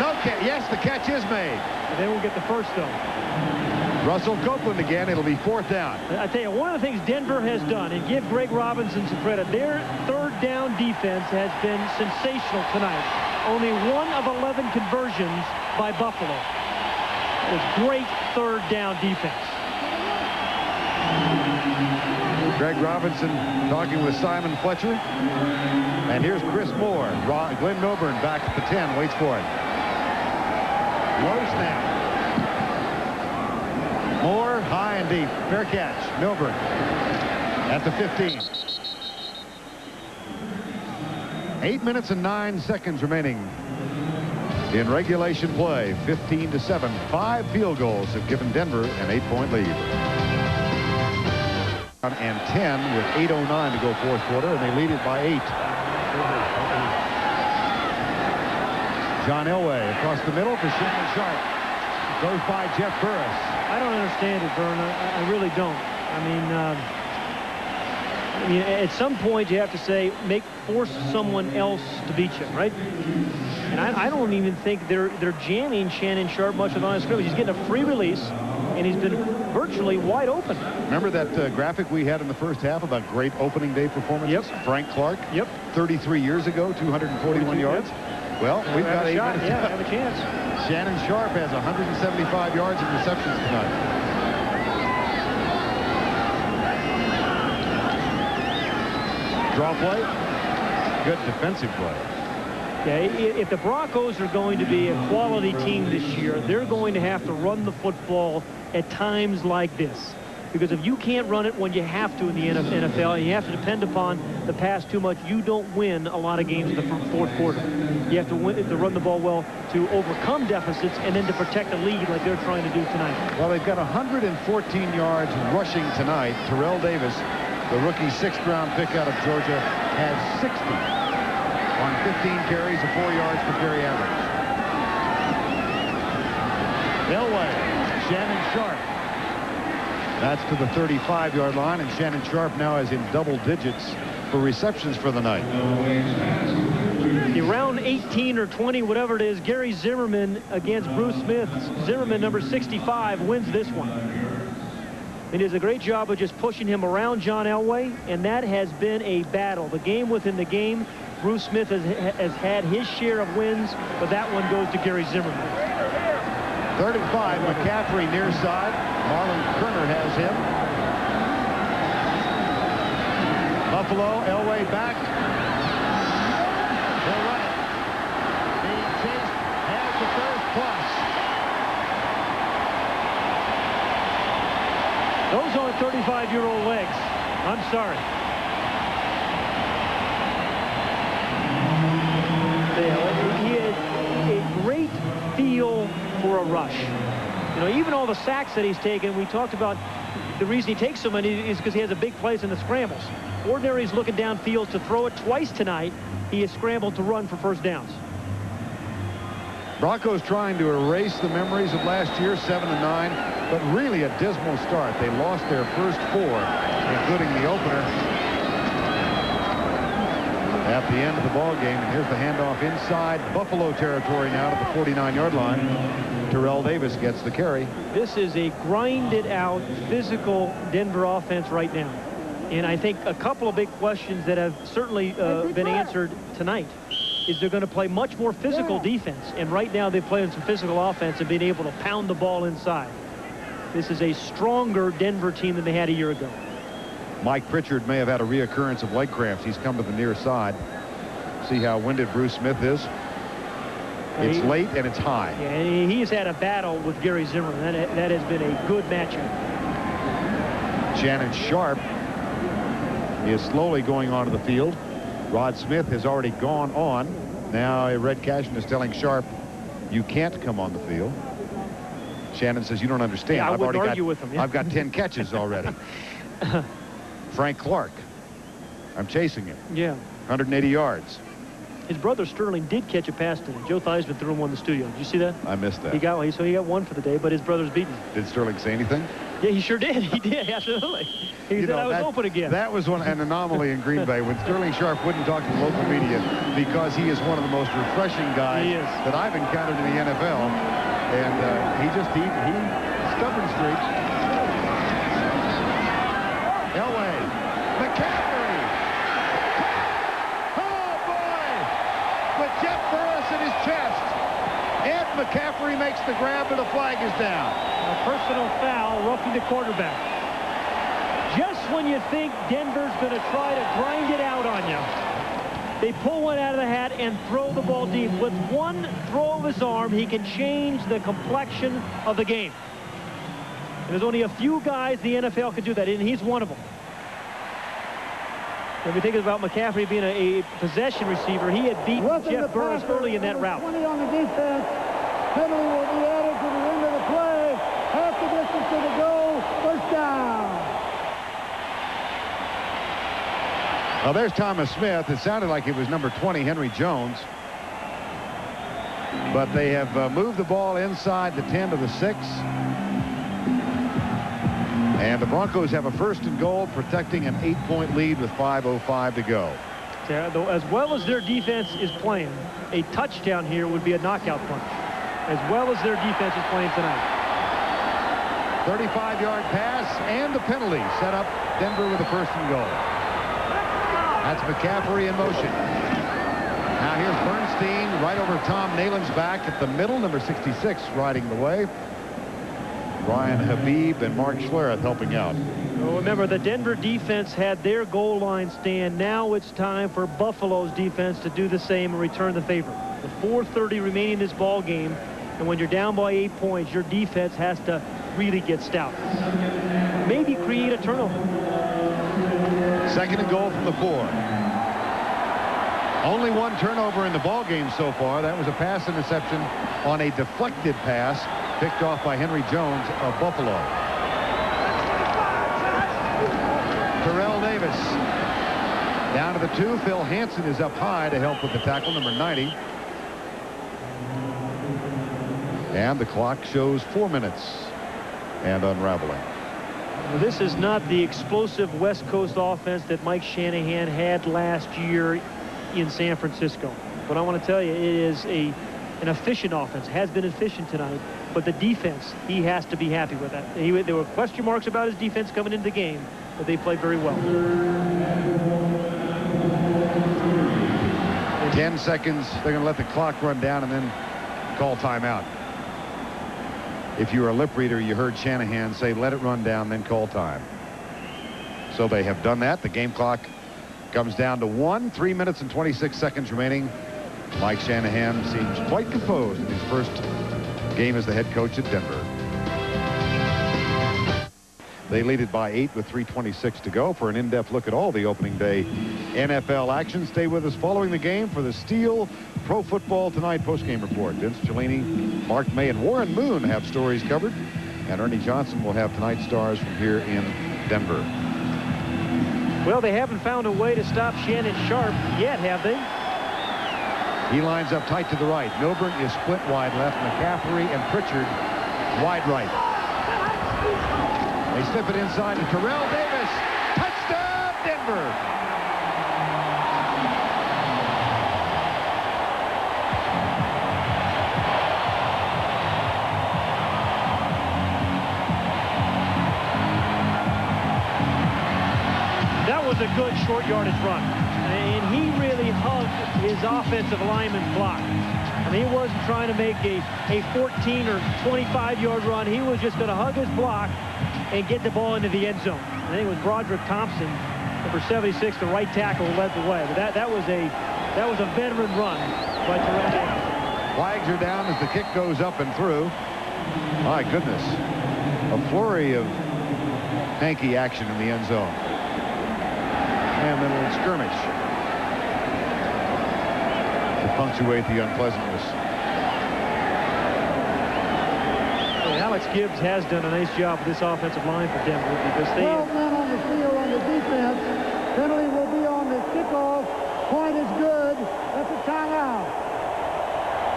No catch. Yes, the catch is made. They won't get the first, though. Russell Copeland again. It'll be 4th down. I tell you, one of the things Denver has done, and give Greg Robinson some credit, their 3rd down defense has been sensational tonight. Only 1 of 11 conversions by Buffalo. It was great 3rd down defense. Greg Robinson talking with Simon Fletcher. And here's Chris Moore. Glenn Milburn back at the 10, waits for it. Low snap. Moore, high and deep. Fair catch. Milburn at the 15. 8 minutes and 9 seconds remaining in regulation play. 15-7. 5 field goals have given Denver an 8-point lead. And 10 with 8:09 to go 4th quarter, and they lead it by 8. John Elway across the middle for Shannon Sharp. Goes by Jeff Burris. I don't understand it, Vern. I really don't. I mean, at some point you have to say, force someone else to beat you, right? And I don't even think they're jamming Shannon Sharp much with on his scrimmage. He's getting a free release, and he's been virtually wide open. Remember that graphic we had in the first half about great opening day performances? Yep. Frank Clark. Yep. 33 years ago, 241 yards. Yep. Well, we've got 8 minutes. Yeah, have a chance. Shannon Sharp has 175 yards in receptions tonight. Draw play. Good defensive play. Yeah, if the Broncos are going to be a quality team this year, they're going to have to run the football at times like this. Because if you can't run it when you have to in the NFL, and you have to depend upon the pass too much, you don't win a lot of games in the 4th quarter. You have to run the ball well to overcome deficits and then to protect the lead like they're trying to do tonight. Well, they've got 114 yards rushing tonight. Terrell Davis, the rookie 6th-round pick out of Georgia, has 60 on 15 carries of 4 yards per carry average. Elway, Shannon Sharp. That's to the 35-yard line, and Shannon Sharp now is in double digits for receptions for the night. Around 18 or 20, whatever it is, Gary Zimmerman against Bruce Smith. Zimmerman, number 65, wins this one. He does a great job of just pushing him around John Elway, and that has been a battle. The game within the game, Bruce Smith has had his share of wins, but that one goes to Gary Zimmerman. 3rd and 5, McCaffrey near side. Marlon Kerner has him. Buffalo, Elway back. They'll run it. Being chased, has the first plus. Those aren't 35-year-old legs. I'm sorry. He has a great feel for a rush. You know, even all the sacks that he's taken, we talked about the reason he takes so many is because he has a big place in the scrambles. Ordinary is looking downfield to throw it twice tonight. He has scrambled to run for 1st downs. Broncos trying to erase the memories of last year, 7-9, but really a dismal start. They lost their first 4, including the opener. at the end of the ball game. And here's the handoff inside Buffalo territory now to the 49-yard line. Terrell Davis gets the carry. This is a grinded out, physical Denver offense right now. And I think a couple of big questions that have certainly been answered tonight is they're going to play much more physical defense. And right now they're playing some physical offense and being able to pound the ball inside. This is a stronger Denver team than they had a year ago. Mike Pritchard may have had a reoccurrence of leg cramps. He's come to the near side. See how winded Bruce Smith is. It's late and it's high. Yeah, and he's had a battle with Gary Zimmerman. That has been a good matchup. Shannon Sharp is slowly going onto the field. Rod Smith has already gone on. Now Red Cashin is telling Sharp, you can't come on the field. Shannon says, you don't understand. Yeah, I wouldn't argue with him. Yeah. I've got 10 catches already. Frank Clark, I'm chasing him. Yeah. 180 yards. His brother Sterling did catch a pass today. Joe Theismann threw him one in the studio. Did you see that? I missed that. He got one. So he got one for the day, but his brother's beaten. Did Sterling say anything? Yeah, he sure did. He did, absolutely. He said I was open again. That was an anomaly in Green Bay when Sterling Sharp wouldn't talk to the local media because he is one of the most refreshing guys that I've encountered in the NFL. And he stubborn streak. Elway. McCaffrey. Oh, boy. With Jeff Burris in his chest. Ed McCaffrey makes the grab, but the flag is down. A personal foul, roughing the quarterback. Just when you think Denver's going to try to grind it out on you, they pull one out of the hat and throw the ball deep. With one throw of his arm, he can change the complexion of the game. And there's only a few guys in the NFL can do that, and he's one of them. When we think about McCaffrey being a possession receiver, he had beat Jeff Burris early in that route. 20 on the defense. Penalty will be added to the end of the play. Half the distance to the goal. First down. Well, there's Thomas Smith. It sounded like it was number 20, Henry Jones. But they have moved the ball inside the 10 to the 6. And the Broncos have a 1st and goal, protecting an 8-point lead with 5:05 to go. As well as their defense is playing, a touchdown here would be a knockout punch. As well as their defense is playing tonight. 35-yard pass and the penalty set up Denver with a 1st and goal. That's McCaffrey in motion. Now here's Bernstein right over Tom Nayland's back at the middle. Number 66 riding the way. Brian Habib and Mark Schlereth helping out. Well, remember, the Denver defense had their goal line stand. Now it's time for Buffalo's defense to do the same and return the favor. With 4:30 remaining in this ball game, and when you're down by 8 points, your defense has to really get stout. Maybe create a turnover. 2nd and goal from the 4. Only one turnover in the ball game so far. That was a pass interception on a deflected pass picked off by Henry Jones of Buffalo. Terrell Davis down to the 2. Phil Hansen is up high to help with the tackle, number 90. And the clock shows 4 minutes and unraveling. Well, this is not the explosive West Coast offense that Mike Shanahan had last year in San Francisco. But I want to tell you, it is an efficient offense. Has been efficient tonight. But the defense, he has to be happy with that. There were question marks about his defense coming into the game, but they played very well. 10 seconds. They're going to let the clock run down and then call timeout. If you were a lip reader, you heard Shanahan say, let it run down, then call time. So they have done that. The game clock comes down to 1. 3 minutes and 26 seconds remaining. Mike Shanahan seems quite composed in his first game as the head coach at Denver. They lead it by 8 with 3:26 to go. For an in-depth look at all the opening day NFL action, stay with us following the game for the Steel Pro Football Tonight postgame report. Vince Cellini, Mark May, and Warren Moon have stories covered, and Ernie Johnson will have tonight's stars from here in Denver. Well, they haven't found a way to stop Shannon Sharp yet, have they? He lines up tight to the right. Milburn is split wide left. McCaffrey and Pritchard wide right. They slip it inside to Terrell Davis. Touchdown, Denver. a good short yardage run. And he really hugged his offensive lineman's block. I mean, he wasn't trying to make a 14 or 25-yard run. He was just going to hug his block and get the ball into the end zone. I think it was Broderick Thompson, number 76, the right tackle, who led the way. But that was a veteran run by Terrell Davis. Flags are down as the kick goes up and through. My goodness. A flurry of hanky action in the end zone. And then a little skirmish to punctuate the unpleasantness. Alex Gibbs has done a nice job with this offensive line for Denver because they... 12 men on the field on the defense. Penalty will be on the kickoff. Point is good. That's a timeout.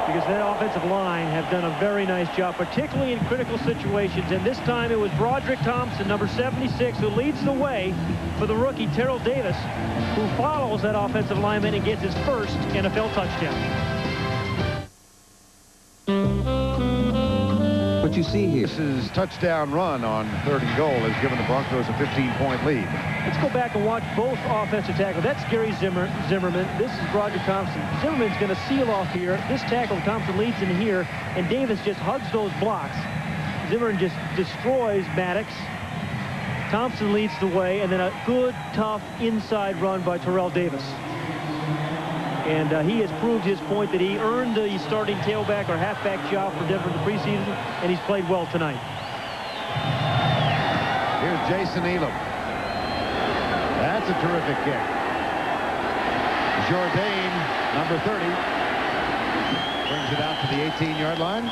Because that offensive line have done a very nice job, particularly in critical situations. And this time it was Broderick Thompson, number 76, who leads the way for the rookie Terrell Davis, who follows that offensive lineman and gets his first NFL touchdown. What you see here. This is touchdown run on 3rd and goal has given the Broncos a 15-point lead. Let's go back and watch both offensive tackles. That's Gary Zimmerman. This is Broderick Thompson. Zimmerman's going to seal off here. This tackle, Thompson leads in here, and Davis just hugs those blocks. Zimmerman just destroys Maddox. Thompson leads the way, and then a good, tough inside run by Terrell Davis. And he has proved his point that he earned the starting tailback or halfback job for Denver in the preseason, and he's played well tonight. Here's Jason Elam. That's a terrific kick. Jourdain, number 30, brings it out to the 18-yard line.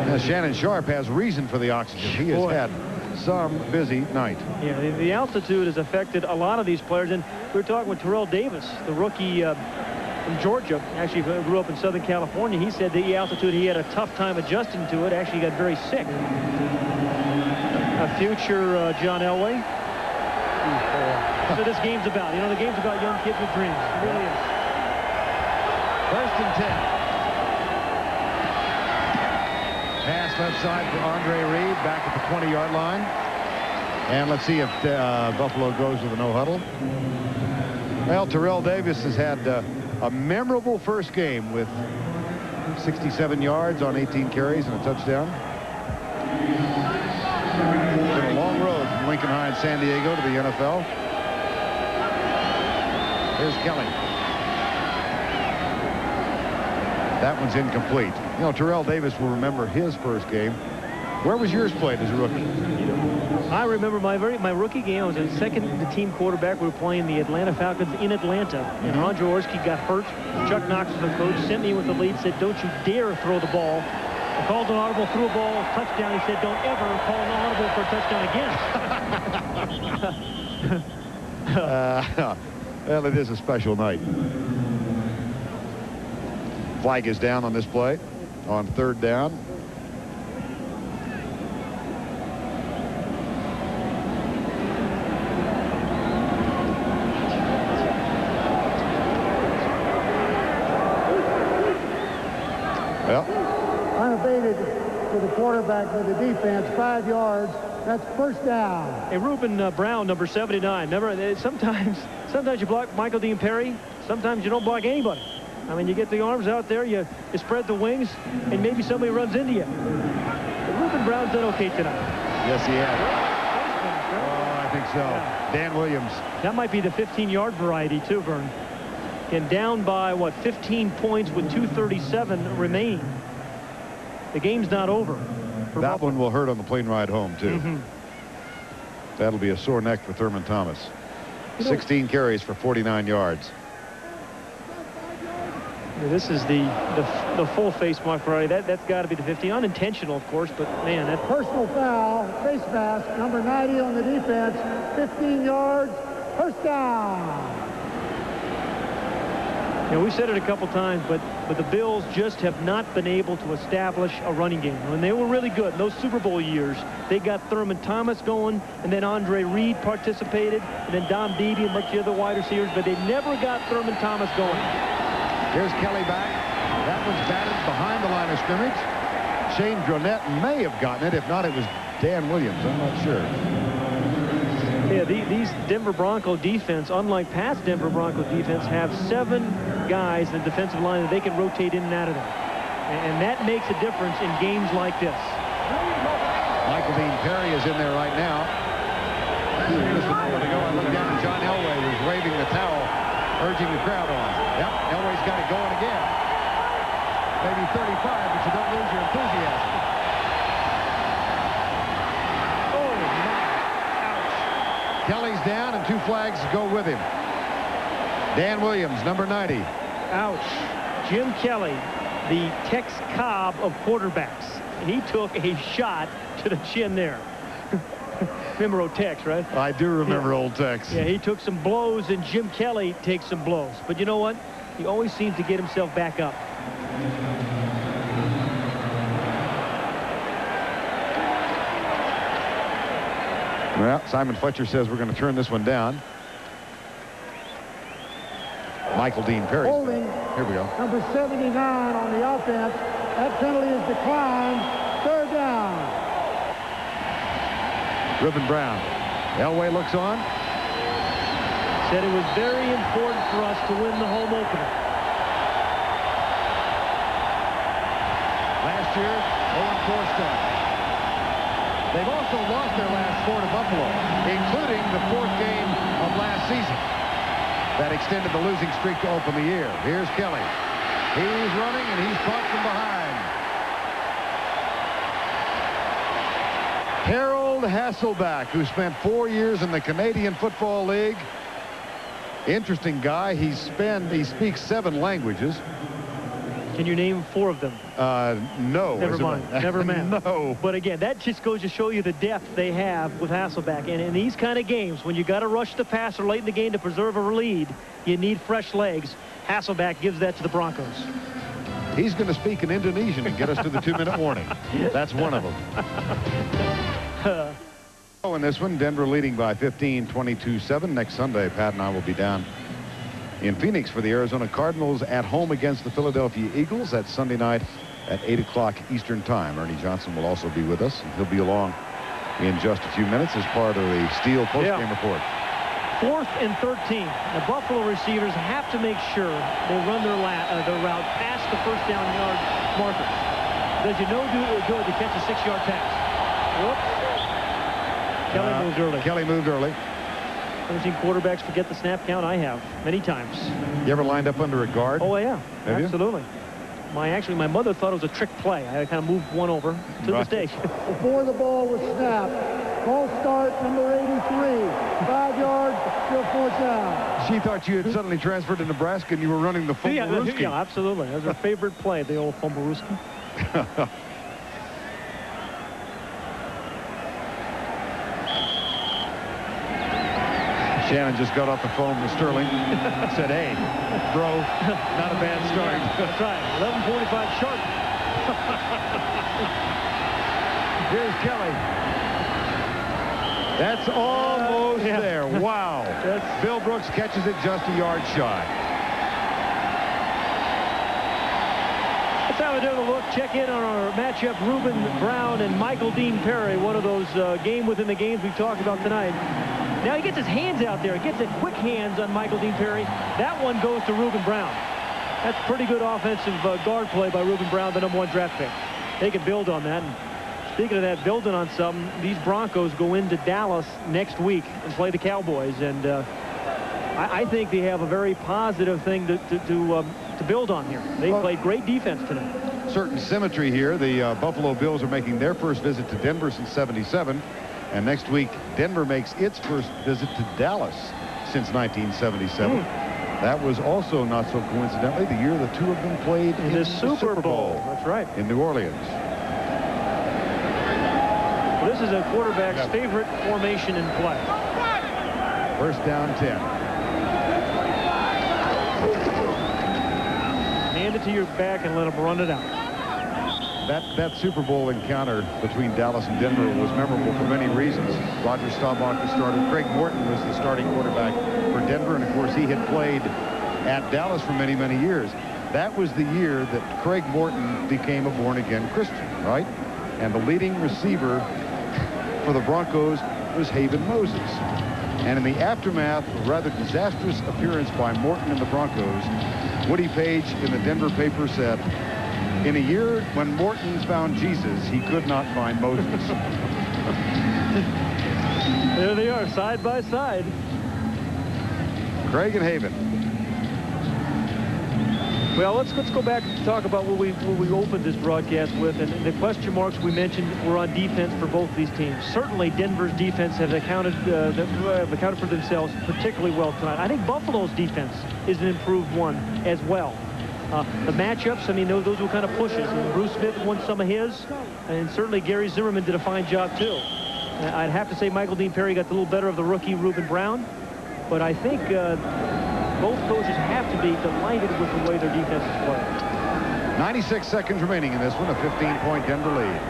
Now, Shannon Sharp has reason for the oxygen. He has had some busy night. Yeah, the altitude has affected a lot of these players, and we were talking with Terrell Davis, the rookie from Georgia, actually grew up in Southern California. He said the altitude, he had a tough time adjusting to it, actually got very sick. A future John Elway. That's what this game's about. You know, the game's about young kids with dreams. It really is. 1st and 10. Pass left side for Andre Reed, back at the 20-yard line. And let's see if Buffalo goes with a no huddle. Well, Terrell Davis has had a memorable first game with 67 yards on 18 carries and a touchdown. It's been a long road from Lincoln High in San Diego to the NFL. Here's Kelly. That one's incomplete. You know, Terrell Davis will remember his first game. Where was yours played as a rookie? I remember my rookie game. I was a second-team quarterback. We were playing the Atlanta Falcons in Atlanta. And Ron Jaworski got hurt. Chuck Knox was the coach, sent me with the lead, said, don't you dare throw the ball. I called an audible, threw a ball, touchdown. He said, don't ever call an audible for a touchdown again. Well, it is a special night. Flag is down on this play on 3rd down. Well, Unabated to the quarterback with the defense, 5 yards. That's 1st down. Hey, Reuben Brown, number 79. Remember, sometimes you block Michael Dean Perry. Sometimes you don't block anybody. I mean, you get the arms out there, you spread the wings, and maybe somebody runs into you. But Reuben Brown's done okay tonight. Yes, he has. Oh, I think so. Yeah. Dan Williams. That might be the 15-yard variety, too, Vern. And down by, what, 15 points with 2:37 remaining. The game's not over. That one will hurt on the plane ride home, too. That'll be a sore neck for Thurman Thomas. 16 carries for 49 yards. This is the full face mark variety. That's got to be the 15. Unintentional, of course, but man, that personal foul, face mask, number 90 on the defense, 15 yards, 1st down. You know, we said it a couple times, but the Bills just have not been able to establish a running game. When they were really good in those Super Bowl years, they got Thurman Thomas going, and then Andre Reed participated, and then Don Beebe and much of the other wide receivers, but they never got Thurman Thomas going. Here's Kelly back. That one's batted behind the line of scrimmage. Shane Dronette may have gotten it. If not, it was Dan Williams. I'm not sure. Yeah, these Denver Bronco defense, unlike past Denver Bronco defense, have 7 guys in the defensive line that they can rotate in and out of there. And that makes a difference in games like this. Michael Dean Perry is in there right now. Just a moment ago, I looked down and John Elway was waving the towel, urging the crowd on. Yep, Elway's got it going again. Maybe 35, but you don't lose your enthusiasm. Oh, my. Ouch. Kelly's down, and 2 flags go with him. Dan Williams, number 90. Ouch. Jim Kelly, the Tex Cobb of quarterbacks. And he took a shot to the chin there. Remember old Tex, right? I do remember old Tex. Yeah, he took some blows, and Jim Kelly takes some blows. But you know what? He always seems to get himself back up. Well, Simon Fletcher says we're going to turn this one down. Michael Dean Perry. Holding. Here we go. Number 79 on the offense. That penalty is declined. 3rd down. Reuben Brown. Elway looks on. Said it was very important for us to win the home opener. Last year, 0-4 start. They've also lost their last 4 to Buffalo, including the 4th game of last season. That extended the losing streak to open the year. Here's Kelly. He's running, and he's caught from behind. Harold Hasselback, who spent 4 years in the Canadian Football League. Interesting guy. He speaks 7 languages. Can you name 4 of them? No. Never mind. Never mind. No. But again, that just goes to show you the depth they have with Hasselback. And in these kind of games, when you got to rush the passer late in the game to preserve a lead, you need fresh legs. Hasselback gives that to the Broncos. He's going to speak in Indonesian and get us to the 2-minute warning. That's one of them. In this one, Denver leading by 15, 22-7. Next Sunday, Pat and I will be down in Phoenix for the Arizona Cardinals at home against the Philadelphia Eagles. That's Sunday night at 8 o'clock Eastern Time. Ernie Johnson will also be with us, and he'll be along in just a few minutes as part of the Steel postgame report. 4th and 13. The Buffalo receivers have to make sure they run their route past the 1st down yard marker. Does you know good to catch a 6-yard pass? Whoops. Kelly moved early. Kelly moved early. I've seen quarterbacks forget the snap count. I have many times. You ever lined up under a guard? Oh yeah, have absolutely. You? My mother thought it was a trick play. I kind of moved one over to the stage. Before the ball was snapped, false start, number 83, 5 yards, still 4th down. She thought you had suddenly transferred to Nebraska and you were running the Fumblerooski. Yeah, absolutely. That was her favorite play, the old Fumblerooski. Shannon just got off the phone with Sterling. Said, hey, bro, not a bad start. That's right. 11:45 sharp. Here's Kelly. That's almost there. Wow. Bill Brooks catches it just a yard shy. That's how we do the look. Check in on our matchup, Reuben Brown and Michael Dean Perry. One of those game within the games we've talked about tonight. Now he gets his hands out there. He gets the quick hands on Michael Dean Perry. That one goes to Reuben Brown. That's pretty good offensive guard play by Reuben Brown, the #1 draft pick. They can build on that. And speaking of that, building on something, these Broncos go into Dallas next week and play the Cowboys. And I think they have a very positive thing to build on here. They played great defense tonight. Certain symmetry here. The Buffalo Bills are making their first visit to Denver since '77. And next week, Denver makes its first visit to Dallas since 1977. That was also, not so coincidentally, the year the two of them played in the Super Bowl. That's right. In New Orleans. Well, this is a quarterback's favorite formation in play. 1st down 10. Hand it to your back and let them run it out. That Super Bowl encounter between Dallas and Denver was memorable for many reasons. Roger Staubach was starter. Craig Morton was the starting quarterback for Denver. And, of course, he had played at Dallas for many, many years. That was the year that Craig Morton became a born-again Christian, right? And the leading receiver for the Broncos was Haven Moses. And in the aftermath of a rather disastrous appearance by Morton and the Broncos, Woody Page in the Denver paper said, in a year when Morton found Jesus, he could not find Moses. There they are, side by side. Craig and Haven. Well, let's go back and talk about what we opened this broadcast with, and the question marks we mentioned were on defense for both of these teams. Certainly, Denver's defense have accounted for themselves particularly well tonight. I think Buffalo's defense is an improved one as well. The matchups, I mean, those were kind of pushes. And Bruce Smith won some of his, and certainly Gary Zimmerman did a fine job too. I'd have to say Michael Dean Perry got a little better of the rookie Reuben Brown, but I think both coaches have to be delighted with the way their defense is playing. 96 seconds remaining in this one, a 15-point Denver lead.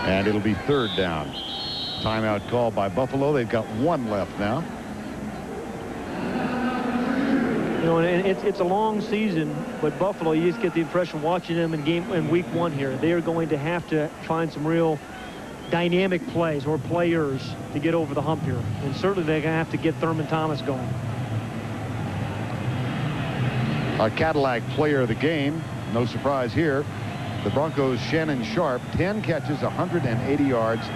And it'll be third down. Timeout called by Buffalo. They've got one left now. You know, and it's a long season, but Buffalo, you just get the impression watching them in week one here, they are going to have to find some real dynamic plays or players to get over the hump here. And certainly they're going to have to get Thurman Thomas going. Our Cadillac player of the game, no surprise here, the Broncos' Shannon Sharp, 10 catches, 180 yards.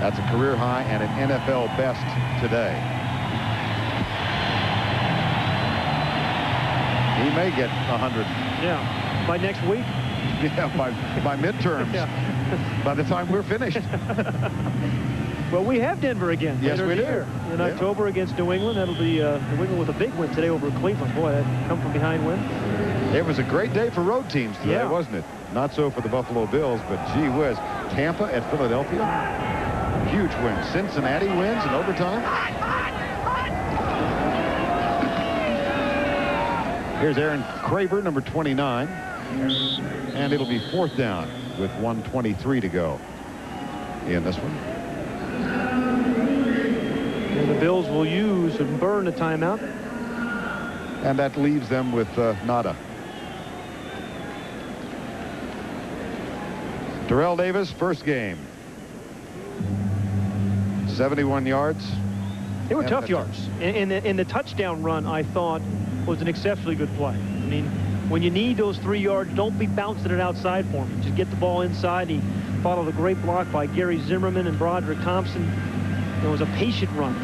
That's a career high and an NFL best today. He may get 100. Yeah, by next week. Yeah, by midterms. Yeah. By the time we're finished. Well, we have Denver again. Yes, we do. In October against New England. That'll be New England with a big win today over Cleveland. Boy, that come from behind win. It was a great day for road teams today, wasn't it? Not so for the Buffalo Bills, but gee whiz. Tampa at Philadelphia. Huge win. Cincinnati wins in overtime. Here's Aaron Craver, number 29. And it'll be fourth down with 1:23 to go in this one. And the Bills will use and burn a timeout. And that leaves them with nada. Terrell Davis, first game. 71 yards. They were tough yards. And the touchdown run, I thought, was an exceptionally good play. I mean, when you need those 3 yards, don't be bouncing it outside for him. Just get the ball inside. He followed a great block by Gary Zimmerman and Broderick Thompson. It was a patient run.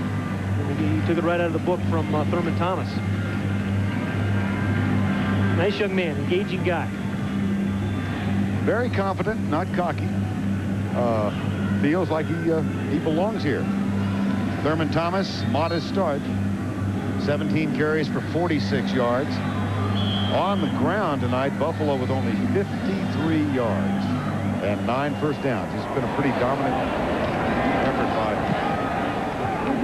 He took it right out of the book from Thurman Thomas. Nice young man, engaging guy. Very confident, not cocky. Feels like he belongs here. Thurman Thomas, modest start. 17 carries for 46 yards. On the ground tonight, Buffalo with only 53 yards and 9 first downs. This has been a pretty dominant effort by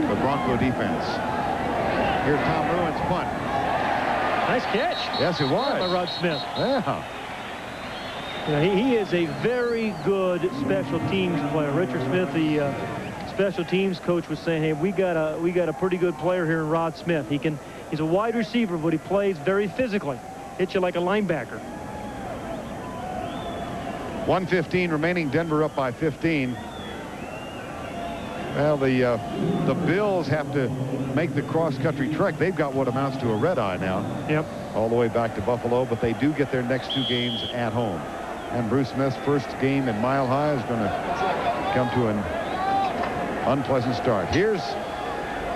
the Bronco defense. Here's Tom Ruin's punt. Nice catch. Yes, it was. By Rod Smith. Yeah. He is a very good special teams player. Richard Smith, the special teams coach, was saying, hey, we got a pretty good player here in Rod Smith. He's a wide receiver, but he plays very physically. Hits you like a linebacker. 1:15 remaining. Denver up by 15. Well, the Bills have to make the cross-country trek. They've got what amounts to a red eye now. Yep. All the way back to Buffalo, but they do get their next 2 games at home. And Bruce Smith's first game in Mile High is going to come to an unpleasant start. Here's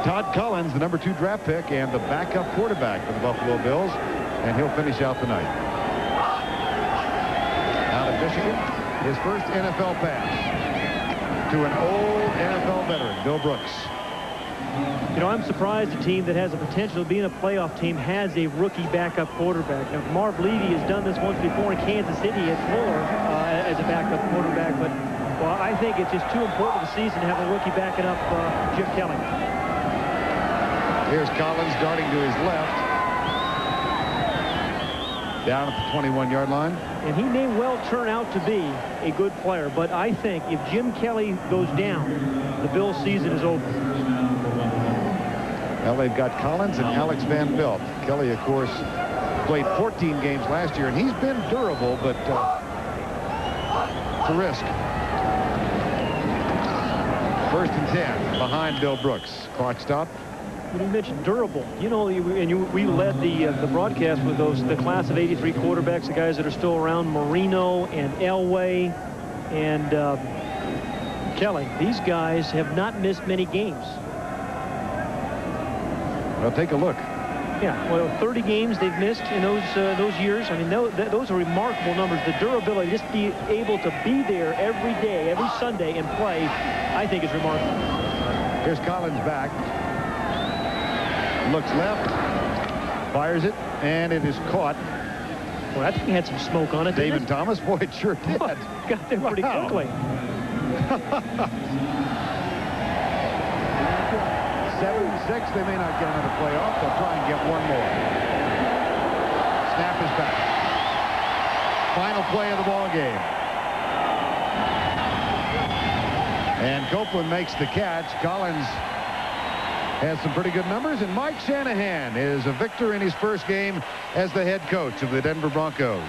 Todd Collins, the number 2 draft pick and the backup quarterback for the Buffalo Bills, and he'll finish out the night. Out of Michigan, his first NFL pass to an old NFL veteran, Bill Brooks. You know, I'm surprised a team that has the potential of being a playoff team has a rookie backup quarterback. Now, Marv Levy has done this once before in Kansas City at Fuller as a backup quarterback, but well, I think it's just too important of a season to have a rookie backing up Jim Kelly. Here's Collins darting to his left. Down at the 21-yard line. And he may well turn out to be a good player, but I think if Jim Kelly goes down, the Bills' season is over. Well, they've got Collins and Alex Van Pelt. Kelly, of course, played 14 games last year, and he's been durable, but it's a risk. 1st and 10 behind Bill Brooks. Clock stop. When you mentioned durable, you know, we led the broadcast with the class of '83 quarterbacks, the guys that are still around, Marino and Elway and Kelly. These guys have not missed many games. Well, take a look. Yeah, well, 30 games they've missed in those years. I mean, those are remarkable numbers. The durability, just be able to be there every day, every Sunday and play, I think is remarkable. Here's Collins back. Looks left, fires it, and it is caught. Well, that thing had some smoke on it. David Thomas, boy, it sure did. Got there pretty quickly. 7-6, they may not get another playoff. They'll try and get one more. Snap is back. Final play of the ball game. And Copeland makes the catch. Collins has some pretty good numbers, and Mike Shanahan is a victor in his first game as the head coach of the Denver Broncos.